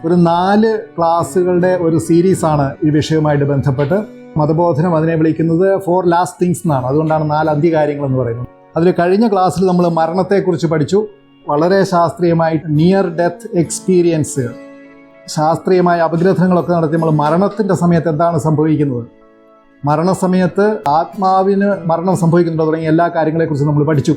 ഒരു 4 ക്ലാസ്സുകളുടെ ഒരു സീരീസാണ് ഈ വിഷയവുമായിട്ട് ബന്ധപ്പെട്ട്. മതബോധനം അതിനെ വിളിക്കുന്നത് 4 ലാസ്റ്റ് തിങ്സ് എന്നാണ്. അതുകൊണ്ടാണ് 4 അന്ത്യകാര്യങ്ങൾ എന്ന് പറയുന്നത്. അതിൽ കഴിഞ്ഞ ക്ലാസ്സിൽ നമ്മൾ മരണത്തെക്കുറിച്ച് പഠിച്ചു. വളരെ ശാസ്ത്രീയമായി നിയർ ഡെത്ത് എക്സ്പീരിയൻസുകൾ, ശാസ്ത്രീയമായ അപഗ്രഥനങ്ങളൊക്കെ നടത്തി നമ്മൾ മരണത്തിൻ്റെ സമയത്ത് എന്താണ് സംഭവിക്കുന്നത്, മരണസമയത്ത് ആത്മാവിന് മരണം സംഭവിക്കുന്നുണ്ടോ തുടങ്ങിയ എല്ലാ കാര്യങ്ങളെക്കുറിച്ച് നമ്മൾ പഠിച്ചു.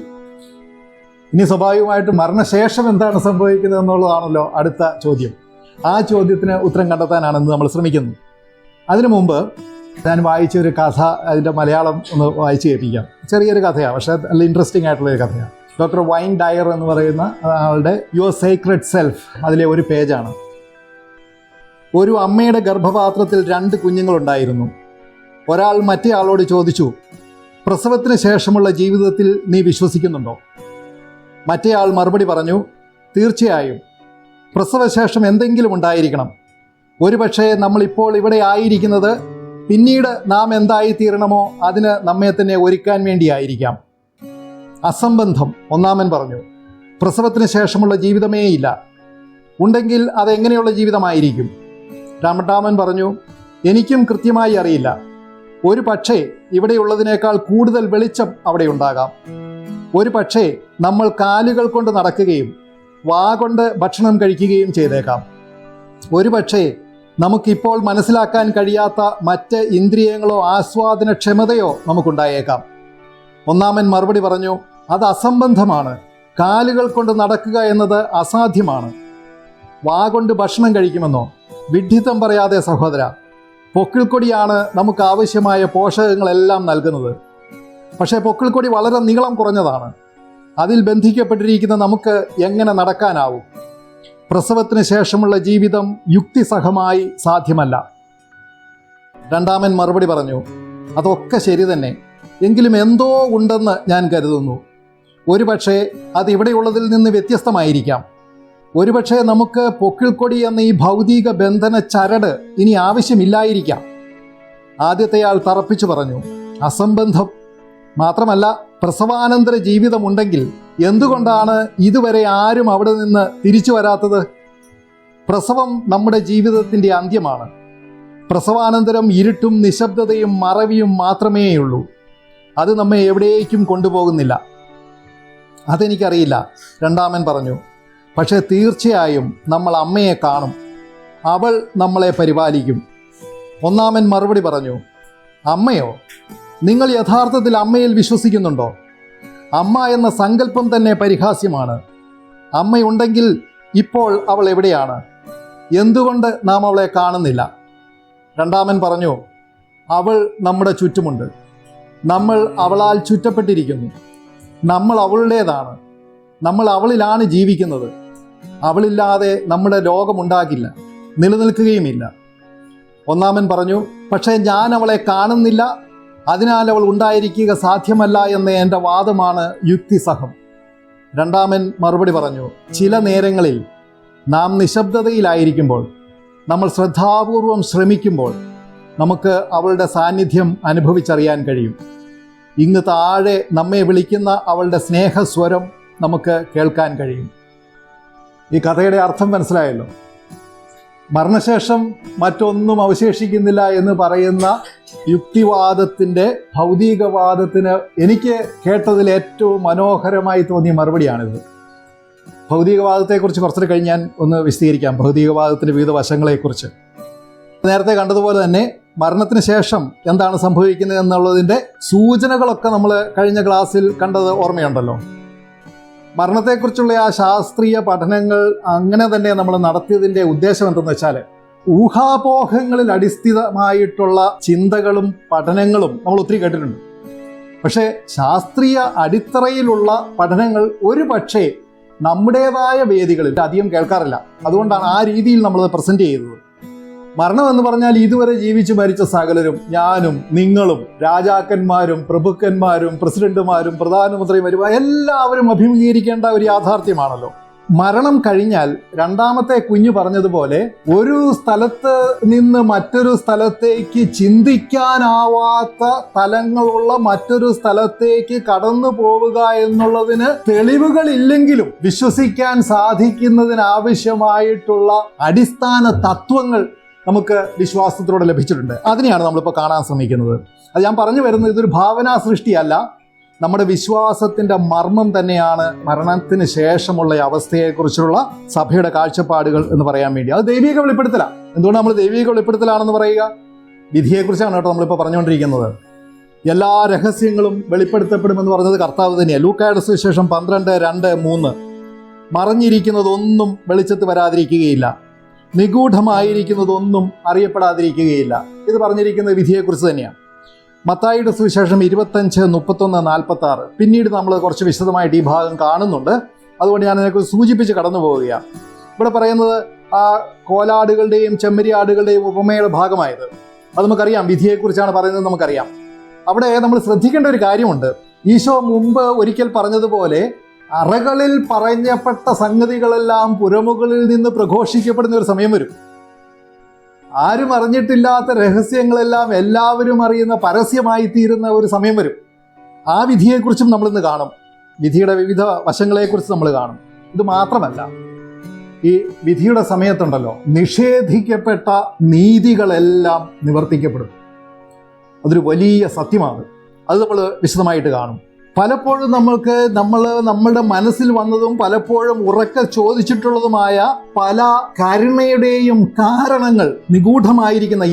ഇനി സ്വാഭാവികമായിട്ടും മരണശേഷം എന്താണ് സംഭവിക്കുന്നത് എന്നുള്ളതാണല്ലോ അടുത്ത ചോദ്യം. ആ ചോദ്യത്തിന് ഉത്തരം കണ്ടെത്താനാണ് ഇന്ന് നമ്മൾ ശ്രമിക്കുന്നത്. അതിനു മുമ്പ് ഞാൻ വായിച്ച ഒരു കഥ, അതിൻ്റെ മലയാളം ഒന്ന് വായിച്ച് കേൾപ്പിക്കാം. ചെറിയൊരു കഥയാണ്, പക്ഷേ നല്ല ഇൻട്രസ്റ്റിംഗ് ആയിട്ടുള്ളൊരു കഥയാണ്. ഡോക്ടർ വൈൻ ഡയർ എന്ന് പറയുന്ന ആളുടെ യുവർ സീക്രട്ട് സെൽഫ് അതിലെ ഒരു പേജാണ്. ഒരു അമ്മയുടെ ഗർഭപാത്രത്തിൽ 2 കുഞ്ഞുങ്ങളുണ്ടായിരുന്നു. ഒരാൾ മറ്റേ ആളോട് ചോദിച്ചു, പ്രസവത്തിന് ശേഷമുള്ള ജീവിതത്തിൽ നീ വിശ്വസിക്കുന്നുണ്ടോ? മറ്റേ ആൾ മറുപടി പറഞ്ഞു, തീർച്ചയായും. പ്രസവശേഷം എന്തെങ്കിലും ഉണ്ടായിരിക്കണം. ഒരുപക്ഷെ നമ്മളിപ്പോൾ ഇവിടെ ആയിരിക്കുന്നത് പിന്നീട് നാം എന്തായിത്തീരണമോ അതിന് നമ്മെ തന്നെ ഒരുക്കാൻ വേണ്ടിയായിരിക്കാം. അസംബന്ധം, ഒന്നാമൻ പറഞ്ഞു. പ്രസവത്തിന് ശേഷമുള്ള ജീവിതമേ ഇല്ല. ഉണ്ടെങ്കിൽ അതെങ്ങനെയുള്ള ജീവിതമായിരിക്കും? രണ്ടാമൻ പറഞ്ഞു, എനിക്കും കൃത്യമായി അറിയില്ല. ഒരു പക്ഷേ ഇവിടെയുള്ളതിനേക്കാൾ കൂടുതൽ വെളിച്ചം അവിടെ ഉണ്ടാകാം. ഒരു പക്ഷേ നമ്മൾ കാലുകൾ കൊണ്ട് നടക്കുകയും വാ കൊണ്ട് ഭക്ഷണം കഴിക്കുകയും ചെയ്തേക്കാം. ഒരു പക്ഷേ നമുക്കിപ്പോൾ മനസ്സിലാക്കാൻ കഴിയാത്ത മറ്റ് ഇന്ദ്രിയങ്ങളോ ആസ്വാദനക്ഷമതയോ നമുക്കുണ്ടായേക്കാം. ഒന്നാമൻ മറുപടി പറഞ്ഞു, അത് അസംബന്ധമാണ്. കാലുകൾ കൊണ്ട് നടക്കുക എന്നത് അസാധ്യമാണ്. വാ കൊണ്ട് ഭക്ഷണം കഴിക്കുമെന്നോ? വിഡ്ഢിത്തം പറയാതെ സഹോദര. പൊക്കിൾക്കൊടിയാണ് നമുക്ക് ആവശ്യമായ പോഷകങ്ങളെല്ലാം നൽകുന്നത്. പക്ഷേ പൊക്കിൾക്കൊടി വളരെ നീളം കുറഞ്ഞതാണ്. അതിൽ ബന്ധിക്കപ്പെട്ടിരിക്കുന്ന നമുക്ക് എങ്ങനെ നടക്കാനാവും? പ്രസവത്തിന് ശേഷമുള്ള ജീവിതം യുക്തിസഹമായി സാധ്യമല്ല. രണ്ടാമൻ മറുപടി പറഞ്ഞു, അതൊക്കെ ശരി തന്നെ. എങ്കിലും എന്തോ ഉണ്ടെന്ന് ഞാൻ കരുതുന്നു. ഒരുപക്ഷെ അത് ഇവിടെയുള്ളതിൽ നിന്ന് വ്യത്യസ്തമായിരിക്കാം. ഒരുപക്ഷെ നമുക്ക് പൊക്കിൾക്കൊടി എന്ന ഈ ഭൗതിക ബന്ധന ചരട് ഇനി ആവശ്യമില്ലായിരിക്കാം. ആദ്യത്തെയാൾ തറപ്പിച്ചു പറഞ്ഞു, അസംബന്ധം. മാത്രമല്ല, പ്രസവാനന്തര ജീവിതമുണ്ടെങ്കിൽ എന്തുകൊണ്ടാണ് ഇതുവരെ ആരും അവിടെ നിന്ന് തിരിച്ചു വരാത്തത്? പ്രസവം നമ്മുടെ ജീവിതത്തിൻ്റെ അന്ത്യമാണ്. പ്രസവാനന്തരം ഇരുട്ടും നിശബ്ദതയും മറവിയും മാത്രമേയുള്ളൂ. അത് നമ്മെ എവിടേക്കും കൊണ്ടുപോകുന്നില്ല. അതെനിക്കറിയില്ല, രണ്ടാമൻ പറഞ്ഞു. പക്ഷേ തീർച്ചയായും നമ്മൾ അമ്മയെ കാണും. അവൾ നമ്മളെ പരിപാലിക്കും. ഒന്നാമൻ മറുപടി പറഞ്ഞു, അമ്മയോ? നിങ്ങൾ യഥാർത്ഥത്തിൽ അമ്മയിൽ വിശ്വസിക്കുന്നുണ്ടോ? അമ്മ എന്ന സങ്കല്പം തന്നെ പരിഹാസ്യമാണ്. അമ്മയുണ്ടെങ്കിൽ ഇപ്പോൾ അവൾ എവിടെയാണ്? എന്തുകൊണ്ട് നാം അവളെ കാണുന്നില്ല? രണ്ടാമൻ പറഞ്ഞു, അവൾ നമ്മുടെ ചുറ്റുമുണ്ട്. നമ്മൾ അവളാൽ ചുറ്റപ്പെട്ടിരിക്കുന്നു. നമ്മൾ അവളുടേതാണ്. നമ്മൾ അവളിലാണ് ജീവിക്കുന്നത്. അവളില്ലാതെ നമ്മുടെ ലോകമുണ്ടാകില്ല, നിലനിൽക്കുകയുമില്ല. ഒന്നാമൻ പറഞ്ഞു, പക്ഷേ ഞാൻ അവളെ കാണുന്നില്ല, അതിനാൽ അവൾ ഉണ്ടായിരിക്കുക സാധ്യമല്ല എന്ന എൻ്റെ വാദമാണ് യുക്തിസഹം. രണ്ടാമൻ മറുപടി പറഞ്ഞു, ചില നേരങ്ങളിൽ നാം നിശബ്ദതയിലായിരിക്കുമ്പോൾ, നമ്മൾ ശ്രദ്ധാപൂർവം ശ്രമിക്കുമ്പോൾ നമുക്ക് അവളുടെ സാന്നിധ്യം അനുഭവിച്ചറിയാൻ കഴിയും. ഇങ്ങ് താഴെ നമ്മെ വിളിക്കുന്ന അവളുടെ സ്നേഹസ്വരം നമുക്ക് കേൾക്കാൻ കഴിയും. ഈ കഥയുടെ അർത്ഥം മനസ്സിലായല്ലോ. മരണശേഷം മറ്റൊന്നും അവശേഷിക്കുന്നില്ല എന്ന് പറയുന്ന യുക്തിവാദത്തിൻ്റെ ഭൗതികവാദത്തിന് എനിക്ക് കേട്ടതിൽ ഏറ്റവും മനോഹരമായി തോന്നിയ മറുപടിയാണിത്. ഭൗതികവാദത്തെക്കുറിച്ച് കുറച്ചുകൂടി കഴിഞ്ഞ് ഞാൻ ഒന്ന് വിശദീകരിക്കാം. ഭൗതികവാദത്തിൻ്റെ വിവിധ വശങ്ങളെക്കുറിച്ച് നേരത്തെ കണ്ടതുപോലെ തന്നെ മരണത്തിന് ശേഷം എന്താണ് സംഭവിക്കുന്നത് എന്നുള്ളതിൻ്റെ സൂചനകളൊക്കെ നമ്മൾ കഴിഞ്ഞ ക്ലാസ്സിൽ കണ്ടത് ഓർമ്മയുണ്ടല്ലോ. മരണത്തെക്കുറിച്ചുള്ള ആ ശാസ്ത്രീയ പഠനങ്ങൾ അങ്ങനെ തന്നെ നമ്മൾ നടത്തിയതിൻ്റെ ഉദ്ദേശം എന്തെന്ന് വെച്ചാൽ, ഊഹാപോഹങ്ങളിൽ അടിസ്ഥിതമായിട്ടുള്ള ചിന്തകളും പഠനങ്ങളും നമ്മൾ ഒത്തിരി കേട്ടിട്ടുണ്ട്. പക്ഷേ ശാസ്ത്രീയ അടിത്തറയിലുള്ള പഠനങ്ങൾ ഒരു പക്ഷേ നമ്മുടേതായ വേദികളിൽ അധികം കേൾക്കാറില്ല. അതുകൊണ്ടാണ് ആ രീതിയിൽ നമ്മളത് പ്രസൻറ്റ് ചെയ്തത്. മരണം എന്ന് പറഞ്ഞാൽ ഇതുവരെ ജീവിച്ചു മരിച്ച സകലരും, ഞാനും നിങ്ങളും, രാജാക്കന്മാരും പ്രഭുക്കന്മാരും പ്രസിഡന്റുമാരും പ്രധാനമന്ത്രിമാരും എല്ലാവരും അഭിമുഖീകരിക്കേണ്ട ഒരു യാഥാർത്ഥ്യമാണല്ലോ. മരണം കഴിഞ്ഞാൽ രണ്ടാമത്തെ കുഞ്ഞ് പറഞ്ഞതുപോലെ ഒരു സ്ഥലത്ത് നിന്ന് മറ്റൊരു സ്ഥലത്തേക്ക് ചിന്തിക്കാനാവാത്ത തലങ്ങളുള്ള മറ്റൊരു സ്ഥലത്തേക്ക് കടന്നു പോവുക എന്നുള്ളതിന് തെളിവുകളില്ലെങ്കിലും വിശ്വസിക്കാൻ സാധിക്കുന്നതിനാവശ്യമായിട്ടുള്ള അടിസ്ഥാന തത്വങ്ങൾ നമുക്ക് വിശ്വാസത്തിലൂടെ ലഭിച്ചിട്ടുണ്ട്. അതിനെയാണ് നമ്മളിപ്പോൾ കാണാൻ ശ്രമിക്കുന്നത്. അത് ഞാൻ പറഞ്ഞു വരുന്നത് ഇതൊരു ഭാവനാ സൃഷ്ടിയല്ല, നമ്മുടെ വിശ്വാസത്തിന്റെ മർമ്മം തന്നെയാണ് മരണത്തിന് ശേഷമുള്ള അവസ്ഥയെക്കുറിച്ചുള്ള സഭയുടെ കാഴ്ചപ്പാടുകൾ എന്ന് പറയാൻ വേണ്ടി. അത് ദൈവിക വെളിപ്പെടുത്തലാണ്. എന്തുകൊണ്ട് നമ്മൾ ദൈവിക വെളിപ്പെടുത്തലാണെന്ന് പറയുക? വിധിയെക്കുറിച്ചാണ് കേട്ടോ നമ്മളിപ്പോൾ പറഞ്ഞുകൊണ്ടിരിക്കുന്നത്. എല്ലാ രഹസ്യങ്ങളും വെളിപ്പെടുത്തപ്പെടുമെന്ന് പറഞ്ഞത് കർത്താവ് തന്നെയാണ്. ലൂക്കായുടെ സുവിശേഷം 12:2-3 മറഞ്ഞിരിക്കുന്നതൊന്നും വെളിച്ചത്ത് വരാതിരിക്കുകയില്ല, നിഗൂഢമായിരിക്കുന്നതൊന്നും അറിയപ്പെടാതിരിക്കുകയില്ല. ഇത് പറഞ്ഞിരിക്കുന്നത് വിധിയെക്കുറിച്ച് തന്നെയാണ്. മത്തായിയുടെ സുവിശേഷം 25:31-46 പിന്നീട് നമ്മൾ കുറച്ച് വിശദമായിട്ട് ഈ ഭാഗം കാണുന്നുണ്ട്. അതുകൊണ്ട് ഞാൻ അതിനെക്കുറിച്ച് സൂചിപ്പിച്ച് കടന്നു പോവുകയാണ്. ഇവിടെ പറയുന്നത് ആ കോലാടുകളുടെയും ചെമ്മരിയാടുകളുടെയും ഉപമയുടെ ഭാഗമായത്. അത് നമുക്കറിയാം, വിധിയെക്കുറിച്ചാണ് പറയുന്നത് നമുക്കറിയാം. അവിടെ നമ്മൾ ശ്രദ്ധിക്കേണ്ട ഒരു കാര്യമുണ്ട്. ഈശോ മുമ്പ് ഒരിക്കൽ പറഞ്ഞതുപോലെ അറകളിൽ പറഞ്ഞപ്പെട്ട സംഗതികളെല്ലാം പുരമുകളിൽ നിന്ന് പ്രഘോഷിക്കപ്പെടുന്ന ഒരു സമയം വരും. ആരും അറിഞ്ഞിട്ടില്ലാത്ത രഹസ്യങ്ങളെല്ലാം എല്ലാവരും അറിയുന്ന പരസ്യമായി തീരുന്ന ഒരു സമയം വരും. ആ വിധിയെക്കുറിച്ചും നമ്മളിന്ന് കാണും. വിധിയുടെ വിവിധ വശങ്ങളെക്കുറിച്ച് നമ്മൾ കാണും. ഇത് മാത്രമല്ല, ഈ വിധിയുടെ സമയത്തുണ്ടല്ലോ നിഷേധിക്കപ്പെട്ട നീതികളെല്ലാം നിവർത്തിക്കപ്പെടും. അതൊരു വലിയ സത്യമാണ്. അത് നമ്മൾ വിശദമായിട്ട് കാണും. പലപ്പോഴും നമ്മളുടെ മനസ്സിൽ വന്നതും പലപ്പോഴും ഉറക്കെ ചോദിച്ചിട്ടുള്ളതുമായ പല കരുണയുടെയും കാരണങ്ങൾ നിഗൂഢമായിരിക്കുന്ന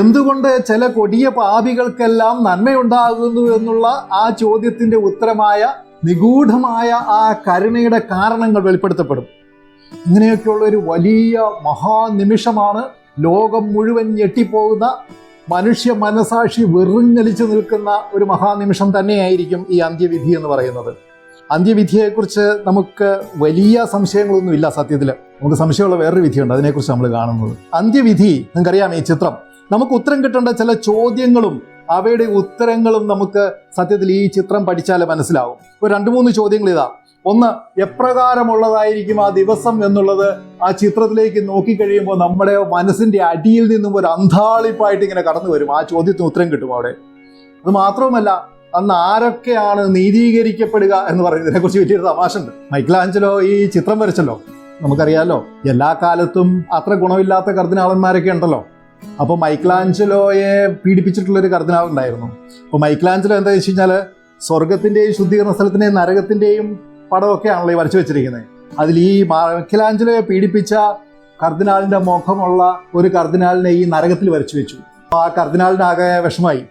എന്തുകൊണ്ട് ചില കൊടിയ പാപികൾക്കെല്ലാം നന്മയുണ്ടാകുന്നു എന്നുള്ള ആ ചോദ്യത്തിന്റെ ഉത്തരമായ നിഗൂഢമായ ആ കരുണയുടെ കാരണങ്ങൾ വെളിപ്പെടുത്തപ്പെടും. ഇങ്ങനെയൊക്കെയുള്ള ഒരു വലിയ മഹാനിമിഷമാണ്. ലോകം മുഴുവൻ ഞെട്ടിപ്പോകുന്ന, മനുഷ്യ മനസാക്ഷി വെറുങ്ങലിച്ചു നിൽക്കുന്ന ഒരു മഹാനിമിഷം തന്നെയായിരിക്കും ഈ അന്ത്യവിധി എന്ന് പറയുന്നത്. അന്ത്യവിധിയെക്കുറിച്ച് നമുക്ക് വലിയ സംശയങ്ങളൊന്നുമില്ല. സത്യത്തിൽ നമുക്ക് സംശയമുള്ള വേറൊരു വിധിയുണ്ട്, അതിനെക്കുറിച്ച് നമ്മൾ കാണുന്നത്. അന്ത്യവിധി നിങ്ങൾക്കറിയാം, ഈ ചിത്രം നമുക്ക് ഉത്തരം കിട്ടേണ്ട ചില ചോദ്യങ്ങളും അവയുടെ ഉത്തരങ്ങളും നമുക്ക് സത്യത്തിൽ ഈ ചിത്രം പഠിച്ചാൽ മനസ്സിലാവും. ഒരു 2-3 ചോദ്യങ്ങൾ ഇതാ. ഒന്ന്, എപ്രകാരമുള്ളതായിരിക്കും ആ ദിവസം എന്നുള്ളത് ആ ചിത്രത്തിലേക്ക് നോക്കിക്കഴിയുമ്പോൾ നമ്മുടെ മനസ്സിന്റെ അടിയിൽ നിന്നും ഒരു അന്താളിപ്പായിട്ട് ഇങ്ങനെ കടന്നു വരും. ആ ചോദ്യത്തിന് ഉത്തരം കിട്ടും അവിടെ. അത് മാത്രവുമല്ല, അന്ന് ആരൊക്കെയാണ് നീതീകരിക്കപ്പെടുക എന്ന് പറയുന്നത്. ഇതിനെക്കുറിച്ച് വലിയൊരു തമാശ ഉണ്ട്. മൈക്കലാഞ്ചലോ ഈ ചിത്രം വരച്ചല്ലോ, നമുക്കറിയാലോ. എല്ലാ കാലത്തും അത്ര ഗുണമില്ലാത്ത കർദിനാളന്മാരൊക്കെ ഉണ്ടല്ലോ. അപ്പോൾ മൈക്കലാഞ്ചലോയെ പീഡിപ്പിച്ചിട്ടുള്ളൊരു കർദിനാൾ ഉണ്ടായിരുന്നു. അപ്പോൾ മൈക്കലാഞ്ചലോ എന്താ വെച്ച് കഴിഞ്ഞാൽ സ്വർഗത്തിന്റെയും ശുദ്ധീകരണ സ്ഥലത്തിന്റെയും നരകത്തിന്റെയും പടമൊക്കെ ആണല്ലോ ഈ വരച്ചു വെച്ചിരിക്കുന്നത്. അതിൽ ഈ മൈക്കലാഞ്ചലോയെ പീഡിപ്പിച്ച കർദിനാളിന്റെ മുഖമുള്ള ഒരു കർദിനാളിനെ ഈ നരകത്തിൽ വരച്ചു വെച്ചു. ആ കർദിനാളിന് ആകെ വിഷമായി.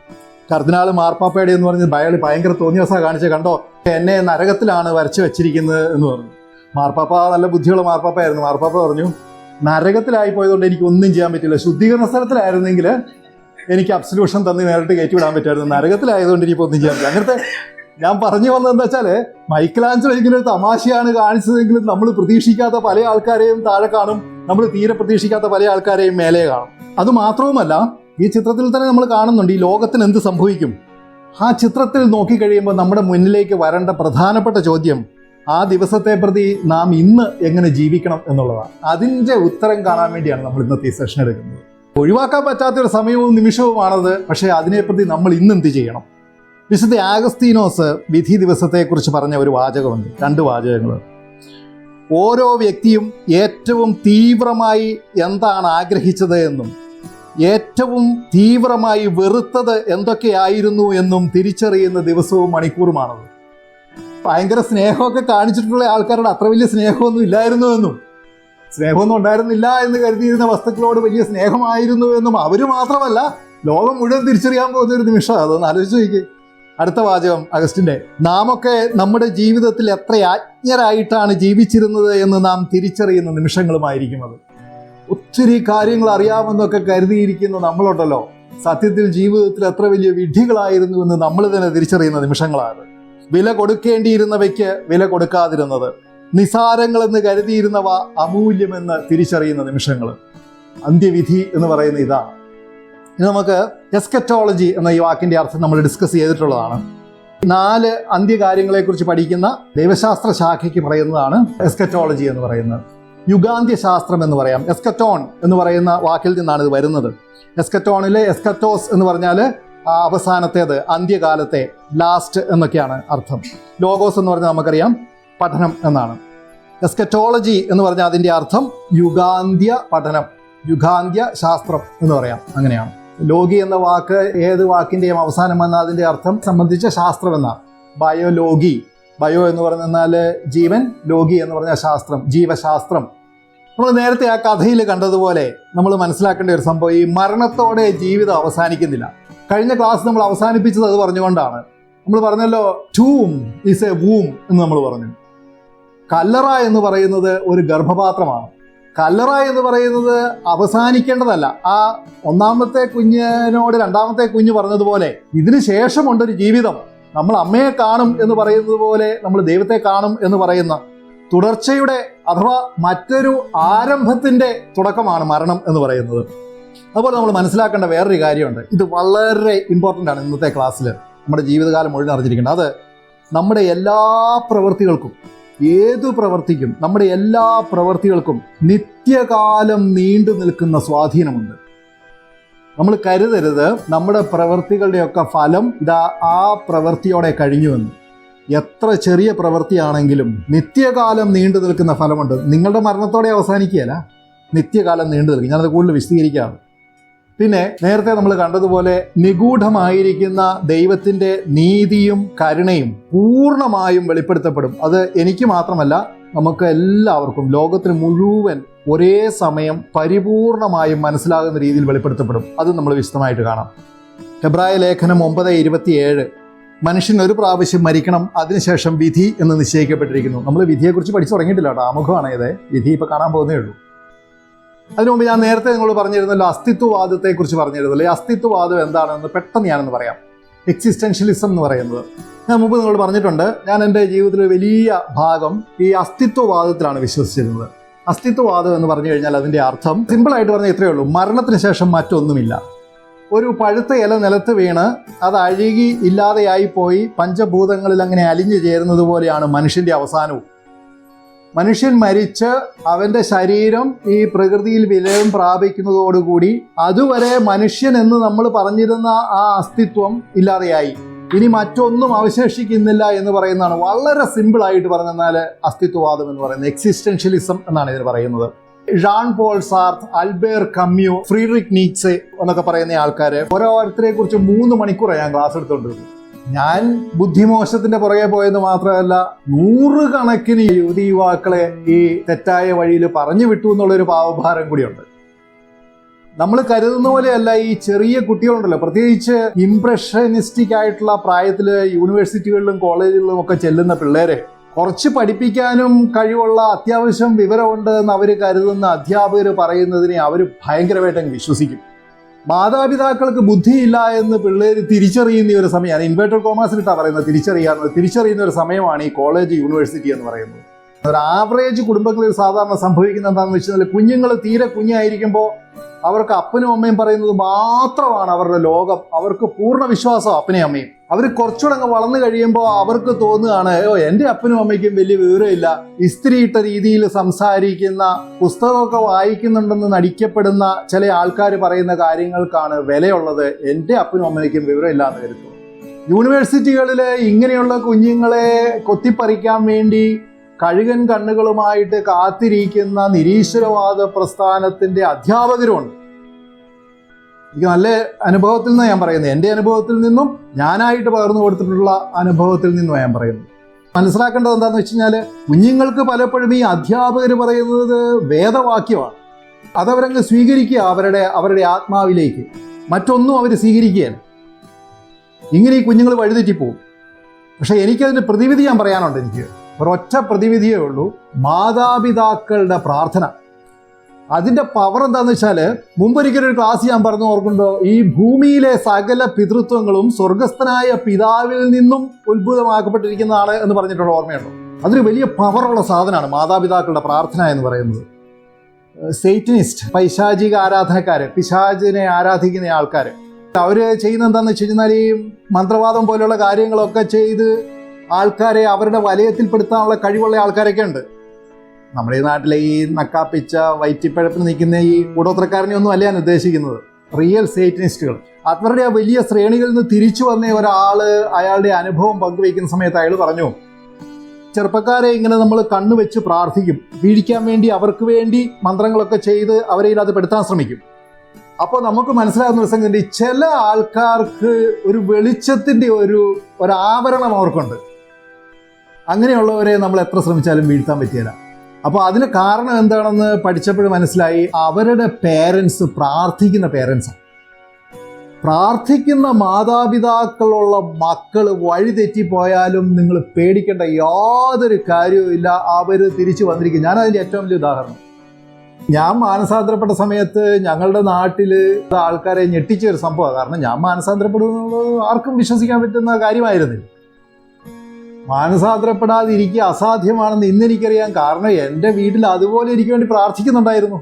കർദിനാൾ മാർപ്പാപ്പയുടെ എന്ന് പറഞ്ഞ് ഭയങ്കര തോന്നിയവസ്ഥ കാണിച്ച്, കണ്ടോ എന്നെ നരകത്തിലാണ് വരച്ചു വെച്ചിരിക്കുന്നത് എന്ന് പറഞ്ഞു. മാർപ്പാപ്പ നല്ല ബുദ്ധിയുള്ള മാർപ്പാപ്പയായിരുന്നു. മാർപ്പാപ്പ പറഞ്ഞു, നരകത്തിലായി പോയതുകൊണ്ട് എനിക്ക് ഒന്നും ചെയ്യാൻ പറ്റില്ല. ശുദ്ധീകരണ സ്ഥലത്തിലായിരുന്നെങ്കിൽ എനിക്ക് അബ്സല്യൂഷൻ തന്ന് നേരിട്ട് കയറ്റിവിടാൻ പറ്റുമായിരുന്നു. നരകത്തിലായതുകൊണ്ട് എനിക്കിപ്പോൾ ഒന്നും ചെയ്യാൻ പറ്റില്ല. അങ്ങനത്തെ ഞാൻ പറഞ്ഞു വന്നത് എന്താ വെച്ചാൽ, മൈക്കലാഞ്ചലോ ഇങ്ങനെ ഒരു തമാശയാണ് കാണിച്ചതെങ്കിലും നമ്മൾ പ്രതീക്ഷിക്കാത്ത പല ആൾക്കാരെയും താഴെ കാണും, നമ്മൾ തീരെ പ്രതീക്ഷിക്കാത്ത പല ആൾക്കാരെയും മേലെ കാണും. അത് മാത്രവുമല്ല, ഈ ചിത്രത്തിൽ തന്നെ നമ്മൾ കാണുന്നുണ്ട് ഈ ലോകത്തിന് എന്ത് സംഭവിക്കും. ആ ചിത്രത്തിൽ നോക്കിക്കഴിയുമ്പോൾ നമ്മുടെ മുന്നിലേക്ക് വരേണ്ട പ്രധാനപ്പെട്ട ചോദ്യം ആ ദിവസത്തെ പ്രതി നാം ഇന്ന് എങ്ങനെ ജീവിക്കണം എന്നുള്ളതാണ്. അതിൻ്റെ ഉത്തരം കാണാൻ വേണ്ടിയാണ് നമ്മൾ ഇന്നത്തെ ഈ സെഷൻ എടുക്കുന്നത്. ഒഴിവാക്കാൻ പറ്റാത്തൊരു സമയവും നിമിഷവുമാണത്. പക്ഷേ അതിനെപ്രതി നമ്മൾ ഇന്ന് എന്ത് ചെയ്യണം? വിശുദ്ധ ആഗസ്തീനോസ് വിധി ദിവസത്തെക്കുറിച്ച് പറഞ്ഞ ഒരു വാചകമുണ്ട്, 2 വാചകങ്ങൾ. ഓരോ വ്യക്തിയും ഏറ്റവും തീവ്രമായി എന്താണ് ആഗ്രഹിച്ചത് എന്നും ഏറ്റവും തീവ്രമായി വെറുത്തത് എന്തൊക്കെയായിരുന്നു എന്നും തിരിച്ചറിയുന്ന ദിവസവും മണിക്കൂറുമാണത്. ഭയങ്കര സ്നേഹമൊക്കെ കാണിച്ചിട്ടുള്ള ആൾക്കാരുടെ അത്ര വലിയ സ്നേഹമൊന്നും ഇല്ലായിരുന്നു എന്നും, സ്നേഹമൊന്നും ഉണ്ടായിരുന്നില്ല എന്ന് കരുതിയിരുന്ന വസ്തുക്കളോട് വലിയ സ്നേഹമായിരുന്നു എന്നും അവർ മാത്രമല്ല ലോകം മുഴുവൻ തിരിച്ചറിയാൻ പോകുന്ന ഒരു നിമിഷം. അതൊന്ന് ആലോചിച്ച് നോക്കി. അടുത്ത വാചകം അഗസ്റ്റിന്റെ, നാമൊക്കെ നമ്മുടെ ജീവിതത്തിൽ എത്ര ആജ്ഞരായിട്ടാണ് ജീവിച്ചിരുന്നത് എന്ന് നാം തിരിച്ചറിയുന്ന നിമിഷങ്ങളുമായിരിക്കും അത്. ഒത്തിരി കാര്യങ്ങൾ അറിയാമെന്നൊക്കെ കരുതിയിരിക്കുന്ന നമ്മളുണ്ടല്ലോ, സത്യത്തിൽ ജീവിതത്തിൽ എത്ര വലിയ വിഡ്ഢികളായിരുന്നു എന്ന് നമ്മൾ തന്നെ തിരിച്ചറിയുന്ന നിമിഷങ്ങളാണ്. വില കൊടുക്കേണ്ടിയിരുന്നവയ്ക്ക് വില കൊടുക്കാതിരുന്നത്, നിസാരങ്ങളെന്ന് കരുതിയിരുന്നവ അമൂല്യമെന്ന് തിരിച്ചറിയുന്ന നിമിഷങ്ങൾ. അന്ത്യവിധി എന്ന് പറയുന്ന ഇതാണ്. ഇനി നമുക്ക് എസ്കറ്റോളജി എന്ന ഈ വാക്കിന്റെ അർത്ഥം നമ്മൾ ഡിസ്കസ് ചെയ്തിട്ടുള്ളതാണ്. 4 അന്ത്യകാര്യങ്ങളെക്കുറിച്ച് പഠിക്കുന്ന ദൈവശാസ്ത്ര ശാഖയ്ക്ക് പറയുന്നതാണ് എസ്കറ്റോളജി എന്ന് പറയുന്നത്. യുഗാന്ത്യ ശാസ്ത്രം എന്ന് പറയാം. എസ്കറ്റോൺ എന്ന് പറയുന്ന വാക്കിൽ നിന്നാണ് ഇത് വരുന്നത്. എസ്കറ്റോണിലെ എസ്കറ്റോസ് എന്ന് പറഞ്ഞാൽ അവസാനത്തേത്, അന്ത്യകാലത്തെ, ലാസ്റ്റ് എന്നൊക്കെയാണ് അർത്ഥം. ലോഗോസ് എന്ന് പറഞ്ഞാൽ നമുക്കറിയാം പഠനം എന്നാണ്. എസ്കറ്റോളജി എന്ന് പറഞ്ഞാൽ അതിൻ്റെ അർത്ഥം യുഗാന്ത്യ പഠനം, യുഗാന്ത്യ ശാസ്ത്രം എന്ന് പറയാം. അങ്ങനെയാണ്. ലോഗി എന്ന വാക്ക് ഏത് വാക്കിൻ്റെയും അവസാനം വന്ന അതിൻ്റെ അർത്ഥം സംബന്ധിച്ച ശാസ്ത്രം എന്നാണ്. ബയോലോഗി, ബയോ എന്ന് പറഞ്ഞാൽ ജീവൻ, ലോഗി എന്ന് പറഞ്ഞാൽ ശാസ്ത്രം, ജീവശാസ്ത്രം. നമ്മൾ നേരത്തെ ആ കഥയിൽ കണ്ടതുപോലെ നമ്മൾ മനസ്സിലാക്കേണ്ട ഒരു സംഭവം, ഈ മരണത്തോടെ ജീവിതം അവസാനിക്കുന്നില്ല. കഴിഞ്ഞ ക്ലാസ് നമ്മൾ അവസാനിപ്പിച്ചത് അത് പറഞ്ഞുകൊണ്ടാണ്. നമ്മൾ പറഞ്ഞല്ലോ ടൂം ഈസ് എ വൂം എന്ന് നമ്മൾ പറഞ്ഞു. കല്ലറ എന്ന് പറയുന്നത് ഒരു ഗർഭപാത്രമാണ്. കല്ലറ എന്ന് പറയുന്നത് അവസാനിക്കേണ്ടതല്ല. ആ ഒന്നാമത്തെ കുഞ്ഞിനോട് രണ്ടാമത്തെ കുഞ്ഞ് പറഞ്ഞതുപോലെ ഇതിന് ശേഷമുണ്ടൊരു ജീവിതം. നമ്മൾ അമ്മയെ കാണും എന്ന് പറയുന്നത് പോലെ നമ്മൾ ദൈവത്തെ കാണും എന്ന് പറയുന്ന തുടർച്ചയുടെ അഥവാ മറ്റൊരു ആരംഭത്തിന്റെ തുടക്കമാണ് മരണം എന്ന് പറയുന്നത്. അതുപോലെ നമ്മൾ മനസ്സിലാക്കേണ്ട വേറൊരു കാര്യമുണ്ട്. ഇത് വളരെ ഇമ്പോർട്ടൻ്റ് ആണ് ഇന്നത്തെ ക്ലാസ്സിൽ നമ്മുടെ ജീവിതകാലം മുഴുവൻ അറിഞ്ഞിരിക്കേണ്ടത്. അത് നമ്മുടെ എല്ലാ പ്രവൃത്തികൾക്കും, ഏതു പ്രവൃത്തിക്കും, നമ്മുടെ എല്ലാ പ്രവൃത്തികൾക്കും നിത്യകാലം നീണ്ടു നിൽക്കുന്ന സ്വാധീനമുണ്ട്. നമ്മൾ കരുതരുത് നമ്മുടെ പ്രവൃത്തികളുടെയൊക്കെ ഫലം ഇതാ ആ പ്രവൃത്തിയോടെ കഴിഞ്ഞുവെന്ന്. എത്ര ചെറിയ പ്രവൃത്തിയാണെങ്കിലും നിത്യകാലം നീണ്ടു നിൽക്കുന്ന ഫലമുണ്ട്. നിങ്ങളുടെ മരണത്തോടെ അവസാനിക്കുകയല്ല, നിത്യകാലം നീണ്ടു നിൽക്കും. ഞാനത് കൂടുതൽ വിശദീകരിക്കാറ്. പിന്നെ നേരത്തെ നമ്മൾ കണ്ടതുപോലെ നിഗൂഢമായിരിക്കുന്ന ദൈവത്തിൻ്റെ നീതിയും കരുണയും പൂർണ്ണമായും വെളിപ്പെടുത്തപ്പെടും. അത് എനിക്ക് മാത്രമല്ല, നമുക്ക് എല്ലാവർക്കും, ലോകത്തിന് മുഴുവൻ ഒരേ സമയം പരിപൂർണമായും മനസ്സിലാകുന്ന രീതിയിൽ വെളിപ്പെടുത്തപ്പെടും. അത് നമ്മൾ വിശദമായിട്ട് കാണാം. ഹെബ്രായ ലേഖനം 9:27 മനുഷ്യൻ ഒരു പ്രാവശ്യം മരിക്കണം, അതിനുശേഷം വിധി എന്ന് നിശ്ചയിക്കപ്പെട്ടിരിക്കുന്നു. നമ്മൾ വിധിയെക്കുറിച്ച് പഠിച്ചു തുടങ്ങിയിട്ടില്ല കേട്ടോ, ആമുഖമാണ് ഇത്. വിധി ഇപ്പോൾ കാണാൻ പോകുന്നേ ഉള്ളൂ. അതിനു മുമ്പ് ഞാൻ നേരത്തെ നിങ്ങൾ പറഞ്ഞിരുന്നല്ലോ അസ്തിത്വവാദത്തെക്കുറിച്ച് പറഞ്ഞിരുന്നല്ലോ. ഈ അസ്തിത്വവാദം എന്താണെന്ന് പെട്ടെന്ന് ഞാനൊന്ന് പറയാം. എക്സിസ്റ്റൻഷ്യലിസം എന്ന് പറയുന്നത് ഞാൻ മുമ്പ് നിങ്ങൾ പറഞ്ഞിട്ടുണ്ട്. ഞാൻ എൻ്റെ ജീവിതത്തിലെ വലിയ ഭാഗം ഈ അസ്തിത്വവാദത്തിലാണ് വിശ്വസിച്ചിരുന്നത്. അസ്തിത്വവാദം എന്ന് പറഞ്ഞു കഴിഞ്ഞാൽ അതിൻ്റെ അർത്ഥം സിമ്പിളായിട്ട് പറഞ്ഞാൽ ഇത്രയേ ഉള്ളൂ: മരണത്തിന് ശേഷം മറ്റൊന്നുമില്ല. ഒരു പഴുത്ത ഇല നിലത്ത് വീണ് അത് അഴുകി ഇല്ലാതെയായി പോയി പഞ്ചഭൂതങ്ങളിൽ അങ്ങനെ അലിഞ്ഞു ചേരുന്നത് പോലെയാണ് മനുഷ്യൻ്റെ അവസാനവും. മനുഷ്യൻ മരിച്ച് അവൻ്റെ ശരീരം ഈ പ്രകൃതിയിൽ വിലയം പ്രാപിക്കുന്നതോടുകൂടി അതുവരെ മനുഷ്യൻ എന്ന് നമ്മൾ പറഞ്ഞിരുന്ന ആ അസ്തിത്വം ഇല്ലാതെയായി. ഇനി മറ്റൊന്നും അവശേഷിക്കുന്നില്ല എന്ന് പറയുന്നതാണ്. വളരെ സിമ്പിളായിട്ട് പറഞ്ഞാൽ അസ്തിത്വവാദം എന്ന് പറയുന്നത് എക്സിസ്റ്റൻഷ്യലിസം എന്നാണ് ഇതിന് പറയുന്നത്. ഴാൻ പോൾ സാർത്ത്, അൽബേർ കമ്യു, ഫ്രീഡറിക് നീറ്റ്സെ എന്നൊക്കെ പറയുന്ന ആൾക്കാർ ഓരോരുത്തരെ കുറിച്ച് 3 മണിക്കൂറാണ് ഞാൻ ക്ലാസ് എടുത്തുകൊണ്ടിരുന്നത്. ഞാൻ ബുദ്ധിമോശത്തിന്റെ പുറകെ പോയെന്ന് മാത്രമല്ല, 100 കണക്കിന് യുവാക്കളെ ഈ തെറ്റായ വഴിയിൽ പറഞ്ഞു വിട്ടു എന്നുള്ളൊരു പാവഭാരം കൂടിയുണ്ട്. നമ്മൾ കരുതുന്ന പോലെയല്ല ഈ ചെറിയ കുട്ടികളുണ്ടല്ലോ, പ്രത്യേകിച്ച് ഇംപ്രഷനിസ്റ്റിക് ആയിട്ടുള്ള പ്രായത്തിൽ യൂണിവേഴ്സിറ്റികളിലും കോളേജുകളിലും ഒക്കെ ചെല്ലുന്ന പിള്ളേരെ കുറച്ച് പഠിപ്പിക്കാനും കഴിവുള്ള, അത്യാവശ്യം വിവരമുണ്ട് എന്ന് അവർ കരുതുന്ന അധ്യാപകർ പറയുന്നതിനെ അവർ ഭയങ്കരമായിട്ട് വിശ്വസിക്കും. മാതാപിതാക്കൾക്ക് ബുദ്ധിയില്ല എന്ന് പിള്ളേർ തിരിച്ചറിയുന്ന ഒരു സമയമാണ്. ഇൻവേർട്ടഡ് കോമേഴ്സിലിട്ടാണ് പറയുന്നത് തിരിച്ചറിയുന്ന ഒരു സമയമാണ് ഈ കോളേജ്, യൂണിവേഴ്സിറ്റി എന്ന് പറയുന്നത്. ഒരു ആവറേജ് കുടുംബങ്ങളിൽ സാധാരണ സംഭവിക്കുന്ന എന്താണെന്ന് വെച്ചാൽ, കുഞ്ഞുങ്ങൾ തീരെ കുഞ്ഞായിരിക്കുമ്പോൾ അവർക്ക് അപ്പനും അമ്മയും പറയുന്നത് മാത്രമാണ് അവരുടെ ലോകം. അവർക്ക് പൂർണ്ണ വിശ്വാസം അപ്പനെയും അമ്മയും. അവർ കുറച്ചുകൂടെ അങ്ങ് വളർന്നു കഴിയുമ്പോൾ അവർക്ക് തോന്നുകയാണ്, എൻ്റെ അപ്പനും അമ്മയ്ക്കും വലിയ വിവരമില്ല. ഇസ്ത്രീയിട്ട രീതിയിൽ സംസാരിക്കുന്ന, പുസ്തകമൊക്കെ വായിക്കുന്നുണ്ടെന്ന് നടിക്കപ്പെടുന്ന ചില ആൾക്കാർ പറയുന്ന കാര്യങ്ങൾക്കാണ് വിലയുള്ളത്. എൻ്റെ അപ്പനും അമ്മയ്ക്കും വിവരമില്ല എന്ന് കരുതുന്നു. യൂണിവേഴ്സിറ്റികളിൽ ഇങ്ങനെയുള്ള കുഞ്ഞുങ്ങളെ കൊത്തിപ്പറിക്കാൻ വേണ്ടി കഴുകൻ കണ്ണുകളുമായിട്ട് കാത്തിരിക്കുന്ന നിരീശ്വരവാദ പ്രസ്ഥാനത്തിന്റെ അധ്യാപകരുമുണ്ട്. എനിക്ക് നല്ല അനുഭവത്തിൽ നിന്നാണ് ഞാൻ പറയുന്നത്. എൻ്റെ അനുഭവത്തിൽ നിന്നും ഞാനായിട്ട് പകർന്നു കൊടുത്തിട്ടുള്ള അനുഭവത്തിൽ നിന്നും ഞാൻ പറയുന്നത്. മനസ്സിലാക്കേണ്ടത് എന്താണെന്ന് വെച്ച് കഴിഞ്ഞാൽ, കുഞ്ഞുങ്ങൾക്ക് പലപ്പോഴും ഈ അധ്യാപകർ പറയുന്നത് വേദവാക്യമാണ്. അതവരങ്ങ് സ്വീകരിക്കുക അവരുടെ ആത്മാവിലേക്ക്. മറ്റൊന്നും അവർ സ്വീകരിക്കുകയാണ്. ഇങ്ങനെ ഈ കുഞ്ഞുങ്ങൾ വഴിതെറ്റിപ്പോവും. പക്ഷെ എനിക്കതിന് പ്രതിവിധി ഞാൻ പറയാനുണ്ട്. എനിക്ക് ഒരൊറ്റ പ്രതിവിധിയേ ഉള്ളൂ: മാതാപിതാക്കളുടെ പ്രാർത്ഥന. അതിൻ്റെ പവർ എന്താണെന്ന് വെച്ചാൽ, മുമ്പൊരിക്കലൊരു ക്ലാസ് ഞാൻ പറഞ്ഞു ഓർക്കുന്നുണ്ടോ, ഈ ഭൂമിയിലെ സകല പിതൃത്വങ്ങളും സ്വർഗസ്ഥനായ പിതാവിൽ നിന്നും ഉത്ഭുതമാക്കപ്പെട്ടിരിക്കുന്നതാണ് എന്ന് പറഞ്ഞിട്ടുള്ള ഓർമ്മയുണ്ടോ? അതൊരു വലിയ പവറുള്ള സാധനമാണ് മാതാപിതാക്കളുടെ പ്രാർത്ഥന എന്ന് പറയുന്നത്. സേറ്റനിസ്റ്റ്, പൈശാചിക ആരാധനക്കാര്, പിശാചിനെ ആരാധിക്കുന്ന ആൾക്കാർ, അവർ ചെയ്യുന്നത് എന്താണെന്ന് വെച്ച് കഴിഞ്ഞാൽ ഈ മന്ത്രവാദം പോലെയുള്ള കാര്യങ്ങളൊക്കെ ചെയ്ത് ആൾക്കാരെ അവരുടെ വലയത്തിൽപ്പെടുത്താനുള്ള കഴിവുള്ള ആൾക്കാരൊക്കെ ഉണ്ട്. നമ്മുടെ ഈ നാട്ടിലെ ഈ നക്കാപ്പിച്ച വയറ്റിപ്പഴപ്പിന് നിൽക്കുന്ന ഈ കൂടോത്രക്കാരനെ ഒന്നും അല്ല ഞാൻ ഉദ്ദേശിക്കുന്നത്. റിയൽ സേറ്റനിസ്റ്റുകൾ. അവരുടെ ആ വലിയ ശ്രേണികളിൽ നിന്ന് തിരിച്ചു വന്ന ഒരാള് അയാളുടെ അനുഭവം പങ്കുവയ്ക്കുന്ന സമയത്ത് അയാൾ പറഞ്ഞു, ചെറുപ്പക്കാരെ ഇങ്ങനെ നമ്മൾ കണ്ണുവെച്ച് പ്രാർത്ഥിക്കും, വീഴിക്കാൻ വേണ്ടി അവർക്ക് വേണ്ടി മന്ത്രങ്ങളൊക്കെ ചെയ്ത് അവരെ അത് പെടുത്താൻ ശ്രമിക്കും. അപ്പോൾ നമുക്ക് മനസ്സിലാകുന്ന ഒരു സംഗതി, ചില ആൾക്കാർക്ക് ഒരു വെളിച്ചത്തിൻ്റെ ഒരു ആവരണം അവർക്കുണ്ട്. അങ്ങനെയുള്ളവരെ നമ്മൾ എത്ര ശ്രമിച്ചാലും വീഴ്ത്താൻ പറ്റിയില്ല. അപ്പോൾ അതിന് കാരണം എന്താണെന്ന് പഠിച്ചപ്പോൾ മനസ്സിലായി, അവരുടെ പേരൻസ് പ്രാർത്ഥിക്കുന്ന പേരൻസാണ്. പ്രാർത്ഥിക്കുന്ന മാതാപിതാക്കളുള്ള മക്കൾ വഴിതെറ്റിപ്പോയാലും നിങ്ങൾ പേടിക്കേണ്ട യാതൊരു കാര്യവുമില്ല, അവർ തിരിച്ചു വന്നിരിക്കും. ഞാനതിൻ്റെ ഏറ്റവും വലിയ ഉദാഹരണം. ഞാൻ മാനസാന്തരപ്പെട്ട സമയത്ത് ഞങ്ങളുടെ നാട്ടിൽ ആൾക്കാരെ ഞെട്ടിച്ച ഒരു സംഭവമാണ്. കാരണം ഞാൻ മാനസാന്തരപ്പെടുന്നത് ആർക്കും വിശ്വസിക്കാൻ പറ്റുന്ന കാര്യമായിരുന്നില്ല. മാനസാന്തരപ്പെടാതിരിക്കുക അസാധ്യമാണെന്ന് ഇന്നെനിക്കറിയാം. കാരണം എൻ്റെ വീട്ടിൽ അതുപോലെ എനിക്ക് വേണ്ടി പ്രാർത്ഥിക്കുന്നുണ്ടായിരുന്നു.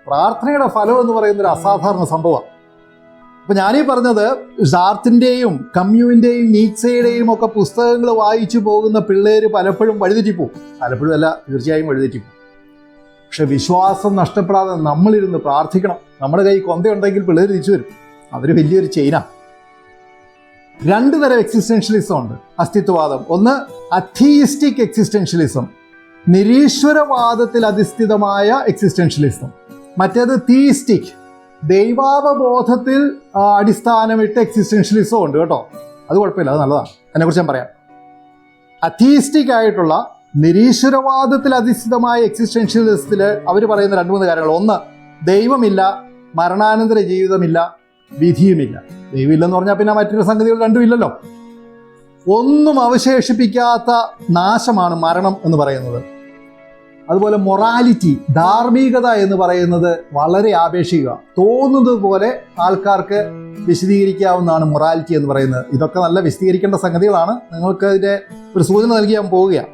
പ്രാർത്ഥനയുടെ ഫലം എന്ന് പറയുന്ന ഒരു അസാധാരണ സംഭവമാണ്. അപ്പൊ ഞാനീ പറഞ്ഞത്, സാർത്തിൻ്റെയും കമ്യൂവിൻ്റെയും നീറ്റ്സയുടെയും ഒക്കെ പുസ്തകങ്ങൾ വായിച്ചു പോകുന്ന പിള്ളേർ പലപ്പോഴും വഴിതെറ്റിപ്പോവും. പലപ്പോഴും അല്ല, തീർച്ചയായും വഴിതെറ്റിപ്പോവും. പക്ഷെ വിശ്വാസം നഷ്ടപ്പെടാതെ നമ്മളിരുന്ന് പ്രാർത്ഥിക്കണം. നമ്മുടെ കൈ കൊന്തയുണ്ടെങ്കിൽ പിള്ളേർ തിരിച്ചു വരും. അവർ വലിയൊരു ചെയിനാണ്. രണ്ട് തരം എക്സിസ്റ്റൻഷ്യലിസം ഉണ്ട്, അസ്തിത്വവാദം. ഒന്ന് അഥീയിസ്റ്റിക് എക്സിസ്റ്റൻഷ്യലിസം, നിരീശ്വരവാദത്തിൽ അധിഷ്ഠിതമായ എക്സിസ്റ്റൻഷ്യലിസം. മറ്റേത് തീയിസ്റ്റിക്, ദൈവാവബോധത്തിൽ അടിസ്ഥാനമിട്ട് എക്സിസ്റ്റൻഷ്യലിസം ഉണ്ട് കേട്ടോ. അത് കുഴപ്പമില്ല, അത് നല്ലതാണ്. അതിനെക്കുറിച്ച് ഞാൻ പറയാം. അഥീയിസ്റ്റിക് ആയിട്ടുള്ള നിരീശ്വരവാദത്തിൽ അധിഷ്ഠിതമായ എക്സിസ്റ്റൻഷ്യലിസത്തിൽ അവർ പറയുന്ന 2-3 കാര്യങ്ങൾ. ഒന്ന്, ദൈവമില്ല, മരണാനന്തര ജീവിതമില്ല, വിധിയുമില്ല. ദൈവമില്ലെന്ന് പറഞ്ഞാൽ പിന്നെ മറ്റൊരു സംഗതികൾ രണ്ടും ഇല്ലല്ലോ. ഒന്നും അവശേഷിപ്പിക്കാത്ത നാശമാണ് മരണം എന്ന് പറയുന്നത്. അതുപോലെ മൊറാലിറ്റി, ധാർമ്മികത എന്ന് പറയുന്നത് വളരെ ആപേക്ഷിക, തോന്നുന്നത് പോലെ ആൾക്കാർക്ക് വിശദീകരിക്കാവുന്നതാണ് മൊറാലിറ്റി എന്ന് പറയുന്നത്. ഇതൊക്കെ നല്ല വിശദീകരിക്കേണ്ട സംഗതികളാണ്. നിങ്ങൾക്ക് ഇതിൻ്റെ ഒരു സൂചന നൽകിയാൻ പോവുകയാണ്.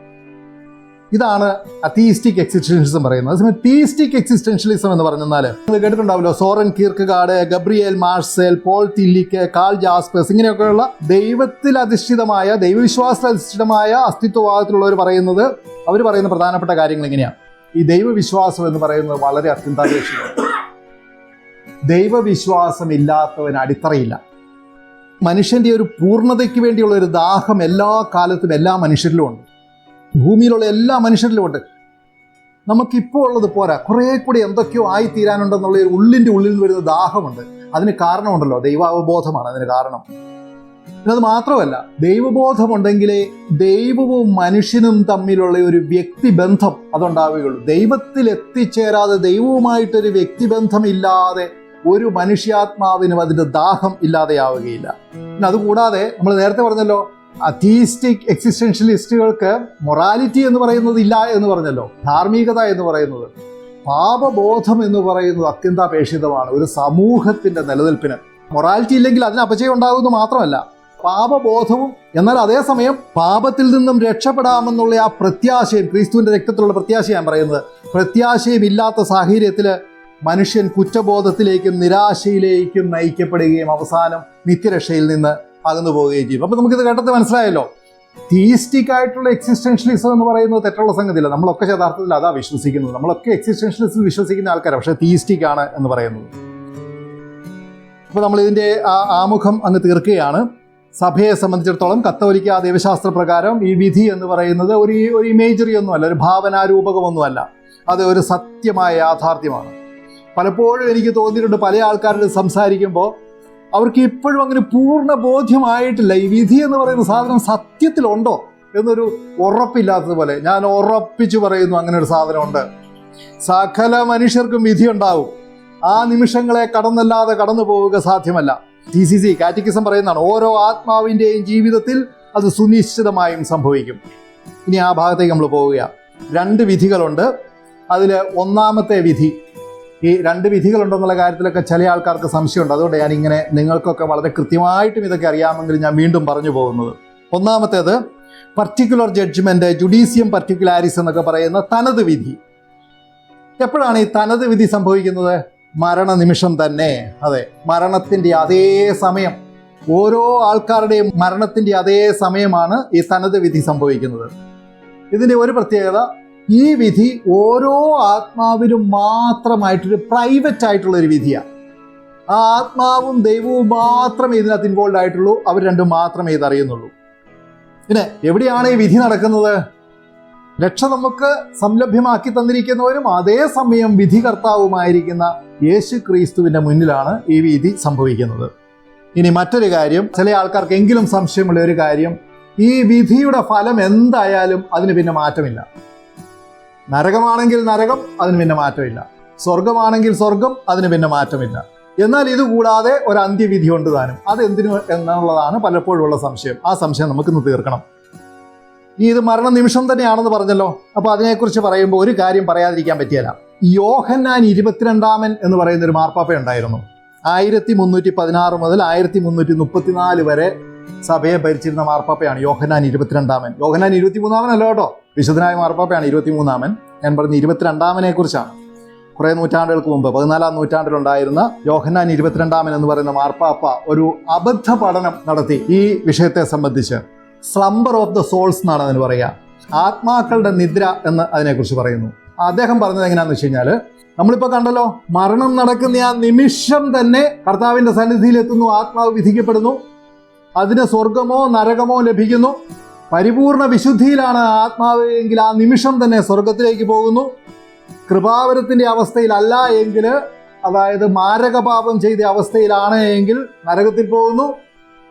ഇതാണ് അത്തീയിസ്റ്റിക് എക്സിസ്റ്റൻഷ്യലിസം പറയുന്നത്. അതേസമയം തീയിസ്റ്റിക് എക്സിസ്റ്റൻഷ്യലിസം എന്ന് പറഞ്ഞാൽ നിങ്ങൾ കേട്ടിട്ടുണ്ടാവല്ലോ, Soren Kierkegaard, Gabriel Marcel, Paul Tillich, Karl Jaspers, ഇങ്ങനെയൊക്കെയുള്ള ദൈവത്തിൽ അധിഷ്ഠിതമായ, ദൈവവിശ്വാസത്തിൽ അധിഷ്ഠിതമായ അസ്തിത്വവാദത്തിലുള്ളവർ പറയുന്നത്, അവർ പറയുന്ന പ്രധാനപ്പെട്ട കാര്യങ്ങൾ ഇങ്ങനെയാണ്. ഈ ദൈവവിശ്വാസം എന്ന് പറയുന്നത് വളരെ അത്യന്താപേക്ഷിതമാണ്. ദൈവവിശ്വാസം ഇല്ലാത്തവന് അടിത്തറയില്ല. മനുഷ്യൻ്റെ ഒരു പൂർണ്ണതയ്ക്ക് വേണ്ടിയുള്ള ഒരു ദാഹം എല്ലാ കാലത്തും എല്ലാ മനുഷ്യരിലും ഉണ്ട്. ഭൂമിയിലുള്ള എല്ലാ മനുഷ്യരിലും ഉണ്ട്. നമുക്കിപ്പോൾ ഉള്ളത് പോരാ, കുറേ കൂടി എന്തൊക്കെയോ ആയിത്തീരാനുണ്ടെന്നുള്ള ഒരു ഉള്ളിൻ്റെ ഉള്ളിൽ നിന്ന് വരുന്ന ദാഹമുണ്ട്. അതിന് കാരണമുണ്ടല്ലോ, ദൈവാവബോധമാണ് അതിന് കാരണം. പിന്നെ അത് മാത്രമല്ല, ദൈവബോധമുണ്ടെങ്കിലേ ദൈവവും മനുഷ്യനും തമ്മിലുള്ള ഒരു വ്യക്തിബന്ധം അതുണ്ടാവുകയുള്ളൂ. ദൈവത്തിൽ എത്തിച്ചേരാതെ, ദൈവവുമായിട്ടൊരു വ്യക്തിബന്ധമില്ലാതെ ഒരു മനുഷ്യാത്മാവിനും അതിൻ്റെ ദാഹം ഇല്ലാതെയാവുകയില്ല. പിന്നെ അതുകൂടാതെ നമ്മൾ നേരത്തെ പറഞ്ഞല്ലോ, അത്തീയിസ്റ്റിക് എക്സിസ്റ്റൻഷ്യലിസ്റ്റുകൾക്ക് മൊറാലിറ്റി എന്ന് പറയുന്നത് ഇല്ല എന്ന് പറഞ്ഞല്ലോ. ധാർമ്മികത എന്ന് പറയുന്നത്, പാപബോധം എന്ന് പറയുന്നത് അത്യന്താപേക്ഷിതമാണ് ഒരു സമൂഹത്തിൻ്റെ നിലനിൽപ്പിന്. മൊറാലിറ്റി ഇല്ലെങ്കിൽ അതിന് അപചയം ഉണ്ടാകുമെന്ന് മാത്രമല്ല, പാപബോധവും, എന്നാൽ അതേസമയം പാപത്തിൽ നിന്നും രക്ഷപ്പെടാമെന്നുള്ള ആ പ്രത്യാശയും, ക്രിസ്തുവിൻ്റെ രക്തത്തിലുള്ള പ്രത്യാശയാണ് പറയുന്നത്, പ്രത്യാശയും ഇല്ലാത്ത സാഹചര്യത്തിൽ മനുഷ്യൻ കുറ്റബോധത്തിലേക്കും നിരാശയിലേക്കും നയിക്കപ്പെടുകയും അവസാനം നിത്യരക്ഷയിൽ നിന്ന് അകന്നു പോവുകയും ചെയ്യും. അപ്പം നമുക്കിത് കേട്ടത് മനസ്സിലായല്ലോ. തീയിസ്റ്റിക് ആയിട്ടുള്ള എക്സിസ്റ്റൻഷ്യലിസം എന്ന് പറയുന്നത് തെറ്റുള്ള സംഗതിയില്ല. നമ്മളൊക്കെ യഥാർത്ഥത്തിൽ അതാ വിശ്വസിക്കുന്നത്. നമ്മളൊക്കെ എക്സിസ്റ്റൻഷ്യലിസം വിശ്വസിക്കുന്ന ആൾക്കാരാണ്, പക്ഷേ തീയിസ്റ്റിക് ആണ് എന്ന് പറയുന്നത്. അപ്പോൾ നമ്മളിതിൻ്റെ ആമുഖം അങ്ങ് തീർക്കുകയാണ്. സഭയെ സംബന്ധിച്ചിടത്തോളം കത്തോലിക്ക ദൈവശാസ്ത്ര പ്രകാരം ഈ വിധി എന്ന് പറയുന്നത് ഒരു ഇമേജറി ഒന്നുമല്ല, ഒരു ഭാവനാരൂപകമൊന്നുമല്ല. അത് ഒരു സത്യമായ യാഥാർത്ഥ്യമാണ്. പലപ്പോഴും എനിക്ക് തോന്നിയിട്ടുണ്ട്, പല ആൾക്കാരോട് സംസാരിക്കുമ്പോൾ അവർക്ക് ഇപ്പോഴും അങ്ങനെ പൂർണ്ണ ബോധ്യമായിട്ടില്ല ഈ വിധി എന്ന് പറയുന്ന സാധനം സത്യത്തിലുണ്ടോ എന്നൊരു ഉറപ്പില്ലാത്തതുപോലെ. ഞാൻ ഉറപ്പിച്ചു പറയുന്നു, അങ്ങനെ ഒരു സാധനമുണ്ട്. സകല മനുഷ്യർക്കും വിധി ഉണ്ടാവും. ആ നിമിഷങ്ങളെ കടന്നല്ലാതെ കടന്നു പോവുക സാധ്യമല്ല. TCC കാറ്റക്കിസം പറയുന്നതാണ്, ഓരോ ആത്മാവിൻ്റെയും ജീവിതത്തിൽ അത് സുനിശ്ചിതമായും സംഭവിക്കും. ഇനി ആ ഭാഗത്തേക്ക് നമ്മൾ പോവുകയാണ്. 2 വിധികളുണ്ട്. അതിൽ ഒന്നാമത്തെ വിധി, ഈ 2 വിധികളുണ്ടെന്നുള്ള കാര്യത്തിലൊക്കെ ചില ആൾക്കാർക്ക് സംശയമുണ്ട്. അതുകൊണ്ട് ഞാനിങ്ങനെ നിങ്ങൾക്കൊക്കെ വളരെ കൃത്യമായിട്ടും ഇതൊക്കെ അറിയാമെങ്കിൽ ഞാൻ വീണ്ടും പറഞ്ഞു പോകുന്നത്. ഒന്നാമത്തേത് പർട്ടിക്കുലർ ജഡ്ജ്മെൻറ്റ്, ജുഡീസിയം പർട്ടിക്കുലാരിസ് എന്നൊക്കെ പറയുന്ന തനത് വിധി. എപ്പോഴാണ് ഈ തനത് വിധി സംഭവിക്കുന്നത്? മരണനിമിഷം തന്നെ. അതെ, മരണത്തിൻ്റെ അതേ സമയം, ഓരോ ആൾക്കാരുടെയും മരണത്തിൻ്റെ അതേ സമയമാണ് ഈ തനത് വിധി സംഭവിക്കുന്നത്. ഇതിൻ്റെ ഒരു പ്രത്യേകത, ഈ വിധി ഓരോ ആത്മാവിനും മാത്രമായിട്ടൊരു പ്രൈവറ്റ് ആയിട്ടുള്ളൊരു വിധിയാണ്. ആ ആത്മാവും ദൈവവും മാത്രമേ ഇതിനകത്ത് ഇൻവോൾവ് ആയിട്ടുള്ളൂ. അവർ രണ്ടും മാത്രമേ ഇതറിയുന്നുള്ളൂ. പിന്നെ എവിടെയാണ് ഈ വിധി നടക്കുന്നത്? രക്ഷ നമുക്ക് സംലഭ്യമാക്കി തന്നിരിക്കുന്നവരും അതേസമയം വിധികർത്താവുമായിരിക്കുന്ന യേശു ക്രിസ്തുവിന്റെ മുന്നിലാണ് ഈ വിധി സംഭവിക്കുന്നത്. ഇനി മറ്റൊരു കാര്യം, ചില ആൾക്കാർക്കെങ്കിലും സംശയമുള്ള ഒരു കാര്യം, ഈ വിധിയുടെ ഫലം എന്തായാലും അതിന് പിന്നെ മാറ്റമില്ല. നരകമാണെങ്കിൽ നരകം, അതിന് പിന്നെ മാറ്റമില്ല. സ്വർഗമാണെങ്കിൽ സ്വർഗം, അതിന് പിന്നെ മാറ്റമില്ല. എന്നാൽ ഇതുകൂടാതെ ഒരു അന്ത്യവിധി ഉണ്ട് താനും. അതെന്തിനു എന്നുള്ളതാണ് പലപ്പോഴും ഉള്ള സംശയം. ആ സംശയം നമുക്കിന്ന് തീർക്കണം. ഇത് മരണനിമിഷം തന്നെയാണെന്ന് പറഞ്ഞല്ലോ. അപ്പോൾ അതിനെക്കുറിച്ച് പറയുമ്പോൾ ഒരു കാര്യം പറയാതിരിക്കാൻ പറ്റിയല്ല. യോഹന്നാൻ 22 എന്ന് പറയുന്ന ഒരു മാർപ്പാപ്പ ഉണ്ടായിരുന്നു. 1316 മുതൽ 1334 വരെ സഭയെ ഭരിച്ചിരുന്ന മാർപ്പാപ്പയാണ് യോഹന്നാൻ 22. യോഹന്നാൻ 23 അല്ല കേട്ടോ, വിശുദ്ധനായ മാർപ്പാപ്പയാണ് 23. ഞാൻ പറഞ്ഞ 22 കുറിച്ചാണ്. കുറേ നൂറ്റാണ്ടുകൾക്ക് മുമ്പ് 14-ാം നൂറ്റാണ്ടിലുണ്ടായിരുന്ന യോഹന്നാൻ 22 എന്ന് പറയുന്ന മാർപ്പാപ്പ ഒരു അബദ്ധ പഠനം നടത്തി ഈ വിഷയത്തെ സംബന്ധിച്ച്. സ്ലംബർ ഓഫ് ദ സോൾസ് എന്നാണ് അതിന് പറയുക. ആത്മാക്കളുടെ നിദ്ര എന്ന് അതിനെക്കുറിച്ച് പറയുന്നു. അദ്ദേഹം പറഞ്ഞത് എങ്ങനെയാണെന്ന് വെച്ച് കഴിഞ്ഞാൽ, നമ്മളിപ്പോൾ കണ്ടല്ലോ, മരണം നടക്കുന്ന ആ നിമിഷം തന്നെ കർത്താവിന്റെ സന്നിധിയിലെത്തുന്നു, ആത്മാവ് വിധിക്കപ്പെടുന്നു, അതിന് സ്വർഗമോ നരകമോ ലഭിക്കുന്നു. പരിപൂർണ വിശുദ്ധിയിലാണ് ആത്മാവ് എങ്കിൽ ആ നിമിഷം തന്നെ സ്വർഗത്തിലേക്ക് പോകുന്നു. കൃപാവരത്തിന്റെ അവസ്ഥയിലല്ല എങ്കിൽ, അതായത് മാരകപാപം ചെയ്ത അവസ്ഥയിലാണ് എങ്കിൽ നരകത്തിൽ പോകുന്നു.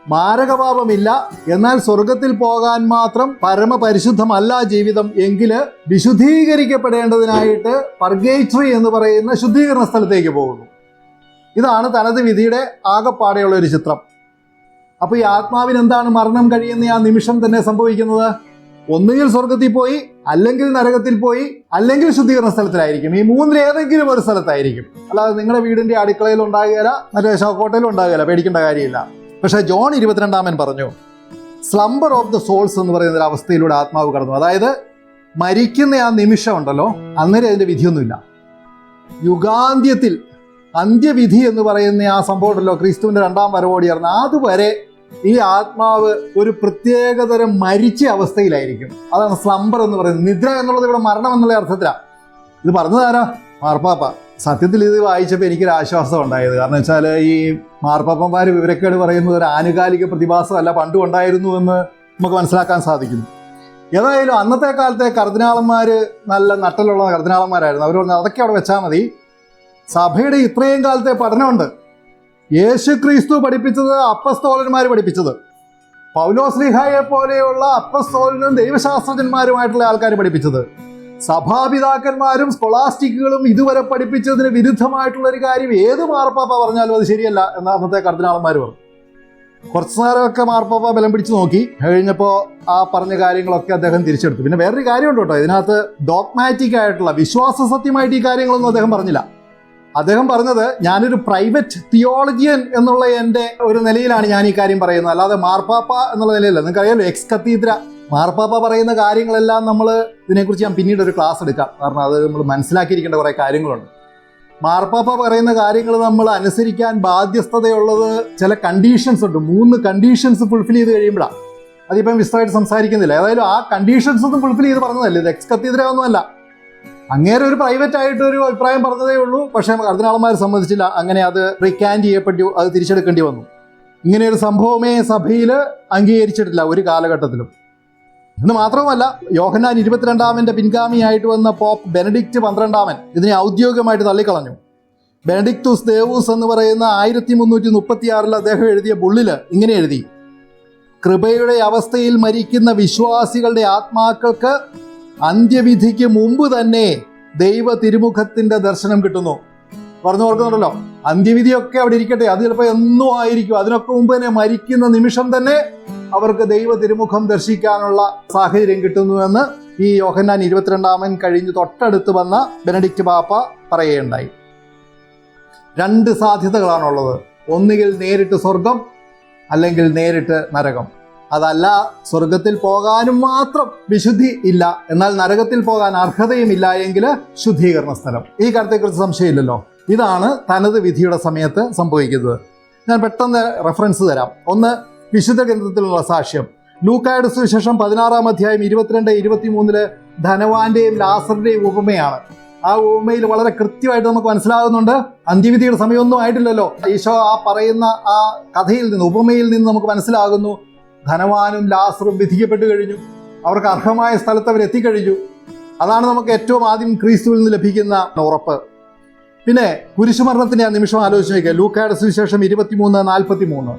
മാരകപാപമില്ല, എന്നാൽ സ്വർഗത്തിൽ പോകാൻ മാത്രം പരമപരിശുദ്ധമല്ല ജീവിതം എങ്കിൽ വിശുദ്ധീകരിക്കപ്പെടേണ്ടതിനായിട്ട് പർഗേറ്ററി എന്ന് പറയുന്ന ശുദ്ധീകരണ സ്ഥലത്തേക്ക് പോകുന്നു. ഇതാണ് തനത് വിധിയുടെ ആകെപ്പാടെയുള്ള ഒരു ചിത്രം. അപ്പോൾ ഈ ആത്മാവിന് എന്താണ് മരണം കഴിയുന്ന ആ നിമിഷം തന്നെ സംഭവിക്കുന്നത്? ഒന്നുകിൽ സ്വർഗത്തിൽ പോയി, അല്ലെങ്കിൽ നരകത്തിൽ പോയി, അല്ലെങ്കിൽ ശുദ്ധീകരണ സ്ഥലത്തിലായിരിക്കും. ഈ മൂന്നിൽ ഏതെങ്കിലും ഒരു സ്ഥലത്തായിരിക്കും. അല്ലാതെ നിങ്ങളുടെ വീടിന്റെ അടുക്കളയിൽ ഉണ്ടാകുകയില്ല, മറ്റേ ഷോക്കോട്ടയിലും ഉണ്ടാകുകയില്ല, പേടിക്കേണ്ട കാര്യമില്ല. പക്ഷെ ജോൺ 22 പറഞ്ഞു, സ്ലംബർ ഓഫ് ദ സോൾസ് എന്ന് പറയുന്ന ഒരു അവസ്ഥയിലൂടെ ആത്മാവ് കടന്നു. അതായത് മരിക്കുന്ന ആ നിമിഷം ഉണ്ടല്ലോ, അന്നേരം അതിന്റെ വിധിയൊന്നുമില്ല. യുഗാന്ത്യത്തിൽ അന്ത്യവിധി എന്ന് പറയുന്ന ആ സംഭവം ഉണ്ടല്ലോ, ക്രിസ്തുവിന്റെ 2ാം വരവോടി ചേർന്ന്, അതുവരെ ഈ ആത്മാവ് ഒരു പ്രത്യേകതരം മരിച്ച അവസ്ഥയിലായിരിക്കും. അതാണ് സ്ലംബർ എന്ന് പറയുന്നത്. നിദ്ര എന്നുള്ളത് ഇവിടെ മരണം എന്നുള്ള അർത്ഥത്തിലാണ്. ഇത് പറഞ്ഞതാരാ? മാർപ്പാപ്പ. സത്യത്തിൽ ഇത് വായിച്ചപ്പോൾ എനിക്കൊരു ആശ്വാസം ഉണ്ടായത്. കാരണം വെച്ചാൽ ഈ മാർപ്പാപ്പന്മാർ വിവരക്കേട് പറയുന്നത് ഒരു ആനുകാലിക പ്രതിഭാസമല്ല, പണ്ടും ഉണ്ടായിരുന്നു എന്ന് നമുക്ക് മനസ്സിലാക്കാൻ സാധിക്കുന്നു. ഏതായാലും അന്നത്തെ കാലത്തെ കർദിനാളന്മാർ നല്ല നട്ടലുള്ള കർദിനാളന്മാരായിരുന്നു. അവർ പറഞ്ഞു അതൊക്കെ അവിടെ വെച്ചാൽ മതി. സഭയുടെ ഇത്രയും കാലത്തെ പഠനമുണ്ട്. യേശു ക്രിസ്തു പഠിപ്പിച്ചത് അപ്പസ്തോലന്മാർ പഠിപ്പിച്ചത്, പൗലോസ്ലീഹായെ പോലെയുള്ള അപ്പസ്തോലനും ദൈവശാസ്ത്രജ്ഞന്മാരുമായിട്ടുള്ള ആൾക്കാർ പഠിപ്പിച്ചത്, സഭാപിതാക്കന്മാരും സ്കോളാസ്റ്റിക്കുകളും ഇതുവരെ പഠിപ്പിച്ചതിന് വിരുദ്ധമായിട്ടുള്ള ഒരു കാര്യം ഏത് മാർപ്പാപ്പ പറഞ്ഞാലും അത് ശരിയല്ല എന്ന് അന്നത്തെ കർദിനാളന്മാർ പറഞ്ഞു. കുറച്ചു നേരമൊക്കെ മാർപ്പാപ്പ ബലം പിടിച്ചു നോക്കി. കഴിഞ്ഞപ്പോൾ ആ പറഞ്ഞ കാര്യങ്ങളൊക്കെ അദ്ദേഹം തിരിച്ചെടുത്തു. പിന്നെ വേറൊരു കാര്യമുണ്ട് കേട്ടോ, ഇതിനകത്ത് ഡോഗ്മാറ്റിക് ആയിട്ടുള്ള വിശ്വാസ സത്യമായിട്ട് ഈ കാര്യങ്ങളൊന്നും അദ്ദേഹം പറഞ്ഞില്ല. അദ്ദേഹം പറഞ്ഞത്, ഞാനൊരു പ്രൈവറ്റ് തിയോളജിയൻ എന്നുള്ള എൻ്റെ ഒരു നിലയിലാണ് ഞാൻ ഈ കാര്യം പറയുന്നത്, അല്ലാതെ മാർപ്പാപ്പ എന്നുള്ള നിലയില്ല. നിങ്ങൾക്കറിയാമല്ലോ, എക്സ് കത്തീദ്ര മാർപ്പാപ്പ പറയുന്ന കാര്യങ്ങളെല്ലാം നമ്മൾ ഇതിനെക്കുറിച്ച് ഞാൻ പിന്നീട് ഒരു ക്ലാസ് എടുക്കാം. കാരണം അത് നമ്മൾ മനസ്സിലാക്കിയിരിക്കേണ്ട കുറേ കാര്യങ്ങളുണ്ട്. മാർപ്പാപ്പ പറയുന്ന കാര്യങ്ങൾ നമ്മൾ അനുസരിക്കാൻ ബാധ്യസ്ഥതയുള്ളത് ചില കണ്ടീഷൻസ് ഉണ്ട്. 3 കണ്ടീഷൻസ് ഫുൾഫിൽ ചെയ്ത് കഴിയുമ്പോഴാണ്. അതിപ്പം വിശദമായിട്ട് സംസാരിക്കുന്നില്ല. ഏതായാലും ആ കണ്ടീഷൻസ് ഒന്നും ഫുൾഫിൽ ചെയ്ത് പറഞ്ഞതല്ലേ, ഇത് എക്സ് കത്തീദ്ര ഒന്നുമല്ല. അങ്ങേരെ ഒരു പ്രൈവറ്റ് ആയിട്ടൊരു അഭിപ്രായം പറഞ്ഞതേ ഉള്ളൂ. പക്ഷേ കർദിനാളന്മാർ സമ്മതിച്ചില്ല. അങ്ങനെ അത് റിക്കാൻഡ് ചെയ്യപ്പെട്ടു, അത് തിരിച്ചെടുക്കേണ്ടി വന്നു. ഇങ്ങനെയൊരു സംഭവമേ സഭയിൽ അംഗീകരിച്ചിട്ടില്ല ഒരു കാലഘട്ടത്തിലും. എന്ന് മാത്രവുമല്ല, യോഹന്നാൻ 22 പിൻഗാമിയായിട്ട് വന്ന പോപ്പ് ബെനഡിക്റ്റ് 12 ഇതിനെ ഔദ്യോഗികമായിട്ട് തള്ളിക്കളഞ്ഞു. ബെനഡിക്തുസ് ദേവൂസ് എന്ന് പറയുന്ന 1336 അദ്ദേഹം എഴുതിയ ബുള്ളില് ഇങ്ങനെ എഴുതി: കൃപയുടെ അവസ്ഥയിൽ മരിക്കുന്ന വിശ്വാസികളുടെ ആത്മാക്കൾക്ക് അന്ത്യവിധിക്ക് മുമ്പ് തന്നെ ദൈവ തിരുമുഖത്തിന്റെ ദർശനം കിട്ടുന്നു. പറഞ്ഞു ഓർക്കുന്നുണ്ടല്ലോ, അന്ത്യവിധിയൊക്കെ അവിടെ ഇരിക്കട്ടെ, അത് ചിലപ്പോൾ എന്നും ആയിരിക്കും. അതിനൊക്കെ മുമ്പ് തന്നെ മരിക്കുന്ന നിമിഷം തന്നെ അവർക്ക് ദൈവ തിരുമുഖം ദർശിക്കാനുള്ള സാഹചര്യം കിട്ടുന്നുവെന്ന് ഈ യോഹന്നാൻ 22 കഴിഞ്ഞ് തൊട്ടടുത്ത് വന്ന ബെനഡിക്റ്റ് പാപ്പ പറയുകയുണ്ടായി. 2 സാധ്യതകളാണുള്ളത്. ഒന്നുകിൽ നേരിട്ട് സ്വർഗം, അല്ലെങ്കിൽ നേരിട്ട് നരകം. അതല്ല, സ്വർഗത്തിൽ പോകാനും മാത്രം വിശുദ്ധി ഇല്ല, എന്നാൽ നരകത്തിൽ പോകാൻ അർഹതയും ഇല്ല എങ്കിൽ ശുദ്ധീകരണ സ്ഥലം. ഈ കാര്യത്തെക്കുറിച്ച് സംശയമില്ലല്ലോ. ഇതാണ് തനത് വിധിയുടെ സമയത്ത് സംഭവിക്കുന്നത്. ഞാൻ പെട്ടെന്ന് റെഫറൻസ് തരാം. ഒന്ന്, വിശുദ്ധ ഗ്രന്ഥത്തിലുള്ള സാക്ഷ്യം. ലൂക്കായുടെ സുവിശേഷം 16-ാം അധ്യായം 22-23 ധനവാന്റെയും ലാസറിന്റെയും ഉപമയാണ്. ആ ഉപമയിൽ വളരെ കൃത്യമായിട്ട് നമുക്ക് മനസ്സിലാകുന്നുണ്ട്, അന്ത്യവിധിയുടെ സമയമൊന്നും ആയിട്ടില്ലല്ലോ. ഈശോ ആ പറയുന്ന ആ കഥയിൽ നിന്ന്, ഉപമയിൽ നിന്ന് നമുക്ക് മനസ്സിലാകുന്നു, ധനവാനും ലാസറും വിധിക്കപ്പെട്ടു കഴിഞ്ഞു. അവർക്ക് അർഹമായ സ്ഥലത്ത് അവർ എത്തിക്കഴിഞ്ഞു. അതാണ് നമുക്ക് ഏറ്റവും ആദ്യം ക്രിസ്തുവിൽ നിന്ന് ലഭിക്കുന്ന ഉറപ്പ്. പിന്നെ കുരിശുമരണത്തിന്റെ ആ നിമിഷം ആലോചിച്ച് നോക്കുക. ലൂക്കായുടെ സുവിശേഷം 23:43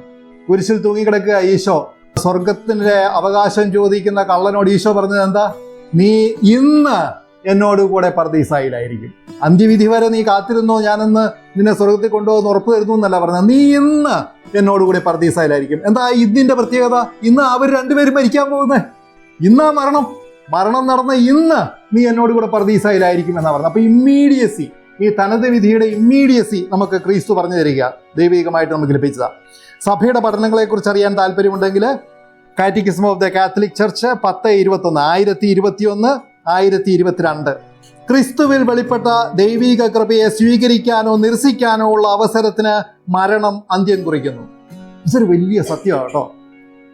കുരിശിൽ തൂങ്ങിക്കിടക്കുക ഈശോ. സ്വർഗത്തിന്റെ അവകാശം ചോദിക്കുന്ന കള്ളനോട് ഈശോ പറഞ്ഞത് എന്താ? നീ ഇന്ന് എന്നോട് കൂടെ പർദീസായിലായിരിക്കും. അന്ത്യവിധി വരെ നീ കാത്തിരുന്നോ, ഞാനെന്ന് നിന്നെ സ്വർഗത്തിൽ കൊണ്ടുപോകുന്ന ഉറപ്പ് തരുന്നു എന്നല്ല പറഞ്ഞത്. നീ ഇന്ന് എന്നോട് കൂടെ പർദീസായിലായിരിക്കും. എന്താ ഇതിന്റെ പ്രത്യേകത? ഇന്ന് അവർ രണ്ടുപേരും മരിക്കാൻ പോകുന്നത്. ഇന്നാ മരണം നടന്ന ഇന്ന് നീ എന്നോട് കൂടെ പർദീസായിലായിരിക്കും എന്നാ പറഞ്ഞത്. അപ്പൊ ഇമ്മീഡിയസി, ഈ തനത് വിധിയുടെ ഇമ്മീഡിയസി നമുക്ക് ക്രിസ്തു പറഞ്ഞു തരിക ദൈവികമായിട്ട് നമുക്ക് ലഭിച്ചതാ. സഭയുടെ പഠനങ്ങളെക്കുറിച്ച് അറിയാൻ താല്പര്യമുണ്ടെങ്കിൽ catechism of the Catholic church 1021 1022 ക്രിസ്തുവിൽ വെളിപ്പെട്ട ദൈവിക കൃപയെ സ്വീകരിക്കാനോ നിരസിക്കാനോ ഉള്ള അവസരത്തിന് മരണം അന്ത്യം കുറിക്കുന്നു. ഇതൊരു വലിയ സത്യമാണ് കേട്ടോ.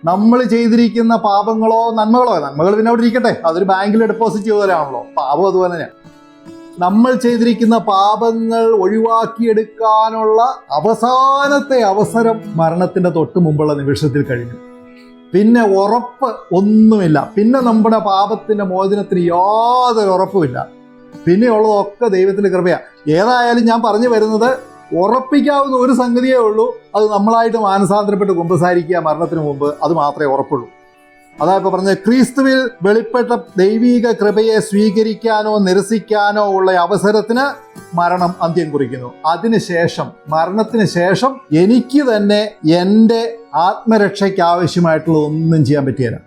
നമ്മൾ ചെയ്തിരിക്കുന്ന പാപങ്ങളോ നന്മകൾ പിന്നെ അവിടെ ഇരിക്കട്ടെ, അതൊരു ബാങ്കിൽ ഡെപ്പോസിറ്റ് ചെയ്തതാണല്ലോ. പാപം അതുപോലെ തന്നെ. നമ്മൾ ചെയ്തിരിക്കുന്ന പാപങ്ങൾ ഒഴിവാക്കിയെടുക്കാനുള്ള അവസാനത്തെ അവസരം മരണത്തിന്റെ തൊട്ട് മുമ്പുള്ള നിമിഷത്തിൽ കഴിഞ്ഞു. പിന്നെ ഉറപ്പ് ഒന്നുമില്ല. പിന്നെ നമ്മുടെ പാപത്തിന്റെ മോചനത്തിന് യാതൊരു ഉറപ്പുമില്ല. പിന്നെയുള്ളതൊക്കെ ദൈവത്തിന്റെ കൃപയാണ്. ഏതായാലും ഞാൻ പറഞ്ഞു വരുന്നത്, ഉറപ്പിക്കാവുന്ന ഒരു സംഗതിയേ ഉള്ളൂ, അത് നമ്മളായിട്ട് മാനസാന്തരപ്പെട്ട് കുമ്പസാരിക്കുക മരണത്തിന് മുമ്പ്. അത് മാത്രമേ ഉറപ്പുള്ളൂ. അതാ ഇപ്പൊ പറഞ്ഞത്, ക്രിസ്തുവിൽ വെളിപ്പെട്ട ദൈവിക കൃപയെ സ്വീകരിക്കാനോ നിരസിക്കാനോ ഉള്ള അവസരത്തിന് മരണം അന്ത്യം കുറിക്കുന്നു. അതിനുശേഷം, മരണത്തിന് ശേഷം എനിക്ക് തന്നെ എൻ്റെ ആത്മരക്ഷയ്ക്ക് ആവശ്യമായിട്ടുള്ള ഒന്നും ചെയ്യാൻ പറ്റിയില്ല.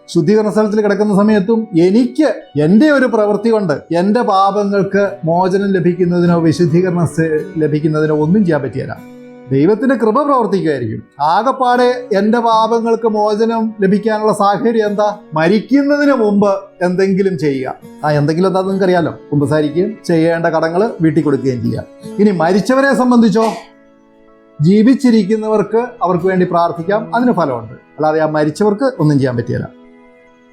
ശുദ്ധീകരണ സ്ഥലത്തിൽ കിടക്കുന്ന സമയത്തും എനിക്ക് എൻ്റെ ഒരു പ്രവൃത്തി കൊണ്ട് എൻ്റെ പാപങ്ങൾക്ക് മോചനം ലഭിക്കുന്നതിനോ വിശുദ്ധീകരണം ലഭിക്കുന്നതിനോ ഒന്നും ചെയ്യാൻ പറ്റിയില്ല. ദൈവത്തിന്റെ കൃപ പ്രവർത്തിക്കുമായിരിക്കും. ആകപ്പാടെ എൻ്റെ പാപങ്ങൾക്ക് മോചനം ലഭിക്കാനുള്ള സാഹചര്യം എന്താ? മരിക്കുന്നതിന് മുമ്പ് എന്തെങ്കിലും ചെയ്യുക. എന്തെങ്കിലും എന്താ നിങ്ങൾക്ക് അറിയാലോ. കുമ്പസാരിക്കുകയും ചെയ്യേണ്ട കടങ്ങൾ വീട്ടിൽ കൊടുക്കുകയും ചെയ്യുക. ഇനി മരിച്ചവരെ സംബന്ധിച്ചോ, ജീവിച്ചിരിക്കുന്നവർക്ക് അവർക്ക് വേണ്ടി പ്രാർത്ഥിക്കാം, അതിന് ഫലമുണ്ട്. അല്ലാതെ ആ മരിച്ചവർക്ക് ഒന്നും ചെയ്യാൻ പറ്റില്ല.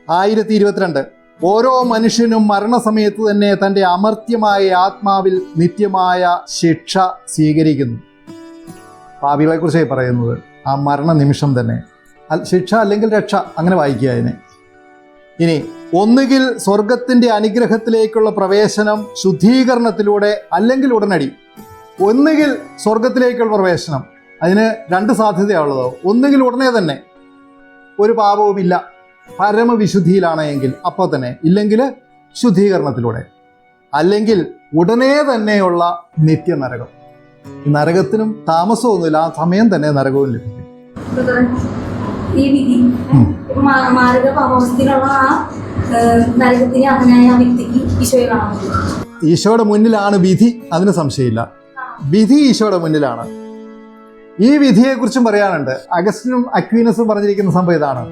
1022 ഓരോ മനുഷ്യനും മരണസമയത്ത് തന്നെ തൻ്റെ അമർത്യമായ ആത്മാവിൽ നിത്യമായ ശിക്ഷ സ്വീകരിക്കുന്നു. പാപികളെ കുറിച്ചായി പറയുന്നത്. ആ മരണ നിമിഷം തന്നെ ശിക്ഷ അല്ലെങ്കിൽ രക്ഷ, അങ്ങനെ വായിക്കുക അതിനെ. ഇനി ഒന്നുകിൽ സ്വർഗത്തിന്റെ അനുഗ്രഹത്തിലേക്കുള്ള പ്രവേശനം ശുദ്ധീകരണത്തിലൂടെ, അല്ലെങ്കിൽ ഉടനടി. ഒന്നുകിൽ സ്വർഗത്തിലേക്കുള്ള പ്രവേശനം, അതിന് രണ്ട് സാധ്യതയാണുള്ളത്. ഒന്നുകിൽ ഉടനെ തന്നെ, ഒരു പാപവുമില്ല, പരമവിശുദ്ധിയിലാണ് എങ്കിൽ അപ്പോൾ തന്നെ, ഇല്ലെങ്കിൽ ശുദ്ധീകരണത്തിലൂടെ, അല്ലെങ്കിൽ ഉടനെ തന്നെയുള്ള നിത്യനരകം. ഈ നരകത്തിനും താമസമൊന്നുമില്ല, ആ സമയം തന്നെ നരകവും ലഭിക്കും. ഈ വിധി മാരക പാപാവസ്ഥയിലുള്ള ആ നരകത്തിന് അർഹനായ ആ വ്യക്തിക്ക് ഈശോയെ കാണാൻ പറ്റും. ഈശോയുടെ മുന്നിലാണ് വിധി, അതിന് സംശയമില്ല. വിധി ഈശോയുടെ മുന്നിലാണ്. ഈ വിധിയെക്കുറിച്ചും പറയാനുണ്ട്. അഗസ്റ്റിനും അക്വീനസും പറഞ്ഞിരിക്കുന്ന സംഭവം ഇതാണ്: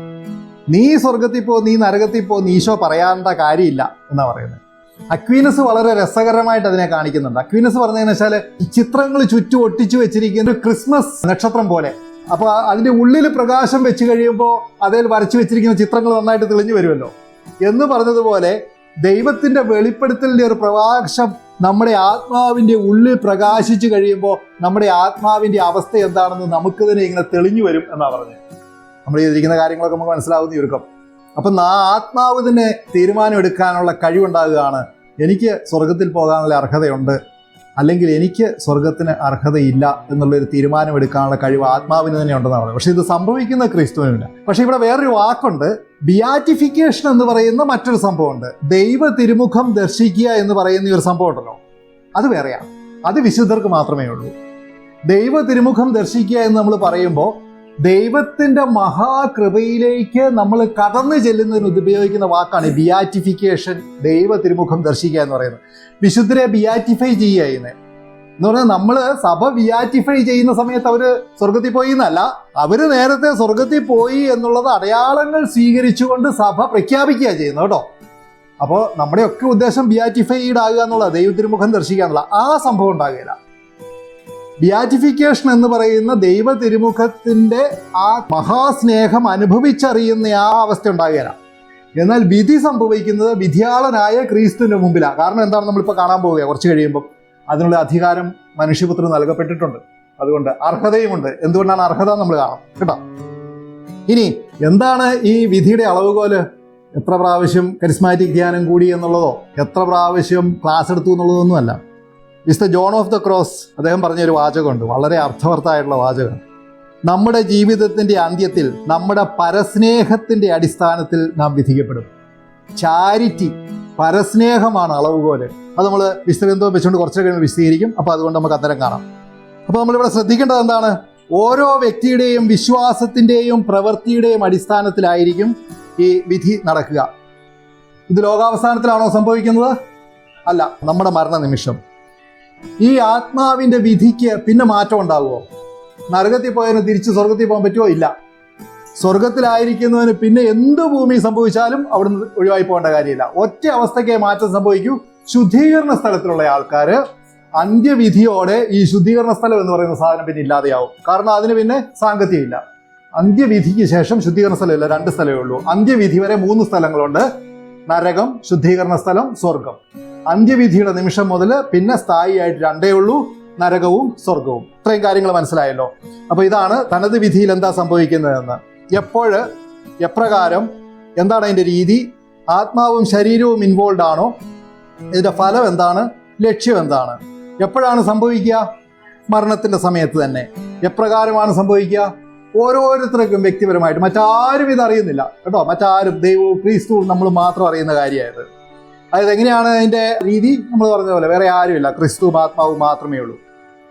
നീ സ്വർഗത്തിൽ പോ, നീ നരകത്തിൽ പോ, നീ ഈശോ പറയാണ്ട കാര്യമില്ല എന്നാ പറയുന്നത്. അക്വീനസ് വളരെ രസകരമായിട്ട് അതിനെ കാണിക്കുന്നുണ്ട്. അക്വീനസ് പറഞ്ഞതെന്ന് വെച്ചാൽ, ചിത്രങ്ങൾ ചുറ്റും ഒട്ടിച്ചു വെച്ചിരിക്കുന്ന ഒരു ക്രിസ്മസ് നക്ഷത്രം പോലെ. അപ്പോൾ അതിൻ്റെ ഉള്ളിൽ പ്രകാശം വെച്ച് കഴിയുമ്പോൾ അതിൽ വരച്ചു വെച്ചിരിക്കുന്ന ചിത്രങ്ങൾ നന്നായിട്ട് തെളിഞ്ഞു വരുമല്ലോ എന്ന് പറഞ്ഞതുപോലെ, ദൈവത്തിന്റെ വെളിപ്പെടുത്തലിന്റെ ഒരു പ്രകാശം നമ്മുടെ ആത്മാവിന്റെ ഉള്ളിൽ പ്രകാശിച്ചു കഴിയുമ്പോൾ നമ്മുടെ ആത്മാവിന്റെ അവസ്ഥ എന്താണെന്ന് നമുക്ക് തന്നെ ഇങ്ങനെ തെളിഞ്ഞു വരും എന്നാ പറഞ്ഞത്. നമ്മൾ ചെയ്തിരിക്കുന്ന കാര്യങ്ങളൊക്കെ നമുക്ക് മനസ്സിലാവുന്ന ചുരുക്കം. അപ്പം ആത്മാവ് തന്നെ തീരുമാനം എടുക്കാനുള്ള കഴിവുണ്ടാകുകയാണ്. എനിക്ക് സ്വർഗത്തിൽ പോകാനുള്ള അർഹതയുണ്ട്, അല്ലെങ്കിൽ എനിക്ക് സ്വർഗത്തിന് അർഹതയില്ല എന്നുള്ളൊരു തീരുമാനം എടുക്കാനുള്ള കഴിവ് ആത്മാവിന് തന്നെ ഉണ്ടെന്നാണ് പറയുന്നത്. പക്ഷെ ഇത് സംഭവിക്കുന്ന ക്രിസ്തുവിനില്ല. പക്ഷെ ഇവിടെ വേറൊരു വാക്കുണ്ട്, ബിയാറ്റിഫിക്കേഷൻ എന്ന് പറയുന്ന മറ്റൊരു സംഭവമുണ്ട്. ദൈവ തിരുമുഖം ദർശിക്കുക എന്ന് പറയുന്ന ഒരു സംഭവം ഉണ്ടല്ലോ, അത് വേറെയാണ്. അത് വിശുദ്ധർക്ക് മാത്രമേ ഉള്ളൂ. ദൈവ തിരുമുഖം ദർശിക്കുക എന്ന് നമ്മൾ പറയുമ്പോൾ ദൈവത്തിന്റെ മഹാകൃപയിലേക്ക് നമ്മൾ കടന്നു ചെല്ലുന്നതിന് ഉപയോഗിക്കുന്ന വാക്കാണ് ബിയാറ്റിഫിക്കേഷൻ. ദൈവ തിരുമുഖം ദർശിക്കുക എന്ന് പറയുന്നത് വിശുദ്ധരെ ബിയാറ്റിഫൈ ചെയ്യുക എന്ന് പറഞ്ഞാൽ, നമ്മൾ സഭ ബിയാറ്റിഫൈ ചെയ്യുന്ന സമയത്ത് അവര് സ്വർഗത്തിൽ പോയി എന്നല്ല, അവര് നേരത്തെ സ്വർഗത്തിൽ പോയി എന്നുള്ളത് അടയാളങ്ങൾ സ്വീകരിച്ചുകൊണ്ട് സഭ പ്രഖ്യാപിക്കുക ചെയ്യുന്നത് കേട്ടോ. അപ്പോൾ നമ്മുടെയൊക്കെ ഉദ്ദേശം ബിയാറ്റിഫൈഡ് ആകുക എന്നുള്ള, ദൈവത്തിരുമുഖം ദർശിക്കുക എന്നുള്ള ആ സംഭവം ഉണ്ടാകുകയില്ല. ബിയാറ്റിഫിക്കേഷൻ എന്ന് പറയുന്ന ദൈവ തിരുമുഖത്തിന്റെ ആ മഹാസ്നേഹം അനുഭവിച്ചറിയുന്ന ആ അവസ്ഥ ഉണ്ടാകുകയില്ല. എന്നാൽ വിധി സംഭവിക്കുന്നത് വിധിയാളനായ ക്രിസ്തുവിന്റെ മുമ്പിലാണ്. കാരണം എന്താണ്, നമ്മളിപ്പോൾ കാണാൻ പോവുക കുറച്ച് കഴിയുമ്പോൾ അതിനുള്ള അധികാരം മനുഷ്യപുത്രന് നൽകപ്പെട്ടിട്ടുണ്ട്. അതുകൊണ്ട് അർഹതയുമുണ്ട്. എന്തുകൊണ്ടാണ് അർഹത നമ്മൾ കാണാം കേട്ടോ. ഇനി എന്താണ് ഈ വിധിയുടെ അളവുകോല്? എത്ര പ്രാവശ്യം കരിസ്മാറ്റിക് ധ്യാനം കൂടി എന്നുള്ളതോ എത്ര പ്രാവശ്യം ക്ലാസ് എടുത്തു എന്നുള്ളതൊന്നുമല്ല. വിശുദ്ധ ജോൺ ഓഫ് ദ ക്രോസ് അദ്ദേഹം പറഞ്ഞൊരു വാചകമുണ്ട്, വളരെ അർത്ഥവത്തായിട്ടുള്ള വാചകം. നമ്മുടെ ജീവിതത്തിൻ്റെ അന്ത്യത്തിൽ നമ്മുടെ പരസ്നേഹത്തിൻ്റെ അടിസ്ഥാനത്തിൽ നാം വിധിക്കപ്പെടും. ചാരിറ്റി, പരസ്നേഹമാണ് അളവുകോല്. അത് നമ്മൾ വിശദീകരണം വെച്ചുകൊണ്ട് കുറച്ച് കഴിയുമ്പോൾ വിശദീകരിക്കും. അപ്പോൾ അതുകൊണ്ട് നമുക്ക് അത്തരം കാണാം. അപ്പോൾ നമ്മളിവിടെ ശ്രദ്ധിക്കേണ്ടത് എന്താണ്? ഓരോ വ്യക്തിയുടെയും വിശ്വാസത്തിൻ്റെയും പ്രവൃത്തിയുടെയും അടിസ്ഥാനത്തിലായിരിക്കും ഈ വിധി നടക്കുക. ഇത് ലോകാവസാനത്തിലാണോ സംഭവിക്കുന്നത്? അല്ല, നമ്മുടെ മരണനിമിഷം. ഈ ആത്മാവിൻ്റെ വിധിക്ക് പിന്നെ മാറ്റം ഉണ്ടാകുമോ? നരകത്തിൽ പോയതിന് തിരിച്ച് സ്വർഗത്തിൽ പോകാൻ പറ്റുമോ? ഇല്ല. സ്വർഗത്തിലായിരിക്കുന്നതിന് പിന്നെ എന്ത് ഭൂമി സംഭവിച്ചാലും അവിടുന്ന് ഒഴിവായി പോകേണ്ട കാര്യമില്ല. ഒറ്റ അവസ്ഥയ്ക്ക് മാറ്റം സംഭവിക്കൂ. ശുദ്ധീകരണ സ്ഥലത്തിലുള്ള ആൾക്കാർ അന്ത്യവിധിയോടെ ഈ ശുദ്ധീകരണ സ്ഥലം എന്ന് പറയുന്ന സാധനം പിന്നെ ഇല്ലാതെയാവും. കാരണം അതിന് പിന്നെ സാങ്കത്യമില്ല. അന്ത്യവിധിക്ക് ശേഷം ശുദ്ധീകരണ സ്ഥലമില്ല, 2 സ്ഥലമേ ഉള്ളൂ. അന്ത്യവിധി വരെ 3 സ്ഥലങ്ങളുണ്ട്: നരകം, ശുദ്ധീകരണ സ്ഥലം, സ്വർഗം. അന്ത്യവിധിയുടെ നിമിഷം മുതൽ പിന്നെ സ്ഥായിയായിട്ട് 2 ഉള്ളൂ: നരകവും സ്വർഗവും. ഇത്രയും കാര്യങ്ങൾ മനസ്സിലായല്ലോ. അപ്പോൾ ഇതാണ് തനത് വിധിയിൽ എന്താ സംഭവിക്കുന്നതെന്ന്. എപ്പോഴ്, എപ്രകാരം, എന്താണ് അതിൻ്റെ രീതി, ആത്മാവും ശരീരവും ഇൻവോൾവ് ആണോ, ഇതിൻ്റെ ഫലം എന്താണ്, ലക്ഷ്യം എന്താണ്, എപ്പോഴാണ് സംഭവിക്കുക? മരണത്തിൻ്റെ സമയത്ത് തന്നെ. എപ്രകാരമാണ് സംഭവിക്കുക? ഓരോരുത്തർക്കും വ്യക്തിപരമായിട്ട്, മറ്റാരും ഇത് അറിയുന്നില്ല കേട്ടോ. മറ്റാരും, ദൈവവും ക്രിസ്തുവും നമ്മൾ മാത്രം അറിയുന്ന കാര്യമായത്. അതായത് എങ്ങനെയാണ് അതിൻ്റെ രീതി? നമ്മൾ പറഞ്ഞ പോലെ വേറെ ആരുമില്ല, ക്രിസ്തുവും ആത്മാവും മാത്രമേ ഉള്ളൂ.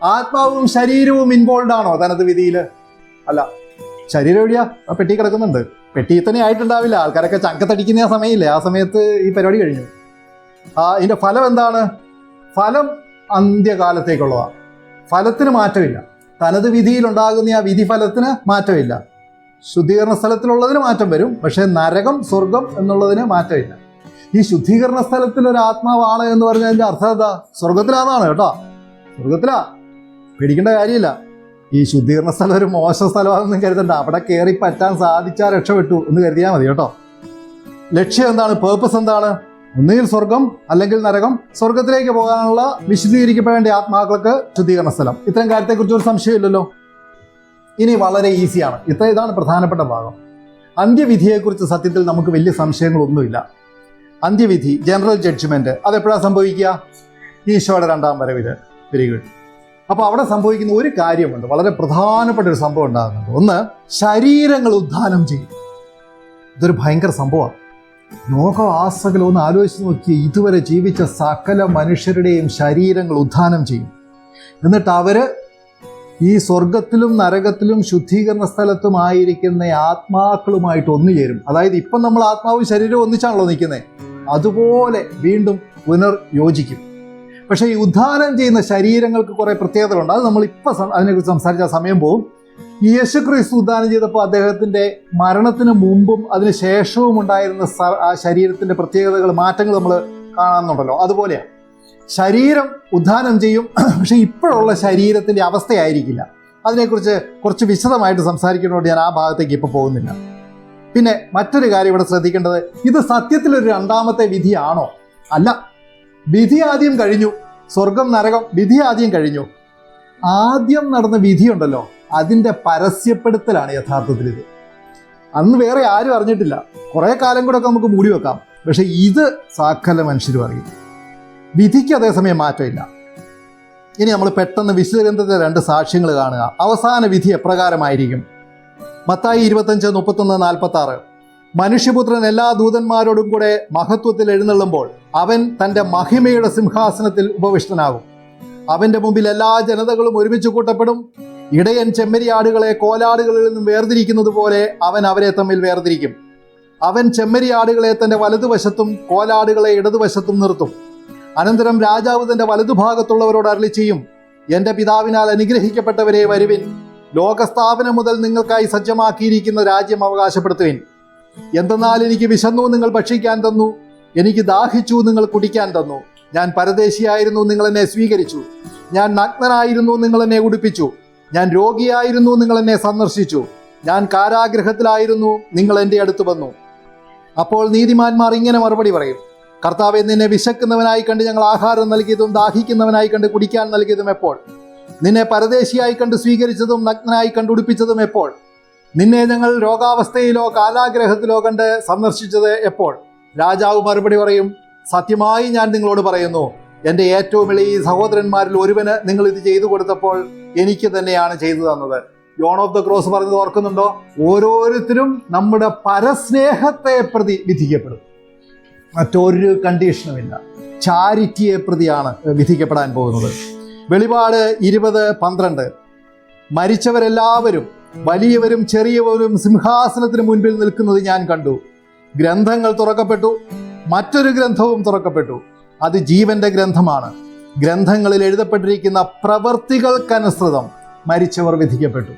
ആത്മാവും ശരീരവും ഇൻവോൾവ് ആണോ തനത് വിധിയിൽ? അല്ല. ശരീരം എവിടെയാ? ആ പെട്ടി കിടക്കുന്നുണ്ട്. പെട്ടി തന്നെ ആയിട്ടുണ്ടാവില്ല. ആൾക്കാരൊക്കെ ചങ്കത്തടിക്കുന്ന ആ സമയമില്ലേ, ആ സമയത്ത് ഈ പരിപാടി കഴിഞ്ഞു. ഇതിൻ്റെ ഫലം എന്താണ്? ഫലം അന്ത്യകാലത്തേക്കുള്ളതാണ്. ഫലത്തിന് മാറ്റമില്ല. തനത് വിധിയിലുണ്ടാകുന്ന ആ വിധി ഫലത്തിന് മാറ്റമില്ല. ശുദ്ധീകരണ സ്ഥലത്തിലുള്ളതിന് മാറ്റം വരും, പക്ഷേ നരകം, സ്വർഗം എന്നുള്ളതിന് മാറ്റമില്ല. ഈ ശുദ്ധീകരണ സ്ഥലത്തിൽ ഒരു ആത്മാവാണ് എന്ന് പറഞ്ഞതിൻ്റെ അർത്ഥം എന്താ? സ്വർഗത്തിലാണെന്നാണ് കേട്ടോ. സ്വർഗത്തിലാ, പേടിക്കേണ്ട കാര്യമില്ല. ഈ ശുദ്ധീകരണ സ്ഥലം ഒരു മോശം സ്ഥലമാണെന്നും കരുതണ്ട. അവിടെ കയറി പറ്റാൻ സാധിച്ചാൽ രക്ഷപ്പെട്ടു എന്ന് കരുതിയാൽ മതി കേട്ടോ. ലക്ഷ്യം എന്താണ്? പേർപ്പസ് എന്താണ്? ഒന്നുകിൽ സ്വർഗം അല്ലെങ്കിൽ നരകം. സ്വർഗത്തിലേക്ക് പോകാനുള്ള വിശുദ്ധീകരിക്കപ്പെടേണ്ട ആത്മാക്കൾക്ക് ശുദ്ധീകരണ സ്ഥലം. ഇത്തരം കാര്യത്തെക്കുറിച്ച് ഒരു സംശയമില്ലല്ലോ. ഇനി വളരെ ഈസിയാണ്. ഇതാണ് പ്രധാനപ്പെട്ട ഭാഗം. അന്ത്യവിധിയെക്കുറിച്ച് സത്യത്തിൽ നമുക്ക് വലിയ സംശയങ്ങളൊന്നുമില്ല. അന്ത്യവിധി, ജനറൽ ജഡ്ജ്മെന്റ്, അതെപ്പോഴാണ് സംഭവിക്കുക? ഈശോയുടെ 2ാം വരവിൽ. Very good. അപ്പോൾ അവിടെ സംഭവിക്കുന്ന ഒരു കാര്യമുണ്ട്, വളരെ പ്രധാനപ്പെട്ട ഒരു സംഭവം ഉണ്ടാകുന്നുണ്ട്. ഒന്ന്, ശരീരങ്ങൾ ഉദ്ധാനം ചെയ്യും. ഇതൊരു ഭയങ്കര സംഭവമാണ്. ലോകവാസകലം ഒന്ന് ആലോചിച്ച് നോക്കി. ഇതുവരെ ജീവിച്ച സകല മനുഷ്യരുടെയും ശരീരങ്ങൾ ഉദ്ധാനം ചെയ്യും. എന്നിട്ട് അവർ ഈ സ്വർഗത്തിലും നരകത്തിലും ശുദ്ധീകരണ സ്ഥലത്തുമായിരിക്കുന്ന ആത്മാക്കളുമായിട്ട് ഒന്നുചേരും. അതായത് ഇപ്പം നമ്മൾ ആത്മാവും ശരീരവും ഒന്നിച്ചാണല്ലോ നിൽക്കുന്നത്, അതുപോലെ വീണ്ടും പുനർയോജിക്കും. പക്ഷേ ഈ ഉദ്ധാനം ചെയ്യുന്ന ശരീരങ്ങൾക്ക് കുറേ പ്രത്യേകതകളുണ്ട്. അത് നമ്മളിപ്പോൾ അതിനെക്കുറിച്ച് സംസാരിച്ച സമയം പോകും. യേശു ക്രിസ്തു ഉദ്ധാനം ചെയ്തപ്പോൾ അദ്ദേഹത്തിൻ്റെ മരണത്തിന് മുമ്പും അതിന് ശേഷവും ഉണ്ടായിരുന്ന ആ ശരീരത്തിൻ്റെ പ്രത്യേകതകൾ, മാറ്റങ്ങൾ നമ്മൾ കാണുന്നുണ്ടല്ലോ. അതുപോലെയാണ് ശരീരം ഉദ്ധാനം ചെയ്യും. പക്ഷെ ഇപ്പോഴുള്ള ശരീരത്തിൻ്റെ അവസ്ഥയായിരിക്കില്ല. അതിനെക്കുറിച്ച് കുറച്ച് വിശദമായിട്ട് സംസാരിക്കുന്നതുകൊണ്ട് ഞാൻ ആ ഭാഗത്തേക്ക് ഇപ്പോൾ പോകുന്നില്ല. പിന്നെ മറ്റൊരു കാര്യം ഇവിടെ ശ്രദ്ധിക്കേണ്ടത്, ഇത് സത്യത്തിലൊരു 2ാമത്തെ വിധിയാണോ? അല്ല. വിധി ആദ്യം കഴിഞ്ഞു. സ്വർഗം, നരകം, വിധി ആദ്യം കഴിഞ്ഞു. ആദ്യം നടന്ന വിധിയുണ്ടല്ലോ, അതിൻ്റെ പരസ്യപ്പെടുത്തലാണ് യഥാർത്ഥത്തിൽ ഇത്. അന്ന് വേറെ ആരും അറിഞ്ഞിട്ടില്ല. കുറേ കാലം കൂടെ ഒക്കെ നമുക്ക് മൂടി വെക്കാം. പക്ഷെ ഇത് സകല മനുഷ്യരും അറിയും. വിധിക്ക് അതേസമയം മാറ്റമില്ല. ഇനി നമ്മൾ പെട്ടെന്ന് വിശുദ്ധ ഗ്രന്ഥത്തിലെ 2 സാക്ഷ്യങ്ങൾ കാണുക. അവസാന വിധി എപ്രകാരമായിരിക്കും? മത്തായി 25:31-46. മനുഷ്യപുത്രൻ എല്ലാ ദൂതന്മാരോടും കൂടെ മഹത്വത്തിൽ എഴുന്നള്ളുമ്പോൾ അവൻ തൻ്റെ മഹിമയുടെ സിംഹാസനത്തിൽ ഉപവിഷ്ടനാകും. അവൻ്റെ മുമ്പിൽ എല്ലാ ജനതകളും ഒരുമിച്ച് കൂട്ടപ്പെടും. ഇടയൻ ചെമ്മരിയാടുകളെ കോലാടുകളിൽ നിന്നും വേർതിരിക്കുന്നത് പോലെ അവൻ അവരെ തമ്മിൽ വേർതിരിക്കും. അവൻ ചെമ്മരിയാടുകളെ തൻ്റെ വലതുവശത്തും കോലാടുകളെ ഇടതുവശത്തും നിർത്തും. അനന്തരം രാജാവ് തൻ്റെ വലതുഭാഗത്തുള്ളവരോട് അരുളി ചെയ്യും, എൻ്റെ പിതാവിനാൽ അനുഗ്രഹിക്കപ്പെട്ടവരെ, വരുവിൻ, ലോകസ്ഥാപനം മുതൽ നിങ്ങൾക്കായി സജ്ജമാക്കിയിരിക്കുന്ന രാജ്യം അവകാശപ്പെടുത്തുവിൻ. എന്തെന്നാൽ എനിക്ക് വിശന്നു, നിങ്ങൾ ഭക്ഷിക്കാൻ തന്നു, എനിക്ക് ദാഹിച്ചു, നിങ്ങൾ കുടിക്കാൻ തന്നു. ഞാൻ പരദേശിയായിരുന്നു, നിങ്ങൾ എന്നെ സ്വീകരിച്ചു. ഞാൻ നഗ്നനായിരുന്നു, നിങ്ങൾ എന്നെ ഉടുപ്പിച്ചു. ഞാൻ രോഗിയായിരുന്നു, നിങ്ങൾ എന്നെ സന്ദർശിച്ചു. ഞാൻ കാരാഗൃഹത്തിലായിരുന്നു, നിങ്ങൾ എൻ്റെ അടുത്ത് വന്നു. അപ്പോൾ നീതിമാന്മാർ ഇങ്ങനെ മറുപടി പറയും: കർത്താവേ, നിന്നെ വിശക്കുന്നവനായി കണ്ട് ഞങ്ങൾ ആഹാരം നൽകിയതും ദാഹിക്കുന്നവനായി കണ്ട് കുടിക്കാൻ നൽകിയതും എപ്പോൾ? നിന്നെ പരദേശിയായി കണ്ട് സ്വീകരിച്ചതും നഗ്നനായി കണ്ട് ഉടുപ്പിച്ചതും എപ്പോൾ? നിന്നെ ഞങ്ങൾ രോഗാവസ്ഥയിലോ കാരാഗ്രഹത്തിലോ കണ്ട് സന്ദർശിച്ചത് എപ്പോൾ? രാജാവ് മറുപടി പറയും: സത്യമായി ഞാൻ നിങ്ങളോട് പറയുന്നു, എൻ്റെ ഏറ്റവും ഇളയ സഹോദരന്മാരിൽ ഒരുവന് നിങ്ങൾ ഇത് ചെയ്തു കൊടുത്തപ്പോൾ എനിക്ക് തന്നെയാണ് ചെയ്തു തന്നത്. ജോൺ ഓഫ് ദ ക്രോസ് പറഞ്ഞത് ഓർക്കുന്നുണ്ടോ? ഓരോരുത്തരും നമ്മുടെ പരസ്നേഹത്തെ പ്രതി വിധിക്കപ്പെടും. മറ്റൊരു കണ്ടീഷനുമില്ല. ചാരിറ്റിയെ പ്രതിയാണ് വിധിക്കപ്പെടാൻ പോകുന്നത്. വെളിപാട് 20:12 മരിച്ചവരെല്ലാവരും, വലിയവരും ചെറിയവരും സിംഹാസനത്തിന് മുൻപിൽ നിൽക്കുന്നത് ഞാൻ കണ്ടു. ഗ്രന്ഥങ്ങൾ തുറക്കപ്പെട്ടു. മറ്റൊരു ഗ്രന്ഥവും തുറക്കപ്പെട്ടു. അത് ജീവന്റെ ഗ്രന്ഥമാണ്. ഗ്രന്ഥങ്ങളിൽ എഴുതപ്പെട്ടിരിക്കുന്ന പ്രവൃത്തികൾക്കനുസൃതം മരിച്ചവർ വിധിക്കപ്പെട്ടു.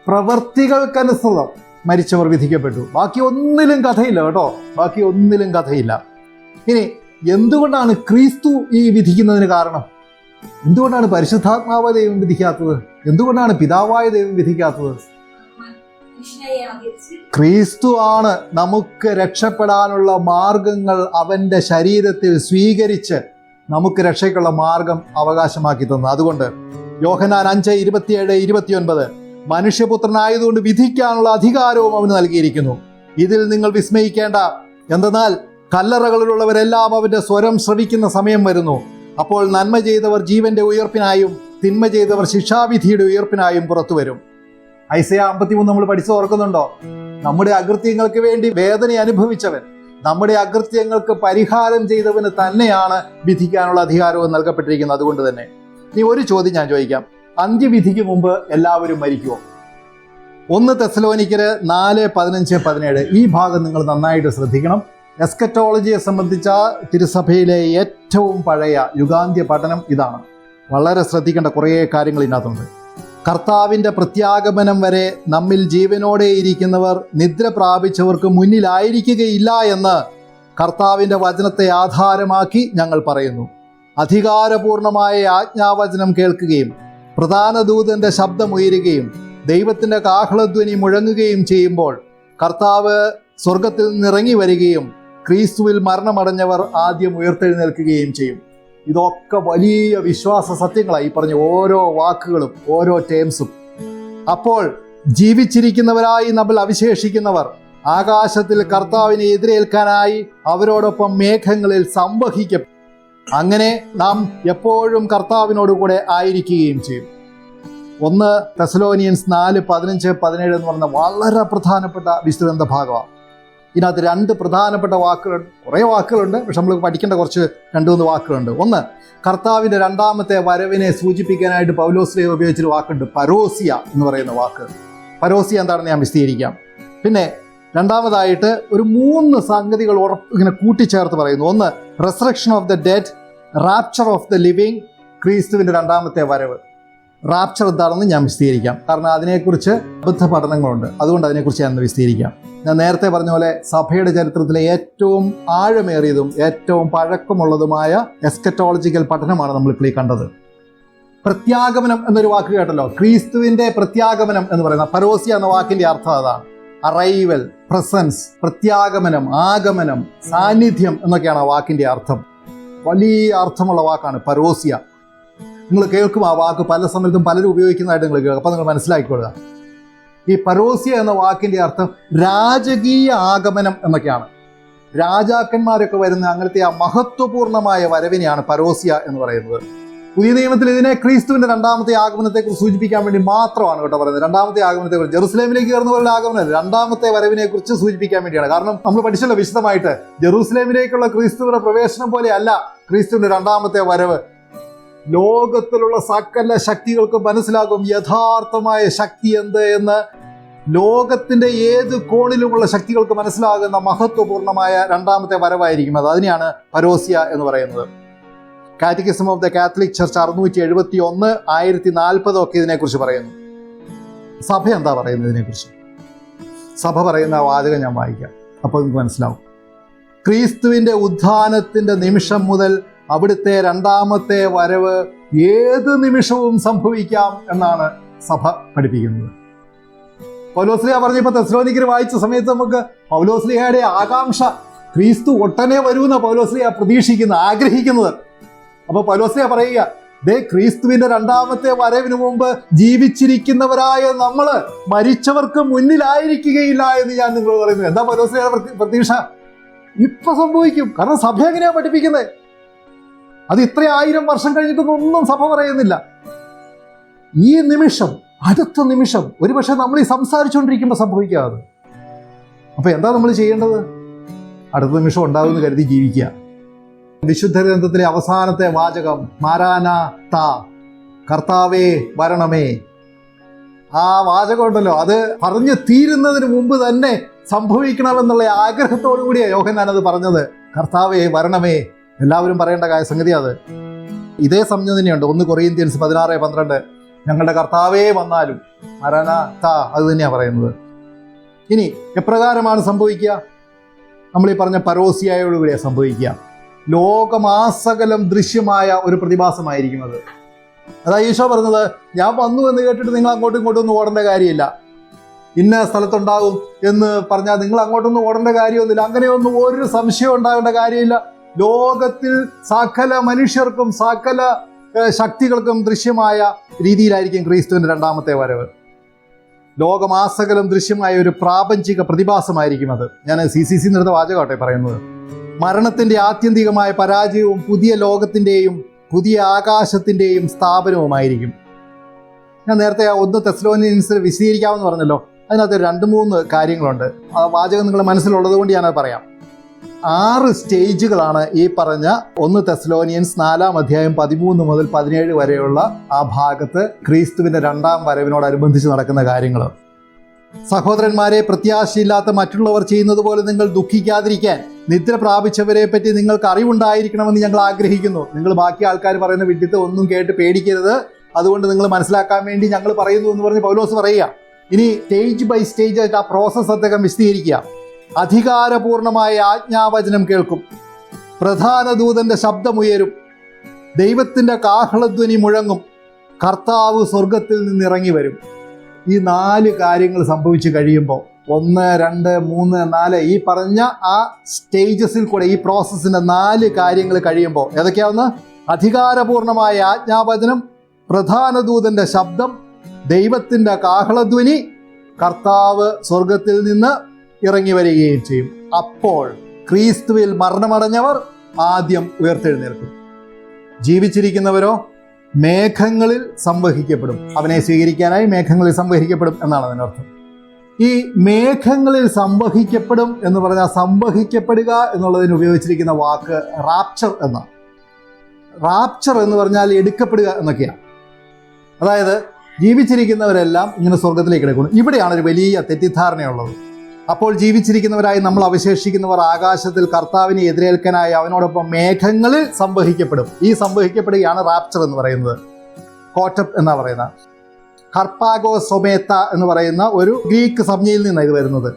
പ്രവൃത്തികൾക്കനുസൃതം മരിച്ചവർ വിധിക്കപ്പെട്ടു. ബാക്കി ഒന്നിലും കഥയില്ല കേട്ടോ, ബാക്കി ഒന്നിലും കഥയില്ല. ഇനി എന്തുകൊണ്ടാണ് ക്രിസ്തു ഈ വിധിക്കുന്നതിന് കാരണം? എന്തുകൊണ്ടാണ് പരിശുദ്ധാത്മാവായ ദൈവം വിധിക്കാത്തത്? എന്തുകൊണ്ടാണ് പിതാവായ ദൈവം വിധിക്കാത്തത്? ക്രിസ്തു ആണ് നമുക്ക് രക്ഷപ്പെടാനുള്ള മാർഗങ്ങൾ അവന്റെ ശരീരത്തിൽ സ്വീകരിച്ച് നമുക്ക് രക്ഷയ്ക്കുള്ള മാർഗം അവകാശമാക്കി തന്നു. അതുകൊണ്ട് യോഹന്നാൻ 5:27-29 മനുഷ്യപുത്രനായതുകൊണ്ട് വിധിക്കാനുള്ള അധികാരവും അവന് നൽകിയിരിക്കുന്നു. ഇതിൽ നിങ്ങൾ വിസ്മയിക്കേണ്ട, എന്തെന്നാൽ കല്ലറകളിലുള്ളവരെല്ലാം അവന്റെ സ്വരം ശ്രവിക്കുന്ന സമയം വരുന്നു. അപ്പോൾ നന്മ ചെയ്തവർ ജീവന്റെ ഉയർപ്പിനായും തിന്മ ചെയ്തവർ ശിക്ഷാവിധിയുടെ ഉയർപ്പിനായും പുറത്തു വരും. ഐസയാ 53 നമ്മൾ പഠിച്ചു ഓർക്കുന്നുണ്ടോ? നമ്മുടെ അകൃത്യങ്ങൾക്ക് വേണ്ടി വേദന അനുഭവിച്ചവൻ, നമ്മുടെ അകൃത്യങ്ങൾക്ക് പരിഹാരം ചെയ്തവന് തന്നെയാണ് വിധിക്കാനുള്ള അധികാരവും നൽകപ്പെട്ടിരിക്കുന്നത്. അതുകൊണ്ട് തന്നെ ഇനി ഒരു ചോദ്യം ഞാൻ ചോദിക്കാം: അന്ത്യവിധിക്ക് മുമ്പ് എല്ലാവരും മരിക്കുമോ? 1 തെസ്സലോനിക്കര് 4:15-17 ഈ ഭാഗം നിങ്ങൾ നന്നായിട്ട് ശ്രദ്ധിക്കണം. എസ്കറ്റോളജിയെ സംബന്ധിച്ച തിരുസഭയിലെ ഏറ്റവും പഴയ യുഗാന്ത്യ പഠനം ഇതാണ്. വളരെ ശ്രദ്ധിക്കേണ്ട കുറേ കാര്യങ്ങൾ ഇതിനകത്തുണ്ട്. കർത്താവിൻ്റെ പ്രത്യാഗമനം വരെ നമ്മിൽ ജീവനോടെ ഇരിക്കുന്നവർ നിദ്ര പ്രാപിച്ചവർക്ക് മുന്നിലായിരിക്കുകയില്ല എന്ന് കർത്താവിൻ്റെ വചനത്തെ ആധാരമാക്കി ഞങ്ങൾ പറയുന്നു. അധികാരപൂർണമായ ആജ്ഞാവചനം കേൾക്കുകയും പ്രധാന ദൂതന്റെ ശബ്ദമുയരുകയും ദൈവത്തിൻ്റെ കാഹളധ്വനി മുഴങ്ങുകയും ചെയ്യുമ്പോൾ കർത്താവ് സ്വർഗത്തിൽ നിന്നിറങ്ങി വരികയും ക്രിസ്തുവിൽ മരണമടഞ്ഞവർ ആദ്യം ഉയർത്തെഴുന്നേൽക്കുകയും ചെയ്യും. ഇതൊക്കെ വലിയ വിശ്വാസ സത്യങ്ങളായി പറഞ്ഞ ഓരോ വാക്കുകളും ഓരോ ടേംസും. അപ്പോൾ ജീവിച്ചിരിക്കുന്നവരായി നമ്മൾ അവിശേഷിക്കുന്നവർ ആകാശത്തിൽ കർത്താവിനെ എതിരേൽക്കാനായി അവരോടൊപ്പം മേഘങ്ങളിൽ സംവഹിക്കും. അങ്ങനെ നാം എപ്പോഴും കർത്താവിനോടുകൂടെ ആയിരിക്കുകയും ചെയ്യും. 1 തെസ്സലോനിയൻസ് 4:15-17 എന്ന് പറഞ്ഞ വളരെ പ്രധാനപ്പെട്ട വിശുദ്ധ ഭാഗമാണ്. ഇതിനകത്ത് 2 പ്രധാനപ്പെട്ട വാക്കുകൾ, കുറേ വാക്കുകളുണ്ട്, പക്ഷെ നമ്മൾ പഠിക്കേണ്ട കുറച്ച് 2-3 വാക്കുകളുണ്ട്. ഒന്ന്, കർത്താവിൻ്റെ രണ്ടാമത്തെ വരവിനെ സൂചിപ്പിക്കാനായിട്ട് പൗലോസ്ലീഹ ഉപയോഗിച്ചൊരു വാക്കുണ്ട്, പരോസിയ എന്ന് പറയുന്ന വാക്ക്. പരോസിയ എന്താണെന്ന് ഞാൻ വിശദീകരിക്കാം. പിന്നെ രണ്ടാമതായിട്ട് ഒരു 3 സംഗതികൾ ഇങ്ങനെ കൂട്ടിച്ചേർത്ത് പറയുന്നു. ഒന്ന്, resurrection of the dead, rapture of the living, ക്രിസ്തുവിൻ്റെ രണ്ടാമത്തെ വരവ്. റാപ്ചർ എന്താണെന്ന് ഞാൻ വിശദീകരിക്കാം, കാരണം അതിനെക്കുറിച്ച് അബദ്ധ പഠനങ്ങളുണ്ട്. അതുകൊണ്ട് അതിനെക്കുറിച്ച് ഞാൻ വിശദീകരിക്കാം. ഞാൻ നേരത്തെ പറഞ്ഞ പോലെ സഭയുടെ ചരിത്രത്തിലെ ഏറ്റവും ആഴമേറിയതും ഏറ്റവും പഴക്കമുള്ളതുമായ എസ്കറ്റോളജിക്കൽ പഠനമാണ് നമ്മളിപ്പോൾ ഈ കണ്ടത്. പ്രത്യാഗമനം എന്നൊരു വാക്ക് കേട്ടല്ലോ. ക്രിസ്തുവിൻ്റെ പ്രത്യാഗമനം എന്ന് പറയുന്ന പരോസിയ എന്ന വാക്കിൻ്റെ അർത്ഥം അതാണ്. അറൈവൽ, പ്രസൻസ്, പ്രത്യാഗമനം, ആഗമനം, സാന്നിധ്യം എന്നൊക്കെയാണ് ആ വാക്കിൻ്റെ അർത്ഥം. വലിയ അർത്ഥമുള്ള വാക്കാണ് പരോസിയ. നിങ്ങൾ കേൾക്കും ആ വാക്ക് പല സമയത്തും പലരും ഉപയോഗിക്കുന്നതായിട്ട് നിങ്ങൾ കേൾക്കും. അപ്പം നിങ്ങൾ മനസ്സിലാക്കിക്കൊള്ളുക. ഈ പരോസിയ എന്ന വാക്കിൻ്റെ അർത്ഥം രാജകീയ ആഗമനം എന്നൊക്കെയാണ്. രാജാക്കന്മാരൊക്കെ വരുന്ന അങ്ങനത്തെ ആ മഹത്വപൂർണമായ വരവിനെയാണ് പരോസിയ എന്ന് പറയുന്നത്. പുതിയ നിയമത്തിൽ ഇതിനെ ക്രിസ്തുവിന്റെ രണ്ടാമത്തെ ആഗമനത്തെക്കുറിച്ച് സൂചിപ്പിക്കാൻ വേണ്ടി മാത്രമാണ് കേട്ടോ പറയുന്നത്. രണ്ടാമത്തെ ആഗമനത്തെക്കുറിച്ച്, ജെറുസലേമിലേക്ക് കയറുന്നവരുടെ ആഗമനം രണ്ടാമത്തെ വരവിനെ കുറിച്ച് സൂചിപ്പിക്കാൻ വേണ്ടിയാണ്. കാരണം നമ്മൾ പഠിച്ചല്ലോ വിശദമായിട്ട്, ജെറുസലേമിലേക്കുള്ള ക്രിസ്തുവിന്റെ പ്രവേശനം പോലെ അല്ല ക്രിസ്തുവിന്റെ രണ്ടാമത്തെ വരവ്. ലോകത്തിലുള്ള സകല ശക്തികൾക്ക് മനസ്സിലാകും യഥാർത്ഥമായ ശക്തി എന്ത് എന്ന്. ലോകത്തിന്റെ ഏത് കോണിലുമുള്ള ശക്തികൾക്ക് മനസ്സിലാകുന്ന മഹത്വപൂർണമായ രണ്ടാമത്തെ വരവായിരിക്കും അത്. അതിനെയാണ് പരോസിയ എന്ന് പറയുന്നത്. Catechism of the Catholic church 671, 1040 ഒക്കെ ഇതിനെക്കുറിച്ച് പറയുന്നു. സഭ എന്താ പറയുന്നത് ഇതിനെക്കുറിച്ച്? സഭ പറയുന്ന വാചകം ഞാൻ വായിക്കാം, അപ്പോൾ നിങ്ങൾക്ക് മനസ്സിലാവും. ക്രിസ്തുവിൻ്റെ ഉത്ഥാനത്തിൻ്റെ നിമിഷം മുതൽ അവിടുത്തെ രണ്ടാമത്തെ വരവ് ഏത് നിമിഷവും സംഭവിക്കാം എന്നാണ് സഭ പഠിപ്പിക്കുന്നത്. പൗലോസ്ലീഹ പറഞ്ഞപ്പോൾ തെസ്സലോനിക്കർ വായിച്ച സമയത്ത് നമുക്ക് പൗലോസ്ലീഹയുടെ ആകാംക്ഷ, ക്രിസ്തു ഒട്ടനെ വരുമെന്ന പൗലോസ്ലീഹ പ്രതീക്ഷിക്കുന്നത്, ആഗ്രഹിക്കുന്നത്. അപ്പൊ പൗലോസ്ലീഹ പറയുക, ദേ ക്രിസ്തുവിന്റെ രണ്ടാമത്തെ വരവിന് മുമ്പ് ജീവിച്ചിരിക്കുന്നവരായ നമ്മള് മരിച്ചവർക്ക് മുന്നിലായിരിക്കുകയില്ല എന്ന് ഞാൻ നിങ്ങളോട് പറയുന്നു. എന്താ പൗലോസ്ലീഹ പ്രതീക്ഷ? ഇപ്പൊ സംഭവിക്കും. കാരണം സഭ എങ്ങനെയാ പഠിപ്പിക്കുന്നത്? അത് ഇത്ര 1000 വർഷം കഴിഞ്ഞിട്ടൊന്നും സഭ പറയുന്നില്ല. ഈ നിമിഷം, അടുത്ത നിമിഷം, ഒരുപക്ഷെ നമ്മൾ ഈ സംസാരിച്ചുകൊണ്ടിരിക്കുമ്പോൾ സംഭവിക്കാതെ. അപ്പൊ എന്താ നമ്മൾ ചെയ്യേണ്ടത്? അടുത്ത നിമിഷം ഉണ്ടാകുമെന്ന് കരുതി ജീവിക്കുക. വിശുദ്ധ ഗ്രന്ഥത്തിലെ അവസാനത്തെ വാചകം മാരാനാത്ത, കർത്താവേ വരണമേ. ആ വാചകം ഉണ്ടല്ലോ, അത് പറഞ്ഞു തീരുന്നതിന് മുമ്പ് തന്നെ സംഭവിക്കണമെന്നുള്ള ആഗ്രഹത്തോടു കൂടിയാണ് യോഹന്നാൻ അത് പറഞ്ഞത്. കർത്താവേ വരണമേ. എല്ലാവരും പറയേണ്ട സംഗതി അത്. ഇതേ സംജ്ഞ തന്നെയുണ്ട് 1 കൊറിന്ത്യൻസ് 16:12. ഞങ്ങളുടെ കർത്താവേ വന്നാലും മരണാത്ത, അത് തന്നെയാണ് പറയുന്നത്. ഇനി എപ്രകാരമാണ് സംഭവിക്കുക? നമ്മൾ ഈ പറഞ്ഞ പരോസിയായോടുകൂടിയാണ് സംഭവിക്കുക. ലോകമാസകലം ദൃശ്യമായ ഒരു പ്രതിഭാസമായിരിക്കും അത്. അതാ ഈശോ പറഞ്ഞത്, ഞാൻ വന്നു എന്ന് കേട്ടിട്ട് നിങ്ങൾ അങ്ങോട്ടും ഇങ്ങോട്ടും ഒന്നും ഓടേണ്ട കാര്യമില്ല. ഇന്ന സ്ഥലത്തുണ്ടാകും എന്ന് പറഞ്ഞാൽ നിങ്ങൾ അങ്ങോട്ടൊന്നും ഓടേണ്ട കാര്യമൊന്നുമില്ല. അങ്ങനെയൊന്നും ഒരു സംശയം ഉണ്ടാകേണ്ട കാര്യമില്ല. ലോകത്തിൽ സകല മനുഷ്യർക്കും സകല ശക്തികൾക്കും ദൃശ്യമായ രീതിയിലായിരിക്കും ക്രിസ്തുവിന്റെ രണ്ടാമത്തെ വരവ്. ലോകമാസകലം ദൃശ്യമായ ഒരു പ്രാപഞ്ചിക പ്രതിഭാസമായിരിക്കും അത്. ഞാൻ CCC നിർത്ത വാചകമാട്ടെ പറയുന്നത്. മരണത്തിന്റെ ആത്യന്തികമായ പരാജയവും പുതിയ ലോകത്തിന്റെയും പുതിയ ആകാശത്തിന്റെയും സ്ഥാപനവുമായിരിക്കും. ഞാൻ നേരത്തെ 1 തെസ്സലോനിയൻസിൽ വിശദീകരിക്കാമെന്ന് പറഞ്ഞല്ലോ. അതിനകത്ത് 2-3 കാര്യങ്ങളുണ്ട്. ആ വാചകം നിങ്ങളുടെ മനസ്സിലുള്ളത് കൊണ്ട് ഞാനത് പറയാം. 6 സ്റ്റേജുകളാണ് ഈ പറഞ്ഞ 1 തെസ്സലോനിയൻസ് 4-ാം അധ്യായം 13 മുതൽ 17 വരെയുള്ള ആ ഭാഗത്ത് ക്രിസ്തുവിന്റെ രണ്ടാം വരവിനോടനുബന്ധിച്ച് നടക്കുന്ന കാര്യങ്ങൾ. സഹോദരന്മാരെ, പ്രത്യാശയില്ലാത്ത മറ്റുള്ളവർ ചെയ്യുന്നത് പോലെ നിങ്ങൾ ദുഃഖിക്കാതിരിക്കാൻ നിദ്ര പ്രാപിച്ചവരെ പറ്റി നിങ്ങൾക്ക് അറിവുണ്ടായിരിക്കണമെന്ന് ഞങ്ങൾ ആഗ്രഹിക്കുന്നു. നിങ്ങൾ ബാക്കി ആൾക്കാർ പറയുന്ന വിഡിത്തം ഒന്നും കേട്ട് പേടിക്കരുത്. അതുകൊണ്ട് നിങ്ങൾ മനസ്സിലാക്കാൻ വേണ്ടി ഞങ്ങൾ പറയുന്നു എന്ന് പറഞ്ഞ് പൗലോസ് പറയുക. ഇനി സ്റ്റേജ് ബൈ സ്റ്റേജ് ആയിട്ട് ആ പ്രോസസ്സ് അദ്ദേഹം വിശദീകരിക്കുക. അധികാരപൂർണമായ ആജ്ഞാവചനം കേൾക്കും, പ്രധാന ദൂതന്റെ ശബ്ദമുയരും, ദൈവത്തിന്റെ കാഹളധ്വനി മുഴങ്ങും, കർത്താവ് സ്വർഗത്തിൽ നിന്നിറങ്ങി വരും. ഈ 4 കാര്യങ്ങൾ സംഭവിച്ചു കഴിയുമ്പോൾ 1, 2, 3, 4 ഈ പറഞ്ഞ ആ സ്റ്റേജസിൽ കൂടെ ഈ പ്രോസസ്സിന്റെ 4 കാര്യങ്ങൾ കഴിയുമ്പോൾ ഏതൊക്കെയാവുന്ന? അധികാരപൂർണമായ ആജ്ഞാവചനം, പ്രധാന ദൂതന്റെ ശബ്ദം, ദൈവത്തിന്റെ കാഹളധ്വനി, കർത്താവ് സ്വർഗത്തിൽ നിന്ന് ഇറങ്ങി വരികയും ചെയ്യും. അപ്പോൾ ക്രിസ്തുവിൽ മരണമടഞ്ഞവർ ആദ്യം ഉയർത്തെഴുന്നേൽക്കും. ജീവിച്ചിരിക്കുന്നവരോ മേഘങ്ങളിൽ സംവഹിക്കപ്പെടും. അവനെ സ്വീകരിക്കാനായി മേഘങ്ങളിൽ സംവഹിക്കപ്പെടും എന്നാണ് അതിനർത്ഥം. ഈ മേഘങ്ങളിൽ സംവഹിക്കപ്പെടും എന്ന് പറഞ്ഞാൽ സംവഹിക്കപ്പെടുക എന്നുള്ളതിന് ഉപയോഗിച്ചിരിക്കുന്ന വാക്ക് റാപ്ചർ എന്നാണ്. റാപ്ചർ എന്ന് പറഞ്ഞാൽ എടുക്കപ്പെടുക എന്നൊക്കെയാണ്. അതായത് ജീവിച്ചിരിക്കുന്നവരെല്ലാം ഇങ്ങനെ സ്വർഗത്തിലേക്ക് എടുക്കുന്നു. ഇവിടെയാണ് ഒരു വലിയ തെറ്റിദ്ധാരണയുള്ളത്. അപ്പോൾ ജീവിച്ചിരിക്കുന്നവരായി നമ്മൾ അവശേഷിക്കുന്നവർ ആകാശത്തിൽ കർത്താവിനെ എതിരേൽക്കാനായി അവനോടൊപ്പം മേഘങ്ങളിൽ സംവഹിക്കപ്പെടും. ഈ സംവഹിക്കപ്പെടുകയാണ് റാപ്ചർ എന്ന് പറയുന്നത്. കോട്ടപ്പ് എന്നാ പറയുന്ന ഹർപ്പാഗോ സൊമേത്ത എന്ന് പറയുന്ന ഒരു ഗ്രീക്ക് സംജ്ഞയിൽ നിന്നാണ് ഇത് വരുന്നത്.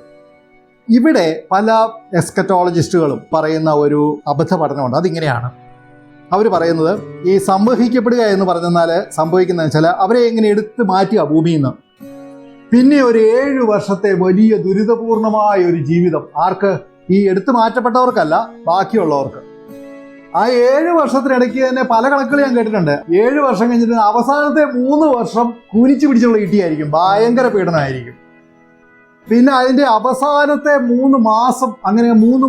ഇവിടെ പല എസ്കറ്റോളജിസ്റ്റുകളും പറയുന്ന ഒരു അബദ്ധ പഠനമുണ്ട്. അതിങ്ങനെയാണ് അവർ പറയുന്നത്, ഈ സംവഹിക്കപ്പെടുക എന്ന് പറഞ്ഞാൽ സംഭവിക്കുന്നതെന്ന് വെച്ചാൽ അവരെ എങ്ങനെ എടുത്ത് മാറ്റുക ഭൂമിയിൽ നിന്ന്. പിന്നെ ഒരു 7 വർഷത്തെ വലിയ ദുരിതപൂർണമായ ഒരു ജീവിതം. ആർക്ക്? ഈ എടുത്തു മാറ്റപ്പെട്ടവർക്കല്ല, ബാക്കിയുള്ളവർക്ക്. ആ 7 വർഷത്തിനിടയ്ക്ക് തന്നെ പല കണക്കുകൾ ഞാൻ കേട്ടിട്ടുണ്ട്. 7 വർഷം കഴിഞ്ഞിട്ട് അവസാനത്തെ 3 വർഷം കുനിച്ചു പിടിച്ചുള്ള ഇട്ടിയായിരിക്കും, ഭയങ്കര പീഡനമായിരിക്കും. പിന്നെ അതിന്റെ അവസാനത്തെ 3 മാസം, അങ്ങനെ 3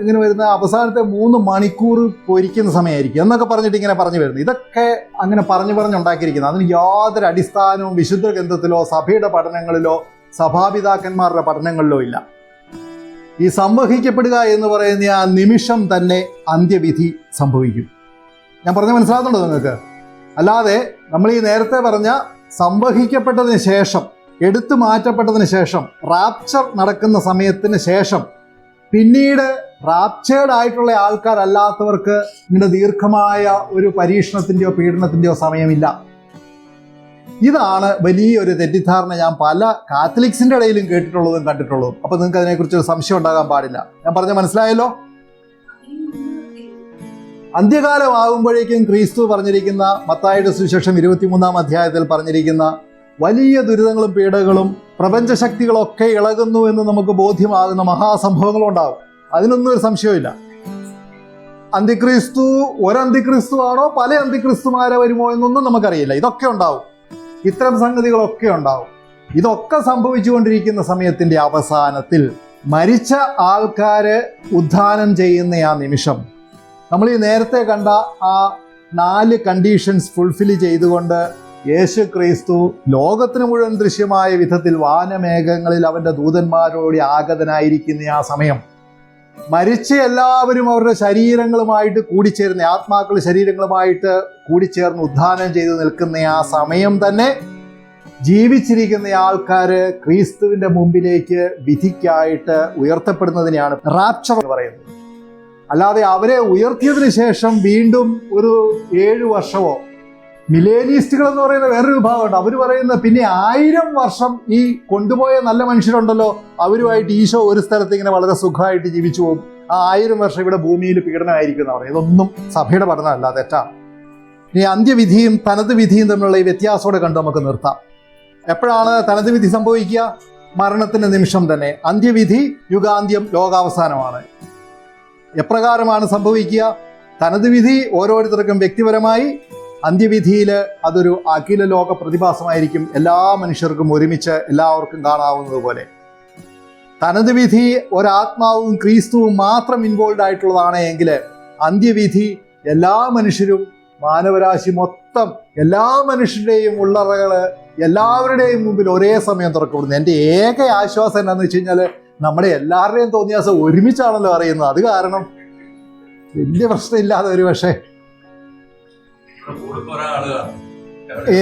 ഇങ്ങനെ വരുന്ന അവസാനത്തെ 3 മണിക്കൂർ പൊരിക്കുന്ന സമയമായിരിക്കും എന്നൊക്കെ പറഞ്ഞിട്ട് ഇങ്ങനെ പറഞ്ഞു വരുന്നത്. ഇതൊക്കെ അങ്ങനെ പറഞ്ഞുണ്ടാക്കിയിരിക്കുന്നത്. അതിന് യാതൊരു അടിസ്ഥാനവും വിശുദ്ധ ഗ്രന്ഥത്തിലോ സഭയുടെ പഠനങ്ങളിലോ സഭാപിതാക്കന്മാരുടെ പഠനങ്ങളിലോ ഇല്ല. ഈ സംവഹിക്കപ്പെടുക എന്ന് പറയുന്ന ആ നിമിഷം തന്നെ അന്ത്യവിധി സംഭവിക്കും. ഞാൻ പറഞ്ഞ മനസ്സിലാകുന്നുണ്ടോ നിങ്ങൾക്ക്? അല്ലാതെ നമ്മൾ ഈ നേരത്തെ പറഞ്ഞ സംവഹിക്കപ്പെട്ടതിന് ശേഷം, എടുത്തു മാറ്റപ്പെട്ടതിന് ശേഷം, റാപ്ചർ നടക്കുന്ന സമയത്തിന് ശേഷം പിന്നീട് റാപ്ചേർഡ് ആയിട്ടുള്ള ആൾക്കാരല്ലാത്തവർക്ക് ഇങ്ങനെ ദീർഘമായ ഒരു പരീക്ഷണത്തിൻ്റെയോ പീഡനത്തിൻ്റെയോ സമയമില്ല. ഇതാണ് വലിയൊരു തെറ്റിദ്ധാരണ ഞാൻ പല കാത്തലിക്സിന്റെ ഇടയിലും കേട്ടിട്ടുള്ളതും കണ്ടിട്ടുള്ളതും. അപ്പൊ നിങ്ങൾക്ക് അതിനെക്കുറിച്ച് ഒരു സംശയം ഉണ്ടാകാൻ പാടില്ല. ഞാൻ പറഞ്ഞ മനസ്സിലായല്ലോ? അന്ത്യകാലമാകുമ്പോഴേക്കും ക്രിസ്തു പറഞ്ഞിരിക്കുന്ന മത്തായിയുടെ സുവിശേഷം 23-ാം അധ്യായത്തിൽ പറഞ്ഞിരിക്കുന്ന വലിയ ദുരിതങ്ങളും പീഡകളും പ്രപഞ്ചശക്തികളൊക്കെ ഇളകുന്നു എന്ന് നമുക്ക് ബോധ്യമാകുന്ന മഹാസംഭവങ്ങളും ഉണ്ടാകും. അതിനൊന്നും ഒരു സംശയമില്ല. അന്തിക്രിസ്തു ഒരന്തിക്രിസ്തു ആണോ പല അന്തിക്രിസ്തുമാരെ വരുമോ എന്നൊന്നും നമുക്കറിയില്ല. ഇതൊക്കെ ഉണ്ടാവും, ഇത്തരം സംഗതികളൊക്കെ ഉണ്ടാവും. ഇതൊക്കെ സംഭവിച്ചുകൊണ്ടിരിക്കുന്ന സമയത്തിന്റെ അവസാനത്തിൽ മരിച്ച ആൾക്കാര് ഉദ്ധാനം ചെയ്യുന്ന ആ നിമിഷം, നമ്മൾ ഈ നേരത്തെ കണ്ട ആ 4 കണ്ടീഷൻസ് ഫുൾഫിൽ ചെയ്തുകൊണ്ട് യേശു ക്രിസ്തു ലോകത്തിന് മുഴുവൻ ദൃശ്യമായ വിധത്തിൽ വാനമേഘങ്ങളിൽ അവന്റെ ദൂതന്മാരോട് ആഗതനായിരിക്കുന്ന ആ സമയം, മരിച്ച എല്ലാവരും അവരുടെ ശരീരങ്ങളുമായിട്ട് കൂടിച്ചേർന്ന്, ആത്മാക്കൾ ശരീരങ്ങളുമായിട്ട് കൂടിച്ചേർന്ന് ഉദ്ധാനം ചെയ്ത് നിൽക്കുന്ന ആ സമയം തന്നെ ജീവിച്ചിരിക്കുന്ന ആൾക്കാര് ക്രിസ്തുവിന്റെ മുമ്പിലേക്ക് വിധിക്കായിട്ട് ഉയർത്തപ്പെടുന്നതിനെയാണ് റാപ്ചർ എന്ന് പറയുന്നത്. അല്ലാതെ അവരെ ഉയർത്തിയതിനു ശേഷം വീണ്ടും ഒരു 7 വർഷമോ, മിലേനിയസ്റ്റുകൾ എന്ന് പറയുന്ന വേറൊരു വിഭാഗമുണ്ട്. അവർ പറയുന്ന പിന്നെ 1000 വർഷം ഈ കൊണ്ടുപോയ നല്ല മനുഷ്യരുണ്ടല്ലോ, അവരുമായിട്ട് ഈശോ ഒരു സ്ഥലത്ത് ഇങ്ങനെ വളരെ സുഖമായിട്ട് ജീവിച്ചു പോകും. ആ 1000 വർഷം ഇവിടെ ഭൂമിയിൽ പീഡനമായിരിക്കും എന്ന് പറയും. ഇതൊന്നും സഭയുടെ പഠനമല്ല, തെറ്റാണ്. ഇനി അന്ത്യവിധിയും തനത് വിധിയും തമ്മിലുള്ള ഈ വ്യത്യാസത്തോടെ കണ്ട് നമുക്ക് നിർത്താം. എപ്പോഴാണ് തനത് വിധി സംഭവിക്കുക? മരണത്തിന്റെ നിമിഷം തന്നെ. അന്ത്യവിധി യുഗാന്ത്യം, ലോകാവസാനമാണ്. എപ്രകാരമാണ് സംഭവിക്കുക? തനത് വിധി ഓരോരുത്തർക്കും വ്യക്തിപരമായി, അന്ത്യവിധിയിൽ അതൊരു അഖില ലോക പ്രതിഭാസമായിരിക്കും, എല്ലാ മനുഷ്യർക്കും ഒരുമിച്ച് എല്ലാവർക്കും കാണാവുന്നത് പോലെ. തനത് വിധി ഒരാത്മാവും ക്രിസ്തുവും മാത്രം ഇൻവോൾവ് ആയിട്ടുള്ളതാണ് എങ്കിൽ, അന്ത്യവിധി എല്ലാ മനുഷ്യരും, മാനവരാശി മൊത്തം, എല്ലാ മനുഷ്യരുടെയും ഉള്ളറകള് എല്ലാവരുടെയും മുമ്പിൽ ഒരേ സമയം തുറക്കപ്പെടുന്നു. എൻ്റെ ഏക ആശ്വാസം എന്താണെന്ന് വെച്ച് കഴിഞ്ഞാൽ, നമ്മുടെ എല്ലാവരുടെയും തോന്നിയാസം ഒരുമിച്ചാണല്ലോ അറിയുന്നത്. അത് കാരണം വലിയ പ്രശ്നമില്ലാതെ ഒരു പക്ഷേ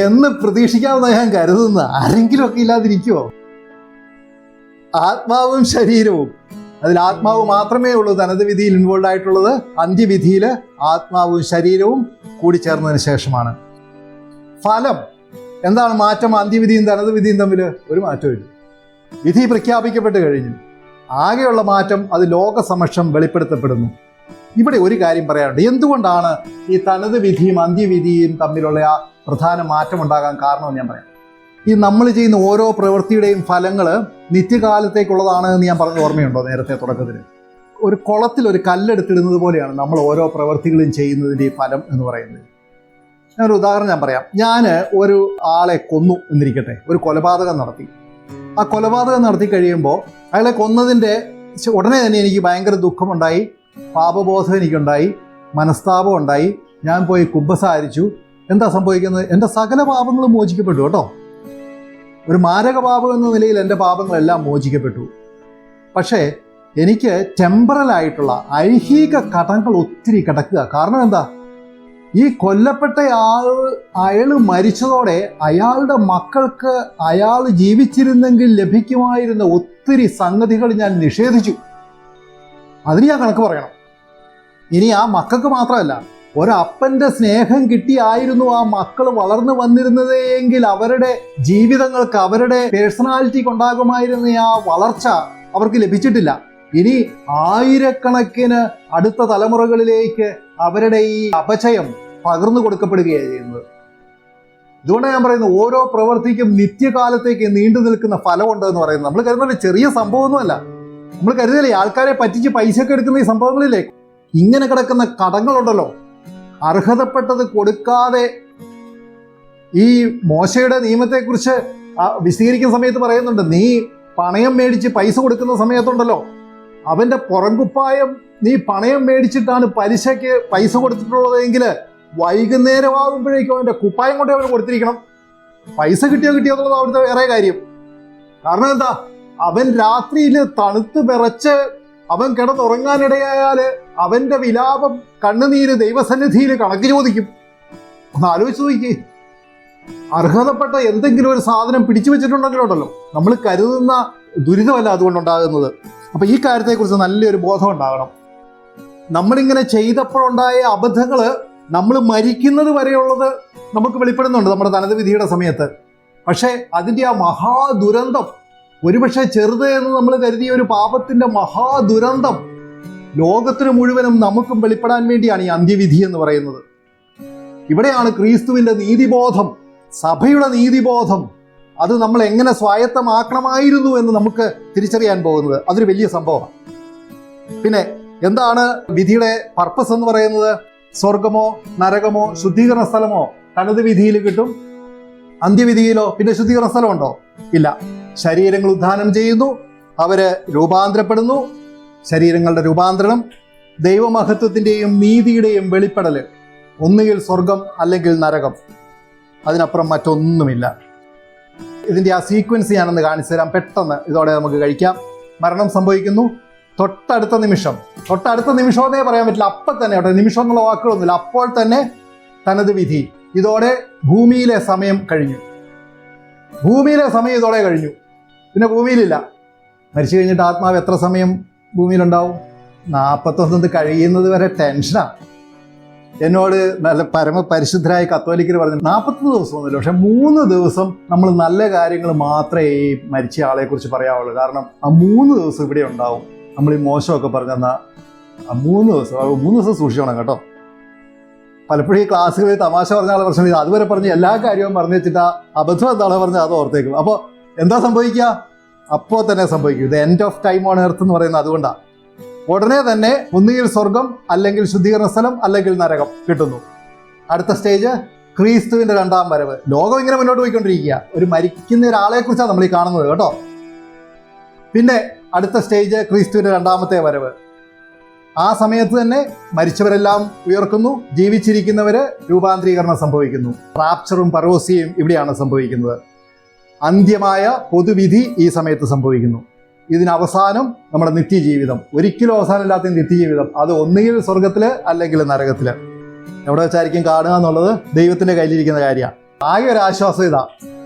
എന്ന് പ്രതീക്ഷിക്കാമെന്ന് ഞാൻ കരുതുന്നു. ആരെങ്കിലും ഒക്കെ ഇല്ലാതിരിക്കുമോ? ആത്മാവും ശരീരവും, അതിൽ ആത്മാവ് മാത്രമേ ഉള്ളൂ തനത് വിധിയിൽ ഇൻവോൾവ് ആയിട്ടുള്ളത്. അന്ത്യവിധിയിൽ ആത്മാവും ശരീരവും കൂടി ചേർന്നതിന് ശേഷമാണ്. ഫലം എന്താണ് മാറ്റം? അന്ത്യവിധിയും തനത് വിധിയും തമ്മിൽ ഒരു മാറ്റമില്ല. വിധി പ്രഖ്യാപിക്കപ്പെട്ട് കഴിഞ്ഞു. ആകെയുള്ള മാറ്റം അത് ലോകസമക്ഷം വെളിപ്പെടുത്തപ്പെടുന്നു. ഇവിടെ ഒരു കാര്യം പറയാനുണ്ട്. എന്തുകൊണ്ടാണ് ഈ തനത് വിധിയും അന്ത്യവിധിയും തമ്മിലുള്ള ആ പ്രധാന മാറ്റം ഉണ്ടാകാൻ കാരണമെന്ന് ഞാൻ പറയാം. ഈ നമ്മൾ ചെയ്യുന്ന ഓരോ പ്രവൃത്തിയുടെയും ഫലങ്ങൾ നിത്യകാലത്തേക്കുള്ളതാണ് എന്ന് ഞാൻ പറഞ്ഞ ഓർമ്മയുണ്ടോ നേരത്തെ തുടക്കത്തിൽ? ഒരു കുളത്തിൽ ഒരു കല്ലെടുത്തിടുന്നത് പോലെയാണ് നമ്മൾ ഓരോ പ്രവൃത്തികളും ചെയ്യുന്നതിൻ്റെ ഈ ഫലം എന്ന് പറയുന്നത്. ഞാനൊരു ഉദാഹരണം ഞാൻ പറയാം. ഞാൻ ഒരു ആളെ കൊന്നു എന്നിരിക്കട്ടെ, ഒരു കൊലപാതകം നടത്തി. ആ കൊലപാതകം നടത്തി കഴിയുമ്പോൾ അയാളെ കൊന്നതിൻ്റെ ഉടനെ തന്നെ എനിക്ക് ഭയങ്കര ദുഃഖമുണ്ടായി, പാപബോധം എനിക്കുണ്ടായി, മനസ്താപം ഉണ്ടായി. ഞാൻ പോയി കുമ്പസാരിച്ചു. എന്താ സംഭവിക്കുന്നത്? എൻ്റെ സകല പാപങ്ങളും മോചിക്കപ്പെട്ടു കേട്ടോ. ഒരു മാരക പാപം എന്ന നിലയിൽ എൻ്റെ പാപങ്ങളെല്ലാം മോചിക്കപ്പെട്ടു. പക്ഷേ എനിക്ക് ടെമ്പറലായിട്ടുള്ള ഐഹിക കടങ്ങൾ ഒത്തിരി കിടക്കുക. കാരണം എന്താ? ഈ കൊല്ലപ്പെട്ട അയാൾ മരിച്ചതോടെ അയാളുടെ മക്കൾക്ക് അയാൾ ജീവിച്ചിരുന്നെങ്കിൽ ലഭിക്കുമായിരുന്ന ഒത്തിരി സംഗതികൾ ഞാൻ നിഷേധിച്ചു. അതിന് ഞാൻ കണക്ക് പറയണം. ഇനി ആ മക്കൾക്ക് മാത്രമല്ല, ഒരപ്പൻ്റെ സ്നേഹം കിട്ടിയായിരുന്നു ആ മക്കൾ വളർന്നു വന്നിരുന്നതെങ്കിൽ അവരുടെ ജീവിതങ്ങൾക്ക്, അവരുടെ പേഴ്സണാലിറ്റിക്ക് ഉണ്ടാകുമായിരുന്ന ആ വളർച്ച അവർക്ക് ലഭിച്ചിട്ടില്ല. ഇനി ആയിരക്കണക്കിന് അടുത്ത തലമുറകളിലേക്ക് അവരുടെ ഈ അപചയം പകർന്നു കൊടുക്കപ്പെടുകയാണ് ചെയ്യുന്നത്. ഇതുകൊണ്ടാണ് ഞാൻ പറയുന്നത്, ഓരോ പ്രവൃത്തിക്കും നിത്യകാലത്തേക്ക് നീണ്ടു നിൽക്കുന്ന ഫലമുണ്ട് എന്ന് പറയുന്നത്. നമ്മൾ കരുതുന്നത് ചെറിയ സംഭവമൊന്നുമല്ല. നമ്മൾ കരുതലേ ആൾക്കാരെ പറ്റിച്ച് പൈസയൊക്കെ എടുക്കുന്ന ഈ സംഭവങ്ങളില്ലേ, ഇങ്ങനെ കിടക്കുന്ന കടങ്ങളുണ്ടല്ലോ, അർഹതപ്പെട്ടത് കൊടുക്കാതെ. ഈ മോശയുടെ നിയമത്തെക്കുറിച്ച് വിശദീകരിക്കുന്ന സമയത്ത് പറയുന്നുണ്ട്, നീ പണയം മേടിച്ച് പൈസ കൊടുക്കുന്ന സമയത്തുണ്ടല്ലോ, അവന്റെ പുറംകുപ്പായം നീ പണയം മേടിച്ചിട്ടാണ് പലിശയ്ക്ക് പൈസ കൊടുത്തിട്ടുള്ളതെങ്കിൽ വൈകുന്നേരമാകുമ്പോഴേക്കും അവന്റെ കുപ്പായം കൊണ്ടേ അവന് കൊടുത്തിരിക്കണം. പൈസ കിട്ടിയോന്നുള്ളത് അവിടുത്തെ വേറെ കാര്യം. കാരണം എന്താ? അവൻ രാത്രിയിൽ തണുത്ത് വിറച്ച് അവൻ കിടന്നുറങ്ങാനിടയായാൽ അവന്റെ വിലാപം, കണ്ണുനീര് ദൈവസന്നിധിയിൽ കണക്ക് ചോദിക്കും. ഒന്ന് ആലോചിച്ച് നോക്കി. അർഹതപ്പെട്ട എന്തെങ്കിലും ഒരു സാധനം പിടിച്ചു വെച്ചിട്ടുണ്ടെങ്കിലുണ്ടല്ലോ, നമ്മൾ കരുതുന്ന ദുരിതമല്ല അതുകൊണ്ടുണ്ടാകുന്നത്. അപ്പൊ ഈ കാര്യത്തെക്കുറിച്ച് നല്ലൊരു ബോധം ഉണ്ടാകണം. നമ്മളിങ്ങനെ ചെയ്തപ്പോഴുണ്ടായ അബദ്ധങ്ങൾ നമ്മൾ മരിക്കുന്നത് വരെയുള്ളത് നമുക്ക് വെളിപ്പെടുന്നുണ്ട് നമ്മുടെ തനത് വിധിയുടെ സമയത്ത്. പക്ഷേ അതിൻ്റെ ആ മഹാദുരന്തം, ഒരുപക്ഷെ ചെറുത് എന്ന് നമ്മൾ കരുതിയ ഒരു പാപത്തിന്റെ മഹാദുരന്തം ലോകത്തിന് മുഴുവനും നമുക്കും വെളിപ്പെടാൻ വേണ്ടിയാണ് ഈ അന്ത്യവിധി എന്ന് പറയുന്നത്. ഇവിടെയാണ് ക്രിസ്തുവിന്റെ നീതിബോധം, സഭയുടെ നീതിബോധം, അത് നമ്മൾ എങ്ങനെ സ്വായത്തമാക്കണമായിരുന്നു എന്ന് നമുക്ക് തിരിച്ചറിയാൻ പോകുന്നത്. അതൊരു വലിയ സംഭവമാണ്. പിന്നെ എന്താണ് വിധിയുടെ പർപ്പസ് എന്ന് പറയുന്നത്? സ്വർഗമോ നരകമോ ശുദ്ധീകരണ സ്ഥലമോ തനത് വിധിയിൽ കിട്ടും, അന്ത്യവിധിയിലോ പിന്നെ ശുദ്ധീകരണ സ്ഥലമുണ്ടോ? ഇല്ല. ശരീരങ്ങൾ ഉദ്ധാനം ചെയ്യുന്നു, അവര് രൂപാന്തരപ്പെടുന്നു. ശരീരങ്ങളുടെ രൂപാന്തരണം ദൈവമഹത്വത്തിന്റെയും നീതിയുടെയും വെളിപ്പെടല്. ഒന്നുകിൽ സ്വർഗം അല്ലെങ്കിൽ നരകം, അതിനപ്പുറം മറ്റൊന്നുമില്ല. ഇതിന്റെ ആ സീക്വൻസ് ഞാനൊന്ന് കാണിച്ചു തരാം പെട്ടെന്ന്. ഇതോടെ നമുക്ക് കഴിക്കാം. മരണം സംഭവിക്കുന്നു, തൊട്ടടുത്ത നിമിഷമെന്നേ പറയാൻ പറ്റില്ല, അപ്പം തന്നെ, അവിടെ നിമിഷം എന്നുള്ള വാക്കുകളൊന്നുമില്ല, അപ്പോൾ തന്നെ തനത് വിധി. ഇതോടെ ഭൂമിയിലെ സമയം കഴിഞ്ഞു. ഇതോടെ കഴിഞ്ഞു. പിന്നെ ഭൂമിയിലില്ല. മരിച്ചു കഴിഞ്ഞിട്ട് ആത്മാവ് എത്ര സമയം ഭൂമിയിലുണ്ടാവും? 41 കഴിയുന്നത് വരെ ടെൻഷനാണ്. എന്നോട് നല്ല പരമപരിശുദ്ധരായ കത്തോലിക്കർ പറഞ്ഞു 40 ദിവസമൊന്നുമില്ല, പക്ഷെ 3 ദിവസം നമ്മൾ നല്ല കാര്യങ്ങൾ മാത്രമേ ഈ മരിച്ച ആളെ കുറിച്ച് പറയാവുള്ളൂ. കാരണം ആ 3 ദിവസം ഇവിടെ ഉണ്ടാവും. നമ്മൾ ഈ മോശമൊക്കെ പറഞ്ഞെന്നാൽ ആ 3 ദിവസം സൂക്ഷിക്കണം കേട്ടോ. പലപ്പോഴും ഈ ക്ലാസ്സുകളിൽ തമാശ പറഞ്ഞ ആളെ പ്രശ്നം ഇത് അതുവരെ പറഞ്ഞ് എല്ലാ കാര്യവും പറഞ്ഞു വെച്ചിട്ട് ആ അബദ്ധം എന്താണോ പറഞ്ഞത് അത് ഓർത്തേക്കും. അപ്പോൾ എന്താ സംഭവിക്കുക? അപ്പോൾ തന്നെ സംഭവിക്കും. ഇത് end of time on earth എന്ന് പറയുന്നത് അതുകൊണ്ടാണ്. ഉടനെ തന്നെ ഒന്നുകിൽ സ്വർഗം അല്ലെങ്കിൽ ശുദ്ധീകരണ സ്ഥലം അല്ലെങ്കിൽ നരകം കിട്ടുന്നു. അടുത്ത സ്റ്റേജ് ക്രിസ്തുവിന്റെ രണ്ടാം വരവ്. ലോകം ഇങ്ങനെ മുന്നോട്ട് പോയിക്കൊണ്ടിരിക്കുക. ഒരു മരിക്കുന്ന ഒരാളെ കുറിച്ചാണ് നമ്മൾ ഈ കാണുന്നത് കേട്ടോ. പിന്നെ അടുത്ത സ്റ്റേജ് ക്രിസ്തുവിന്റെ രണ്ടാമത്തെ വരവ്. ആ സമയത്ത് തന്നെ മരിച്ചവരെല്ലാം ഉയർക്കുന്നു, ജീവിച്ചിരിക്കുന്നവര് രൂപാന്തരീകരണം സംഭവിക്കുന്നു. റാപ്ചറും പരോസിയും ഇവിടെയാണ് സംഭവിക്കുന്നത്. അന്ത്യമായ പൊതുവിധി ഈ സമയത്ത് സംഭവിക്കുന്നു. ഇതിനവസാനം നമ്മുടെ നിത്യജീവിതം, ഒരിക്കലും അവസാനമില്ലാത്ത നിത്യജീവിതം. അത് ഒന്നുകിൽ സ്വർഗത്തില് അല്ലെങ്കിൽ നരകത്തില്. എവിടെ വെച്ചായിരിക്കും കാണുക എന്നുള്ളത് ദൈവത്തിന്റെ കയ്യിലിരിക്കുന്ന കാര്യമാണ്. ആകെ ഒരു ആശ്വാസം ഇതാ,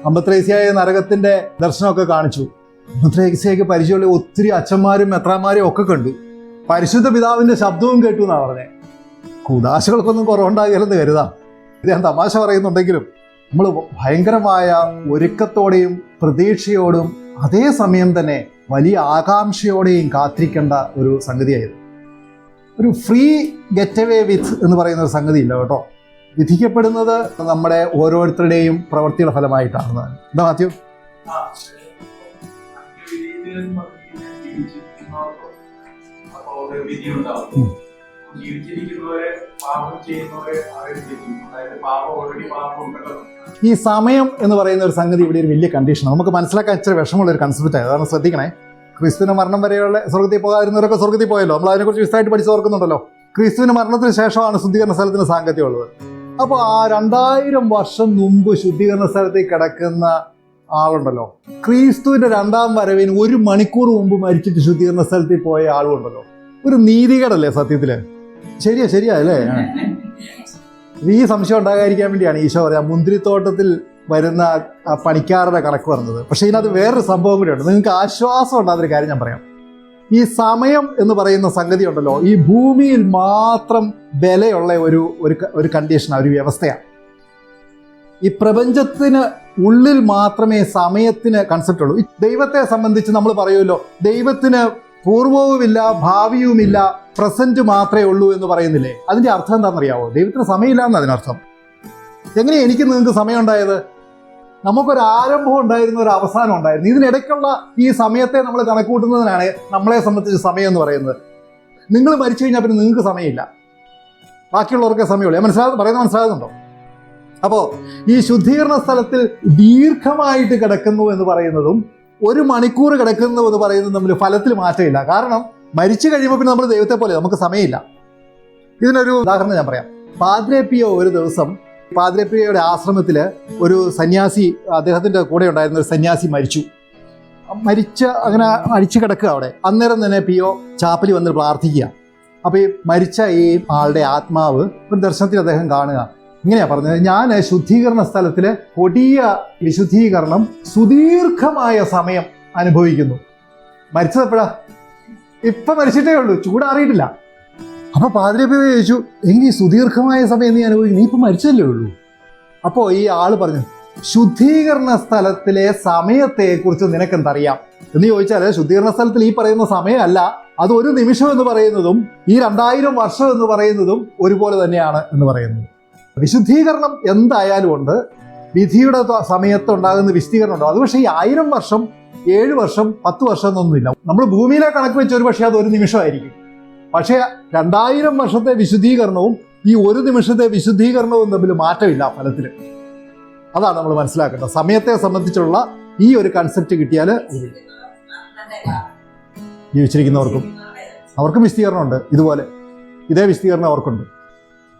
അമ്പത്രേസ്യായ നരകത്തിന്റെ ദർശനമൊക്കെ കാണിച്ചു. അമ്പത്രേസ്യയ്ക്ക് പരിചയമുള്ള ഒത്തിരി അച്ഛന്മാരും മെത്രാന്മാരും ഒക്കെ കണ്ടു. പരിശുദ്ധ പിതാവിന്റെ ശബ്ദവും കേട്ടു എന്നാ പറഞ്ഞേ. കുദാശകൾക്കൊന്നും കുറവുണ്ടാകില്ലെന്ന് കരുതാം. ഇത് ഞാൻ തമാശ പറയുന്നുണ്ടെങ്കിലും നമ്മൾ ഭയങ്കരമായ ഒരുക്കത്തോടെയും പ്രതീക്ഷയോടും അതേസമയം തന്നെ വലിയ ആകാംക്ഷയോടെയും കാത്തിരിക്കേണ്ട ഒരു സംഗതിയായിരുന്നു. ഒരു ഫ്രീ ഗെറ്റ് അവേ വിത്ത് എന്ന് പറയുന്ന ഒരു സംഗതി ഇല്ല കേട്ടോ. വിധിക്കപ്പെടുന്നത് നമ്മുടെ ഓരോരുത്തരുടെയും പ്രവൃത്തിയുടെ ഫലമായിട്ടാണ്. എന്താ മാത്യു? ഈ സമയം എന്ന് പറയുന്ന ഒരു സംഗതി ഇവിടെ ഒരു വലിയ കണ്ടീഷനാണ്. നമുക്ക് മനസ്സിലാക്കാൻ ഇച്ചിരി വിഷമമുള്ള ഒരു കൺസെപ്റ്റ് ആയത്. കാരണം ശ്രദ്ധിക്കണേ, ക്രിസ്തുവിന്റെ മരണം വരെയുള്ള സ്വർഗത്തിൽ പോകാതിരുന്നവരൊക്കെ സ്വർഗത്തിൽ പോയല്ലോ. നമ്മൾ അതിനെക്കുറിച്ച് വിശദമായിട്ട് പഠിച്ച് ഓർക്കുന്നുണ്ടല്ലോ. ക്രിസ്തുവിന്റെ മരണത്തിന് ശേഷമാണ് ശുദ്ധീകരണ സ്ഥലത്തിന് സാങ്കത്യം ഉള്ളത്. അപ്പോൾ ആ 2000 വർഷം മുമ്പ് ശുദ്ധീകരണ സ്ഥലത്തിൽ കിടക്കുന്ന ആളുണ്ടല്ലോ, ക്രിസ്തുവിന്റെ രണ്ടാം വരവിന് 1 മണിക്കൂർ മുമ്പ് മരിച്ചിട്ട് ശുദ്ധീകരണ സ്ഥലത്തിൽ പോയ ആളുണ്ടല്ലോ. ഒരു നീതികേടല്ലേ സത്യത്തില്? ശരിയാ അല്ലേ? ഈ സംശയം ഉണ്ടാകാതിരിക്കാൻ വേണ്ടിയാണ് ഈശോ പറയാം മുന്തിരിത്തോട്ടത്തിൽ വരുന്ന പണിക്കാരുടെ കണക്ക് പറഞ്ഞത്. പക്ഷെ ഇതിനകത്ത് വേറൊരു സംഭവം കൂടിയുണ്ട്. നിങ്ങൾക്ക് ആശ്വാസം ഉണ്ടാകുന്നൊരു കാര്യം ഞാൻ പറയാം. ഈ സമയം എന്ന് പറയുന്ന സംഗതി ഉണ്ടല്ലോ, ഈ ഭൂമിയിൽ മാത്രം വിലയുള്ള ഒരു കണ്ടീഷനാണ്, ഒരു വ്യവസ്ഥയാണ്. ഈ പ്രപഞ്ചത്തിന് ഉള്ളിൽ മാത്രമേ സമയത്തിന് കൺസെപ്റ്റ് ഉള്ളൂ. ദൈവത്തെ സംബന്ധിച്ച് നമ്മൾ പറയുമല്ലോ, ദൈവത്തിന് പൂർവവുമില്ല ഭാവിയുമില്ല, പ്രസന്റ് മാത്രമേ ഉള്ളൂ എന്ന് പറയുന്നില്ലേ? അതിന്റെ അർത്ഥം എന്താണെന്നറിയാവോ? ദൈവത്തിന് സമയമില്ല എന്ന് അതിനർത്ഥം. എങ്ങനെയാണ് എനിക്ക് നിങ്ങൾക്ക് സമയം ഉണ്ടായത്? നമുക്കൊരു ആരംഭം ഉണ്ടായിരുന്നു, ഒരു അവസാനം ഉണ്ടായിരുന്നു. ഇതിനിടയ്ക്കുള്ള ഈ സമയത്തെ നമ്മൾ കണക്കൂട്ടുന്നതിനാണ് നമ്മളെ സംബന്ധിച്ച് സമയം എന്ന് പറയുന്നത്. നിങ്ങൾ മരിച്ചു കഴിഞ്ഞാൽ പിന്നെ നിങ്ങൾക്ക് സമയമില്ല, ബാക്കിയുള്ളവർക്ക് സമയമുള്ളൂ. മനസ്സിലാകുന്നുണ്ടോ? അപ്പോൾ ഈ ശുദ്ധീകരണ സ്ഥലത്തിൽ ദീർഘമായിട്ട് കിടക്കുന്നു എന്ന് പറയുന്നതും 1 മണിക്കൂർ കിടക്കുന്നു എന്ന് പറയുന്നതും തമ്മിൽ ഫലത്തിൽ മാറ്റമില്ല. കാരണം മരിച്ചു കഴിയുമ്പോൾ പിന്നെ നമ്മൾ ദൈവത്തെ പോലെ നമുക്ക് സമയമില്ല. ഇതിനൊരു ഉദാഹരണം ഞാൻ പറയാം. പാദ്രെ പിയോ ഒരു ദിവസം പാദ്രെ പിയോയുടെ ആശ്രമത്തിൽ ഒരു സന്യാസി, അദ്ദേഹത്തിന്റെ കൂടെ ഉണ്ടായിരുന്ന ഒരു സന്യാസി മരിച്ച് അങ്ങനെ അടിച്ചു കിടക്കുക അവിടെ. അന്നേരം തന്നെ പിയോ ചാപ്പലി വന്ന് പ്രാർത്ഥിക്കുക. അപ്പൊ ഈ മരിച്ച ഈ ആളുടെ ആത്മാവ് ഒരു ദർശനത്തിൽ അദ്ദേഹം കാണുക. ഇങ്ങനെയാ പറഞ്ഞത്, ഞാൻ ശുദ്ധീകരണ സ്ഥലത്തില് കൊടിയ വിശുദ്ധീകരണം സുദീർഘമായ സമയം അനുഭവിക്കുന്നു. മരിച്ചതെപ്പോഴാ? ഇപ്പൊ മരിച്ചിട്ടേ ഉള്ളൂ, ചൂടാറിയിട്ടില്ല. അപ്പൊ പാദ്രി പിയോ ചോദിച്ചു, എങ്കിൽ സുദീർഘമായ സമയം നീ അനുഭവിക്കുന്നു, നീ ഇപ്പൊ മരിച്ചല്ലേ ഉള്ളൂ. അപ്പോ ഈ ആള് പറഞ്ഞു, ശുദ്ധീകരണ സ്ഥലത്തിലെ സമയത്തെക്കുറിച്ച് നിനക്കെന്തറിയാം എന്ന് ചോദിച്ചാൽ, ശുദ്ധീകരണ സ്ഥലത്തിൽ ഈ പറയുന്ന സമയമല്ല, അത് ഒരു നിമിഷം എന്ന് പറയുന്നതും ഈ 2000 വർഷം എന്ന് പറയുന്നതും ഒരുപോലെ തന്നെയാണ് എന്ന് പറയുന്നത്. വിശുദ്ധീകരണം എന്തായാലും ഉണ്ട്, വിധിയുടെ സമയത്ത് ഉണ്ടാകുന്ന വിശുദ്ധീകരണം ഉണ്ടാകും. അത് പക്ഷേ ഈ 1000 വർഷം, 7 വർഷം, 10 വർഷം എന്നൊന്നുമില്ല. നമ്മൾ ഭൂമിയിലെ കണക്ക് വെച്ച് ഒരു പക്ഷേ അത് ഒരു നിമിഷമായിരിക്കും. പക്ഷേ 2000 വർഷത്തെ വിശുദ്ധീകരണവും ഈ ഒരു നിമിഷത്തെ വിശുദ്ധീകരണവും തമ്മിൽ മാറ്റമില്ല ഫലത്തിൽ. അതാണ് നമ്മൾ മനസ്സിലാക്കേണ്ടത്. സമയത്തെ സംബന്ധിച്ചുള്ള ഈ ഒരു കൺസെപ്റ്റ് കിട്ടിയാൽ ജീവിച്ചിരിക്കുന്നവർക്കും അവർക്കും വിശദീകരണമുണ്ട്. ഇതുപോലെ ഇതേ വിശദീകരണം അവർക്കുണ്ട്.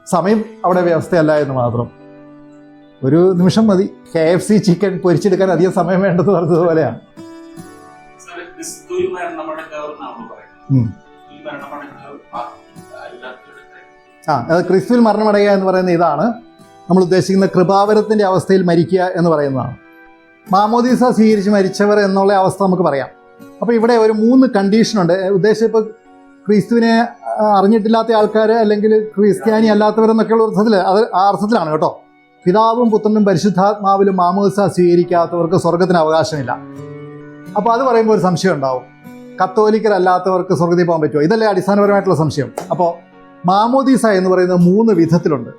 സമയം അവിടെ വ്യവസ്ഥയല്ല എന്ന് മാത്രം. ഒരു നിമിഷം മതി. KFC ചിക്കൻ പൊരിച്ചെടുക്കാൻ അധികം സമയം വേണ്ടെന്ന് പറഞ്ഞതുപോലെയാണ്. അത് ക്രിസ്തുവിൽ മരണമടയുക എന്ന് പറയുന്ന ഇതാണ് നമ്മൾ ഉദ്ദേശിക്കുന്ന കൃപാവരത്തിന്റെ അവസ്ഥയിൽ മരിക്കുക എന്ന് പറയുന്നതാണ്. മാമോദീസ സ്വീകരിച്ച് മരിച്ചവർ എന്നുള്ള അവസ്ഥ നമുക്ക് പറയാം. അപ്പോൾ ഇവിടെ ഒരു 3 കണ്ടീഷനുണ്ട്. ഉദ്ദേശം ഇപ്പോൾ ക്രിസ്തുവിനെ അറിഞ്ഞിട്ടില്ലാത്ത ആൾക്കാർ അല്ലെങ്കിൽ ക്രിസ്ത്യാനി അല്ലാത്തവരെന്നൊക്കെയുള്ള അർത്ഥത്തിൽ, അത് ആ അർത്ഥത്തിലാണ് കേട്ടോ. പിതാവും പുത്രനും പരിശുദ്ധാത്മാവിലും മാമോദീസ സ്വീകരിക്കാത്തവർക്ക് സ്വർഗത്തിന് അവകാശമില്ല. അപ്പോൾ അത് പറയുമ്പോൾ ഒരു സംശയം ഉണ്ടാവും, കത്തോലിക്കരല്ലാത്തവർക്ക് സ്വർഗത്തിൽ പോകാൻ പറ്റുമോ? ഇതല്ലേ അടിസ്ഥാനപരമായിട്ടുള്ള സംശയം. അപ്പോൾ മാമോദീസ എന്ന് പറയുന്നത് 3 വിധത്തിലുണ്ട്.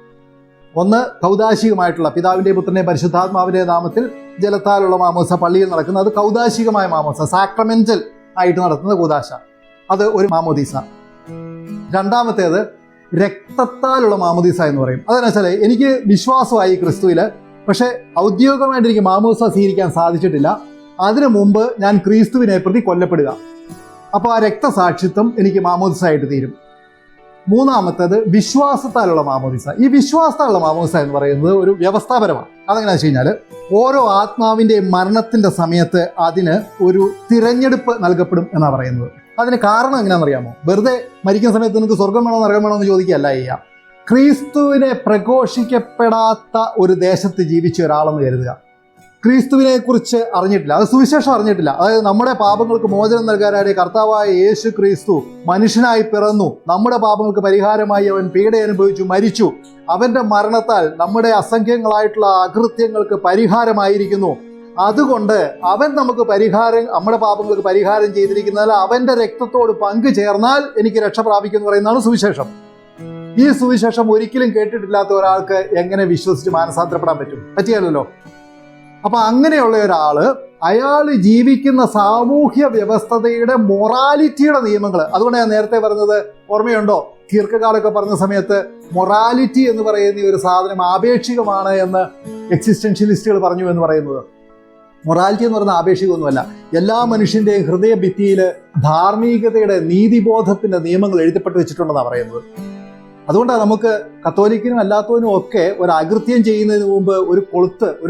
ഒന്ന് കൗദാശികമായിട്ടുള്ള, പിതാവിൻ്റെയും പുത്രൻ്റെയും പരിശുദ്ധാത്മാവിൻ്റെ നാമത്തിൽ ജലത്താലുള്ള മാമോദിസ പള്ളിയിൽ നടക്കുന്നത്, അത് കൗദാശികമായ മാമോദിസ, സാക്രമെന്റൽ ആയിട്ട് നടത്തുന്ന കൂദാശ, അത് ഒരു മാമോദീസ. രണ്ടാമത്തേത് രക്തത്താലുള്ള മാമോദീസ എന്ന് പറയും. അതെന്ന് വെച്ചാൽ എനിക്ക് വിശ്വാസമായി ക്രിസ്തുവിൽ, പക്ഷേ ഔദ്യോഗികമായിട്ട് എനിക്ക് മാമോദിസ സ്വീകരിക്കാൻ സാധിച്ചിട്ടില്ല. അതിനു മുമ്പ് ഞാൻ ക്രിസ്തുവിനെ പ്രതി കൊല്ലപ്പെടുക. അപ്പോൾ ആ രക്തസാക്ഷിത്വം എനിക്ക് മാമോദിസ ആയിട്ട് തീരും. മൂന്നാമത്തേത് വിശ്വാസത്താലുള്ള മാമോദിസ. ഈ വിശ്വാസത്താലുള്ള മാമോദിസ എന്ന് പറയുന്നത് ഒരു വ്യവസ്ഥാപരമാണ്. അതെങ്ങനെയാണെന്ന് വെച്ച് കഴിഞ്ഞാൽ, ഓരോ ആത്മാവിൻ്റെയും മരണത്തിൻ്റെ സമയത്ത് അതിന് ഒരു തിരഞ്ഞെടുപ്പ് നൽകപ്പെടും എന്നാണ് പറയുന്നത്. അതിന് കാരണം എങ്ങനെയാണെന്നറിയാമോ? വെറുതെ മരിക്കുന്ന സമയത്ത് നിനക്ക് സ്വർഗം വേണോ നരകം വേണോ എന്ന് ചോദിക്കുകയല്ല ചെയ്യുക. ക്രിസ്തുവിനെ പ്രഘോഷിക്കപ്പെടാത്ത ഒരു ദേശത്ത് ജീവിച്ച ഒരാളെന്ന് കരുതുക. ക്രിസ്തുവിനെ കുറിച്ച് അറിഞ്ഞിട്ടില്ല, അത് സുവിശേഷം അറിഞ്ഞിട്ടില്ല. അതായത് നമ്മുടെ പാപങ്ങൾക്ക് മോചനം നൽകാനായി കർത്താവായ യേശു ക്രിസ്തു മനുഷ്യനായി പിറന്നു, നമ്മുടെ പാപങ്ങൾക്ക് പരിഹാരമായി അവൻ പീഡ അനുഭവിച്ചു, മരിച്ചു. അവന്റെ മരണത്താൽ നമ്മുടെ അസംഖ്യങ്ങളായിട്ടുള്ള അകൃത്യങ്ങൾക്ക് പരിഹാരമായിരിക്കുന്നു. അതുകൊണ്ട് അവൻ നമുക്ക് നമ്മുടെ പാപങ്ങൾക്ക് പരിഹാരം ചെയ്തിരിക്കുന്നതിൽ അവന്റെ രക്തത്തോട് പങ്കു ചേർന്നാൽ എനിക്ക് രക്ഷ പ്രാപിക്കുമെന്ന് പറയുന്നതാണ് സുവിശേഷം. ഈ സുവിശേഷം ഒരിക്കലും കേട്ടിട്ടില്ലാത്ത ഒരാൾക്ക് എങ്ങനെ വിശ്വസിച്ച് മാനസാന്തരപ്പെടാൻ പറ്റും? പറ്റിയല്ലോ. അപ്പൊ അങ്ങനെയുള്ള ഒരാള്, അയാൾ ജീവിക്കുന്ന സാമൂഹ്യ വ്യവസ്ഥതയുടെ മൊറാലിറ്റിയുടെ നിയമങ്ങൾ, അതുകൊണ്ട് ഞാൻ നേരത്തെ പറഞ്ഞത് ഓർമ്മയുണ്ടോ? കീർക്കഗാർഡൊക്കെ പറഞ്ഞ സമയത്ത് മൊറാലിറ്റി എന്ന് പറയുന്ന ഒരു സാധനം ആപേക്ഷികമാണ് എന്ന് എക്സിസ്റ്റൻഷ്യലിസ്റ്റുകൾ പറഞ്ഞു എന്ന് പറയുന്നത്. മൊറാലിറ്റി എന്ന് പറയുന്നത് ആപേക്ഷികമൊന്നുമല്ല. എല്ലാ മനുഷ്യൻ്റെയും ഹൃദയഭിത്തിയിൽ ധാർമ്മികതയുടെ, നീതിബോധത്തിന്റെ നിയമങ്ങൾ എഴുതപ്പെട്ട് വെച്ചിട്ടുണ്ടെന്നാണ് പറയുന്നത്. അതുകൊണ്ടാണ് നമുക്ക് കത്തോലിക്കനും അല്ലാത്തവനും ഒക്കെ ഒരു അകൃത്യം ചെയ്യുന്നതിന് മുമ്പ് ഒരു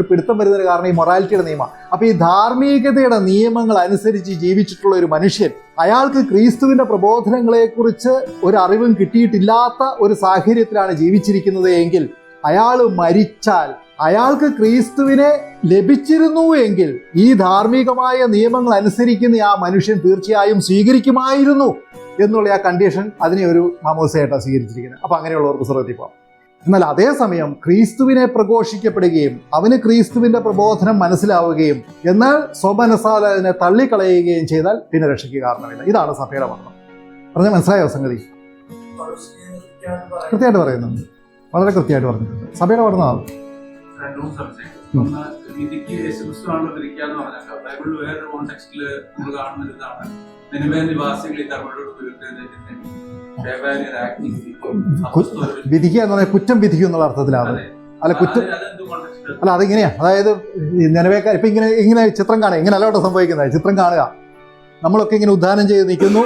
പിടുത്തം വരുന്നതിന് കാരണം ഈ മൊറാലിറ്റിയുടെ നിയമം. അപ്പൊ ഈ ധാർമ്മികതയുടെ നിയമങ്ങൾ അനുസരിച്ച് ജീവിച്ചിട്ടുള്ള ഒരു മനുഷ്യൻ, അയാൾക്ക് ക്രിസ്തുവിന്റെ പ്രബോധനങ്ങളെക്കുറിച്ച് ഒരു അറിവും കിട്ടിയിട്ടില്ലാത്ത ഒരു സാഹചര്യത്തിലാണ് ജീവിച്ചിരിക്കുന്നത് എങ്കിൽ, അയാൾ മരിച്ചാൽ അയാൾക്ക് ക്രിസ്തുവിനെ ലഭിച്ചിരുന്നു എങ്കിൽ ഈ ധാർമ്മികമായ നിയമങ്ങൾ അനുസരിക്കുന്ന ആ മനുഷ്യൻ തീർച്ചയായും സ്വീകരിക്കുമായിരുന്നു എന്നുള്ള ആ കണ്ടീഷൻ, അതിനെ ഒരു മാമോദിസയായിട്ടാണ് സ്വീകരിച്ചിരിക്കുന്നത്. അപ്പൊ അങ്ങനെയുള്ളവർക്ക് സ്വർഗ്ഗത്തിൽ പോകാം. എന്നാൽ അതേസമയം ക്രിസ്തുവിനെ പ്രഘോഷിക്കപ്പെടുകയും അവന് ക്രിസ്തുവിന്റെ പ്രബോധനം മനസ്സിലാവുകയും എന്നാൽ സ്വമനസാൽ അതിനെ തള്ളിക്കളയുകയും ചെയ്താൽ പിന്നെ രക്ഷയ്ക്ക് കാരണമില്ല. ഇതാണ് സഭയുടെ പഠനം. പറഞ്ഞ മനസ്സിലായോ സംഗതി? കൃത്യമായിട്ട് പറയുന്നുണ്ട്, വളരെ കൃത്യമായിട്ട് പറഞ്ഞിട്ടുണ്ട്. സഭയുടെ പഠനമാണ്. വിധിക്ക് യേശുക്രിസ്തുവാണല്ലോ വിധിക്കാന്ന് പറഞ്ഞാൽ ബൈബിളിൽ വേറൊരു കോണ്ടെക്സ്റ്റില് നമ്മൾ കാണുന്ന ഇതാണ്, നിനിവേ നിവാസികളിൽ തങ്ങളോട് വിധിക്കുക എന്ന് പറഞ്ഞാൽ കുറ്റം വിധിക്കും എന്നുള്ള അർത്ഥത്തിലാണ്. അല്ല കുറ്റം അല്ല, അതിങ്ങനെയാ. അതായത് നിലവേക്കാർ ഇപ്പൊ ഇങ്ങനെ ചിത്രം കാണുക, ഇങ്ങനെ അല്ലോട്ടോ സംഭവിക്കുന്നത്. ചിത്രം കാണുക, നമ്മളൊക്കെ ഇങ്ങനെ ഉദ്ധാനം ചെയ്ത് നിൽക്കുന്നു.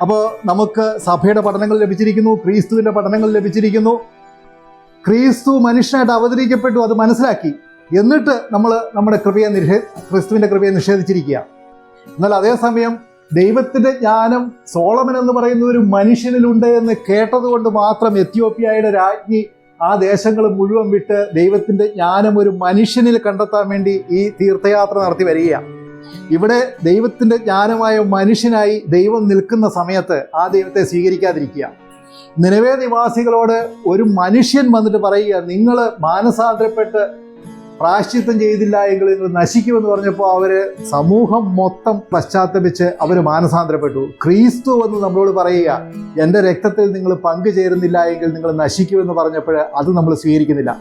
അപ്പോൾ നമുക്ക് സഭയുടെ പഠനങ്ങൾ ലഭിച്ചിരിക്കുന്നു, ക്രിസ്തുവിന്റെ പഠനങ്ങൾ ലഭിച്ചിരിക്കുന്നു. ക്രിസ്തു മനുഷ്യനായിട്ട് അവതരിക്കപ്പെട്ടു, അത് മനസ്സിലാക്കി. എന്നിട്ട് നമ്മൾ ക്രിസ്തുവിന്റെ കൃപയെ നിഷേധിച്ചിരിക്കുക. എന്നാൽ അതേസമയം ദൈവത്തിന്റെ ജ്ഞാനം സോളമൻ എന്ന് പറയുന്ന ഒരു മനുഷ്യനിലുണ്ട് എന്ന് കേട്ടതുകൊണ്ട് മാത്രം എത്യോപ്യയുടെ രാജ്ഞി ആ ദേശങ്ങൾ മുഴുവൻ വിട്ട് ദൈവത്തിന്റെ ജ്ഞാനം ഒരു മനുഷ്യനിൽ കണ്ടെത്താൻ വേണ്ടി ഈ തീർത്ഥയാത്ര നടത്തി വരികയാണ്. ഇവിടെ ദൈവത്തിന്റെ ജ്ഞാനമായ മനുഷ്യനായി ദൈവം നിൽക്കുന്ന സമയത്ത് ആ ദൈവത്തെ സ്വീകരിക്കാതിരിക്കുക. നിനവേ നിവാസികളോട് ഒരു മനുഷ്യൻ വന്നിട്ട് പറയുക, നിങ്ങൾ മാനസാന്തരപ്പെട്ട് പ്രായശ്ചിത്തം ചെയ്തില്ല എങ്കിൽ നിങ്ങൾ നശിക്കുമെന്ന് പറഞ്ഞപ്പോൾ അവര് സമൂഹം മൊത്തം പശ്ചാത്തപിച്ച് അവർ മാനസാന്തരപ്പെട്ടു. ക്രിസ്തു എന്ന് നമ്മളോട് പറയുക, എൻ്റെ രക്തത്തിൽ നിങ്ങൾ പങ്കുചേരുന്നില്ല എങ്കിൽ നിങ്ങൾ നശിക്കുമെന്ന് പറഞ്ഞപ്പോൾ അത് നമ്മൾ സ്വീകരിക്കുന്നില്ല.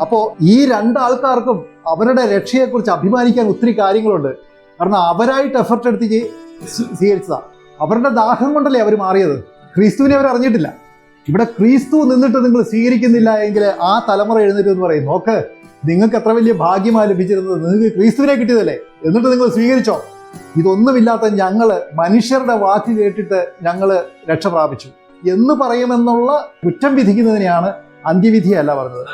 അപ്പോൾ ഈ രണ്ടാൾക്കാർക്കും അവരുടെ രക്ഷയെക്കുറിച്ച് അഭിമാനിക്കാൻ ഒത്തിരി കാര്യങ്ങളുണ്ട്. കാരണം അവരായിട്ട് എഫർട്ട് എടുത്ത് സ്വീകരിച്ചതാണ്. അവരുടെ ദാഹം കൊണ്ടല്ലേ അവർ മാറിയത്. ക്രിസ്തുവിനെ അവർ അറിഞ്ഞിട്ടില്ല. ഇവിടെ ക്രിസ്തു നിന്നിട്ട് നിങ്ങൾ സ്വീകരിക്കുന്നില്ല എങ്കിൽ ആ തലമുറ എഴുന്നേറ്റ് എന്ന് പറയും, നോക്ക് നിങ്ങൾക്ക് എത്ര വലിയ ഭാഗ്യമായി ലഭിച്ചിരുന്നത്, നിങ്ങൾക്ക് ക്രിസ്തുവിനെ കിട്ടിയതല്ലേ, എന്നിട്ട് നിങ്ങൾ സ്വീകരിച്ചോ. ഇതൊന്നുമില്ലാത്ത ഞങ്ങള് മനുഷ്യരുടെ വാക്ക് കേട്ടിട്ട് ഞങ്ങള് രക്ഷ പ്രാപിച്ചു എന്ന് പറയുമെന്നുള്ള കുറ്റം വിധിക്കുന്നതിനെയാണ് അന്ത്യവിധിയല്ല പറഞ്ഞത്.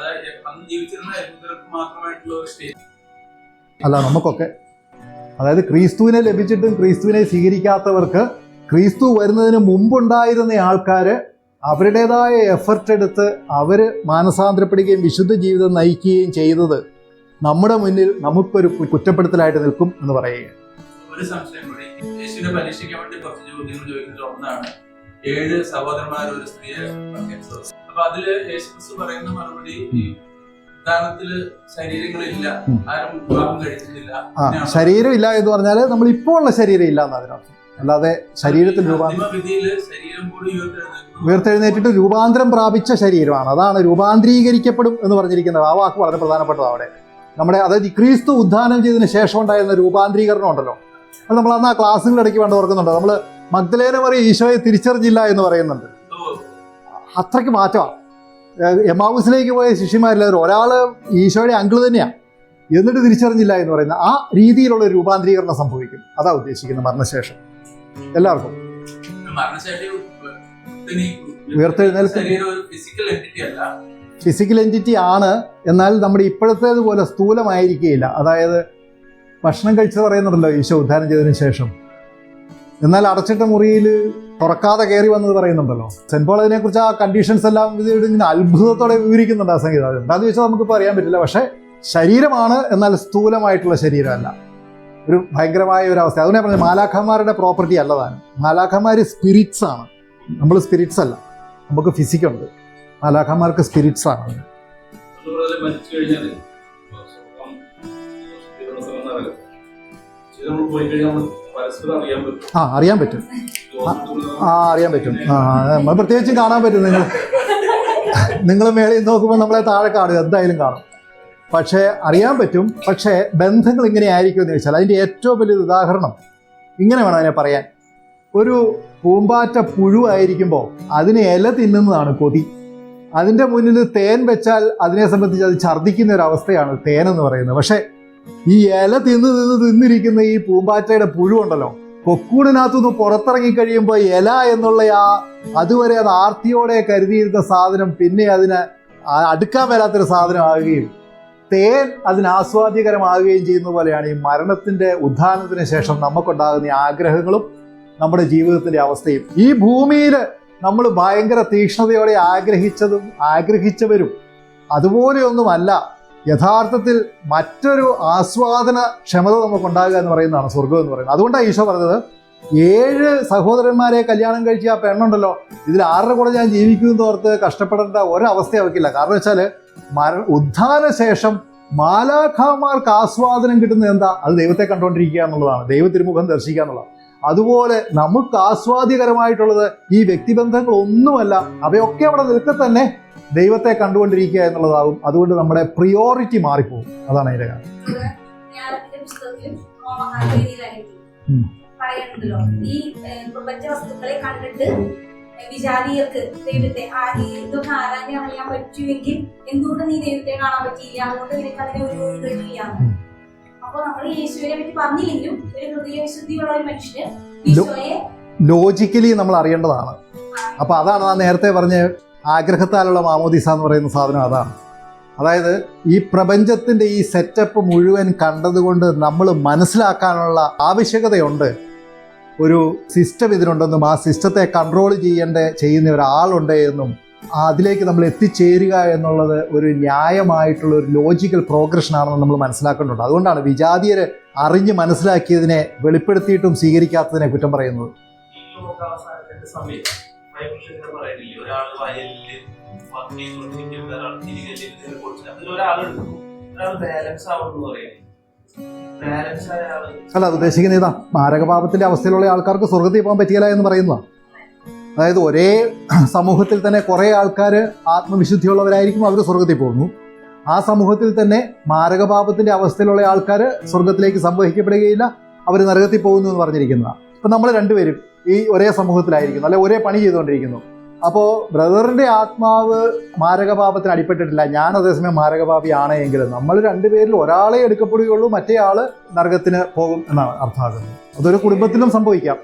അല്ല, നമുക്കൊക്കെ, അതായത് ക്രിസ്തുവിനെ ലഭിച്ചിട്ടും ക്രിസ്തുവിനെ സ്വീകരിക്കാത്തവർക്ക്, ക്രിസ്തു വരുന്നതിന് മുമ്പുണ്ടായിരുന്ന ആൾക്കാര് അവരുടേതായ എഫർട്ട് എടുത്ത് അവര് മാനസാന്തരപ്പെടുകയും വിശുദ്ധ ജീവിതം നയിക്കുകയും ചെയ്തത് നമ്മുടെ മുന്നിൽ നമുക്കൊരു കുറ്റപ്പെടുത്തലായിട്ട് നിൽക്കും എന്ന് പറയുക. ഒരു സംശയം കൂടി, യേശുവിനെ പരീക്ഷിക്കാൻ വേണ്ടി കുറച്ച് ചോദ്യങ്ങൾ ചോദിക്കുന്നത് ഒന്നാണ്, 7 സഹോദരന്മാർ ഒരു സ്ത്രീയെ. അപ്പൊ അതില് യേശുക്രിസ്തു പറയുന്ന മറുപടി, ഉദ്ധാനത്തില് ശരീരങ്ങളില്ല, ആരും വിവാഹം കഴിക്കുന്നില്ല. ശരീരം ഇല്ല എന്ന് പറഞ്ഞാല് നമ്മൾ ഇപ്പോൾ ഉള്ള ശരീരം ഇല്ല എന്ന് അതിനർത്ഥം. അല്ലാതെ ശരീരത്തിൽ ഉയർത്തെഴുന്നേറ്റിട്ട് രൂപാന്തരം പ്രാപിച്ച ശരീരമാണ്. അതാണ് രൂപാന്തരീകരിക്കപ്പെടും എന്ന് പറഞ്ഞിരിക്കുന്നത്. ആ വാക്ക് വളരെ പ്രധാനപ്പെട്ടതാണ് അവിടെ. നമ്മുടെ, അതായത് ക്രിസ്തു ഉദ്ധാനം ചെയ്തതിന് ശേഷം ഉണ്ടായിരുന്ന രൂപാന്തരീകരണം ഉണ്ടല്ലോ, അത് നമ്മൾ അന്ന് ആ ക്ലാസ്സുകളിടയ്ക്ക് വേണ്ട ഓർക്കുന്നുണ്ട്. നമ്മൾ മഗ്ദലേന മറിയ ഈശോയെ തിരിച്ചറിഞ്ഞില്ല എന്ന് പറയുന്നുണ്ട്. അത്രയ്ക്ക് മാറ്റമാണ്. എമ്മാവൂസിലേക്ക് പോയ ശിഷ്യന്മാരില്ലാവരും ഒരാള് ഈശോയുടെ അങ്കിള് തന്നെയാണ്, എന്നിട്ട് തിരിച്ചറിഞ്ഞില്ല എന്ന് പറയുന്ന ആ രീതിയിലുള്ള രൂപാന്തരീകരണം സംഭവിക്കും. അതാ ഉദ്ദേശിക്കുന്നത് മരണശേഷം എല്ലാവർക്കും. ഫിസിക്കൽ എൻറ്റിറ്റി ആണ്, എന്നാൽ നമ്മുടെ ഇപ്പോഴത്തേതുപോലെ സ്ഥൂലമായിരിക്കുകയില്ല. അതായത് ഭക്ഷണം കഴിച്ചത് പറയുന്നുണ്ടല്ലോ ഈശോ ഉദ്ധാനം ചെയ്തതിനു ശേഷം, എന്നാൽ അടച്ചിട്ട മുറിയിൽ തുറക്കാതെ കയറി വന്നത് പറയുന്നുണ്ടല്ലോ. സെന്റ് പോൾ അതിനെക്കുറിച്ച് ആ കണ്ടീഷൻസ് എല്ലാം ഇങ്ങനെ അത്ഭുതത്തോടെ വിവരിക്കുന്നുണ്ട് ആ സംഗീതം. എന്താണെന്ന് ചോദിച്ചാൽ നമുക്കിപ്പോൾ അറിയാൻ പറ്റില്ല. പക്ഷേ ശരീരമാണ്, എന്നാൽ സ്ഥൂലമായിട്ടുള്ള ശരീരമല്ല. ഒരു ഭയങ്കരമായ ഒരു അവസ്ഥ. അതുകൊണ്ട് ഞാൻ പറഞ്ഞു, മാലാഖമാരുടെ പ്രോപ്പർട്ടി അല്ലതാണ്. മാലാഖമാർ സ്പിരിറ്റ്സ് ആണ്, നമ്മൾ സ്പിരിറ്റ്സ് അല്ല. നമുക്ക് ഫിസിക്കുണ്ട്, മാലാഖമാർക്ക് സ്പിരിറ്റ്സ് ആണ്. അറിയാൻ പറ്റും. അറിയാൻ പറ്റും. നമ്മൾ പ്രത്യേകിച്ചും കാണാൻ പറ്റും. നിങ്ങൾ മേളിൽ നോക്കുമ്പോൾ നമ്മളെ താഴെ കാണും, എന്തായാലും കാണും. പക്ഷേ അറിയാൻ പറ്റും. പക്ഷേ ബന്ധങ്ങൾ ഇങ്ങനെ ആയിരിക്കും എന്ന് ചോദിച്ചാൽ അതിൻ്റെ ഏറ്റവും വലിയൊരു ഉദാഹരണം ഇങ്ങനെ വേണം അതിനെ പറയാൻ. ഒരു പൂമ്പാറ്റ പുഴുവായിരിക്കുമ്പോൾ അതിന് ഇല തിന്നുന്നതാണ് കൊതി. അതിൻ്റെ മുന്നിൽ തേൻ വെച്ചാൽ അതിനെ സംബന്ധിച്ച് അത് ഛർദ്ദിക്കുന്ന ഒരു അവസ്ഥയാണ് തേൻ എന്ന് പറയുന്നത്. പക്ഷേ ഈ ഇല തിന്നിരിക്കുന്ന ഈ പൂമ്പാറ്റയുടെ പുഴുണ്ടല്ലോ, കൊക്കൂണിനകത്തുനിന്ന് പുറത്തിറങ്ങി കഴിയുമ്പോൾ ഇല എന്നുള്ള അതുവരെ അത് ആർത്തിയോടെ കരുതിയിരുന്ന സാധനം പിന്നെ അതിന് അടുക്കാൻ വരാത്തൊരു സാധനമാകുകയും തേൻ അതിന് ആസ്വാദ്യകരമാകുകയും ചെയ്യുന്ന പോലെയാണ് ഈ മരണത്തിന്റെ ഉദ്ധാനത്തിന് ശേഷം നമുക്കുണ്ടാകുന്ന ആഗ്രഹങ്ങളും നമ്മുടെ ജീവിതത്തിന്റെ അവസ്ഥയും. ഈ ഭൂമിയിൽ നമ്മൾ ഭയങ്കര തീക്ഷ്ണതയോടെ ആഗ്രഹിച്ചവരും അതുപോലെയൊന്നുമല്ല യഥാർത്ഥത്തിൽ മറ്റൊരു ആസ്വാദന ക്ഷമത നമുക്കുണ്ടാകുക എന്ന് പറയുന്നതാണ് സ്വർഗം എന്ന് പറയുന്നത്. അതുകൊണ്ടാണ് ഈശോ പറഞ്ഞത്, 7 സഹോദരന്മാരെ കല്യാണം കഴിച്ച ആ പെണ്ണുണ്ടല്ലോ, ഇതിൽ 6 കൂടെ ഞാൻ ജീവിക്കുമെന്ന് ഓർത്ത് കഷ്ടപ്പെടേണ്ട ഒരവസ്ഥ അവയ്ക്കില്ല. കാരണം വെച്ചാൽ ഉദ്ധാന ശേഷം മാലാഖമാർക്ക് ആസ്വാദനം കിട്ടുന്നത് എന്താ? അത് ദൈവത്തെ കണ്ടുകൊണ്ടിരിക്കുക എന്നുള്ളതാണ്, ദൈവത്തിരുമുഖം ദർശിക്കുക എന്നുള്ളതാണ്. അതുപോലെ നമുക്ക് ആസ്വാദ്യകരമായിട്ടുള്ളത് ഈ വ്യക്തിബന്ധങ്ങളൊന്നുമല്ല, അവയൊക്കെ അവിടെ നിൽക്കെ തന്നെ ദൈവത്തെ കണ്ടുകൊണ്ടിരിക്കുക എന്നുള്ളതാകും. അതുകൊണ്ട് നമ്മുടെ പ്രിയോറിറ്റി മാറിപ്പോകും. അതാണ് അതിന്റെ കാര്യം. പറയുന്നുണ്ടല്ലോ, ഈ പ്രപഞ്ച വസ്തുക്കളെ കണ്ടിട്ട് വിജാതീയർക്ക് ദൈവത്തെ ഇതൊക്കെ ആരാധന അറിയാൻ പറ്റുമെങ്കിൽ എന്തുകൊണ്ട് നീ ദൈവത്തെ കാണാൻ പറ്റിയില്ല, അതുകൊണ്ട് നിനക്ക് അതിനെ ഒരു കഴിവില്ലാന്ന്. അപ്പൊ നമ്മൾ യേശുവിനെ പറ്റി പറഞ്ഞില്ലെങ്കിലും ഒരു ഹൃദയ വിശുദ്ധിയുള്ള ഒരു മനുഷ്യന് ഈശോയെ ലോജിക്കലി നമ്മൾ അറിയേണ്ടതാണ്. അപ്പൊ അതാണ് ഞാൻ നേരത്തെ പറഞ്ഞ ആഗ്രഹത്താലുള്ള മാമോദീസ എന്ന് പറയുന്ന സാധനം. അതാണ്, അതായത് ഈ പ്രപഞ്ചത്തിന്റെ ഈ സെറ്റപ്പ് മുഴുവൻ കണ്ടതുകൊണ്ട് നമ്മൾ മനസ്സിലാക്കാനുള്ള ആവശ്യകതയുണ്ട്. ഒരു സിസ്റ്റം ഇതിനുണ്ടെന്നും ആ സിസ്റ്റത്തെ കൺട്രോൾ ചെയ്യുന്ന ഒരാളുണ്ട് എന്നും അതിലേക്ക് നമ്മൾ എത്തിച്ചേരുക എന്നുള്ളത് ഒരു ന്യായമായിട്ടുള്ള ഒരു ലോജിക്കൽ പ്രോഗ്രഷനാണെന്ന് നമ്മൾ മനസ്സിലാക്കുന്നുണ്ട്. അതുകൊണ്ടാണ് വിജാതീയര് അറിഞ്ഞ് മനസ്സിലാക്കിയതിനെ വെളിപ്പെടുത്തിയിട്ടും സ്വീകരിക്കാത്തതിനെ കുറ്റം പറയുന്നത്. ബാലൻസ് ആവുമെന്ന് പറയുന്നത്. ബാലൻസ് ആയ ആള് അല്ല, അത് ഉദ്ദേശിക്കുന്ന ഇതാ, മാരകപാപത്തിന്റെ അവസ്ഥയിലുള്ള ആൾക്കാർക്ക് സ്വർഗത്തിൽ പോകാൻ പറ്റിയില്ല എന്ന് പറയുന്നതാണ്. അതായത് ഒരേ സമൂഹത്തിൽ തന്നെ കുറേ ആൾക്കാർ ആത്മവിശുദ്ധിയുള്ളവരായിരിക്കും, അവർ സ്വർഗത്തിൽ പോകുന്നു. ആ സമൂഹത്തിൽ തന്നെ മാരകപാപത്തിന്റെ അവസ്ഥയിലുള്ള ആൾക്കാർ സ്വർഗത്തിലേക്ക് സംവഹിക്കപ്പെടുകയില്ല, അവർ നരകത്തിൽ പോകുന്നു എന്ന് പറഞ്ഞിരിക്കുന്നതാണ്. ഇപ്പം നമ്മൾ രണ്ടുപേരും ഈ ഒരേ സമൂഹത്തിലായിരിക്കുന്നു, അല്ലെ ഒരേ പണി ചെയ്തുകൊണ്ടിരിക്കുന്നു. അപ്പോൾ ബ്രദറിന്റെ ആത്മാവ് മാരകപാപത്തിന് അടിപ്പെട്ടിട്ടില്ല, ഞാൻ അതേസമയം മാരകപാപിയാണ് എങ്കിൽ നമ്മൾ രണ്ടുപേരിൽ ഒരാളെ എടുക്കപ്പെടുകയുള്ളൂ, മറ്റേ ആള് നരകത്തിന് പോകും എന്നാണ് അർത്ഥമാക്കുന്നത്. അതൊരു കുടുംബത്തിലും സംഭവിക്കാം.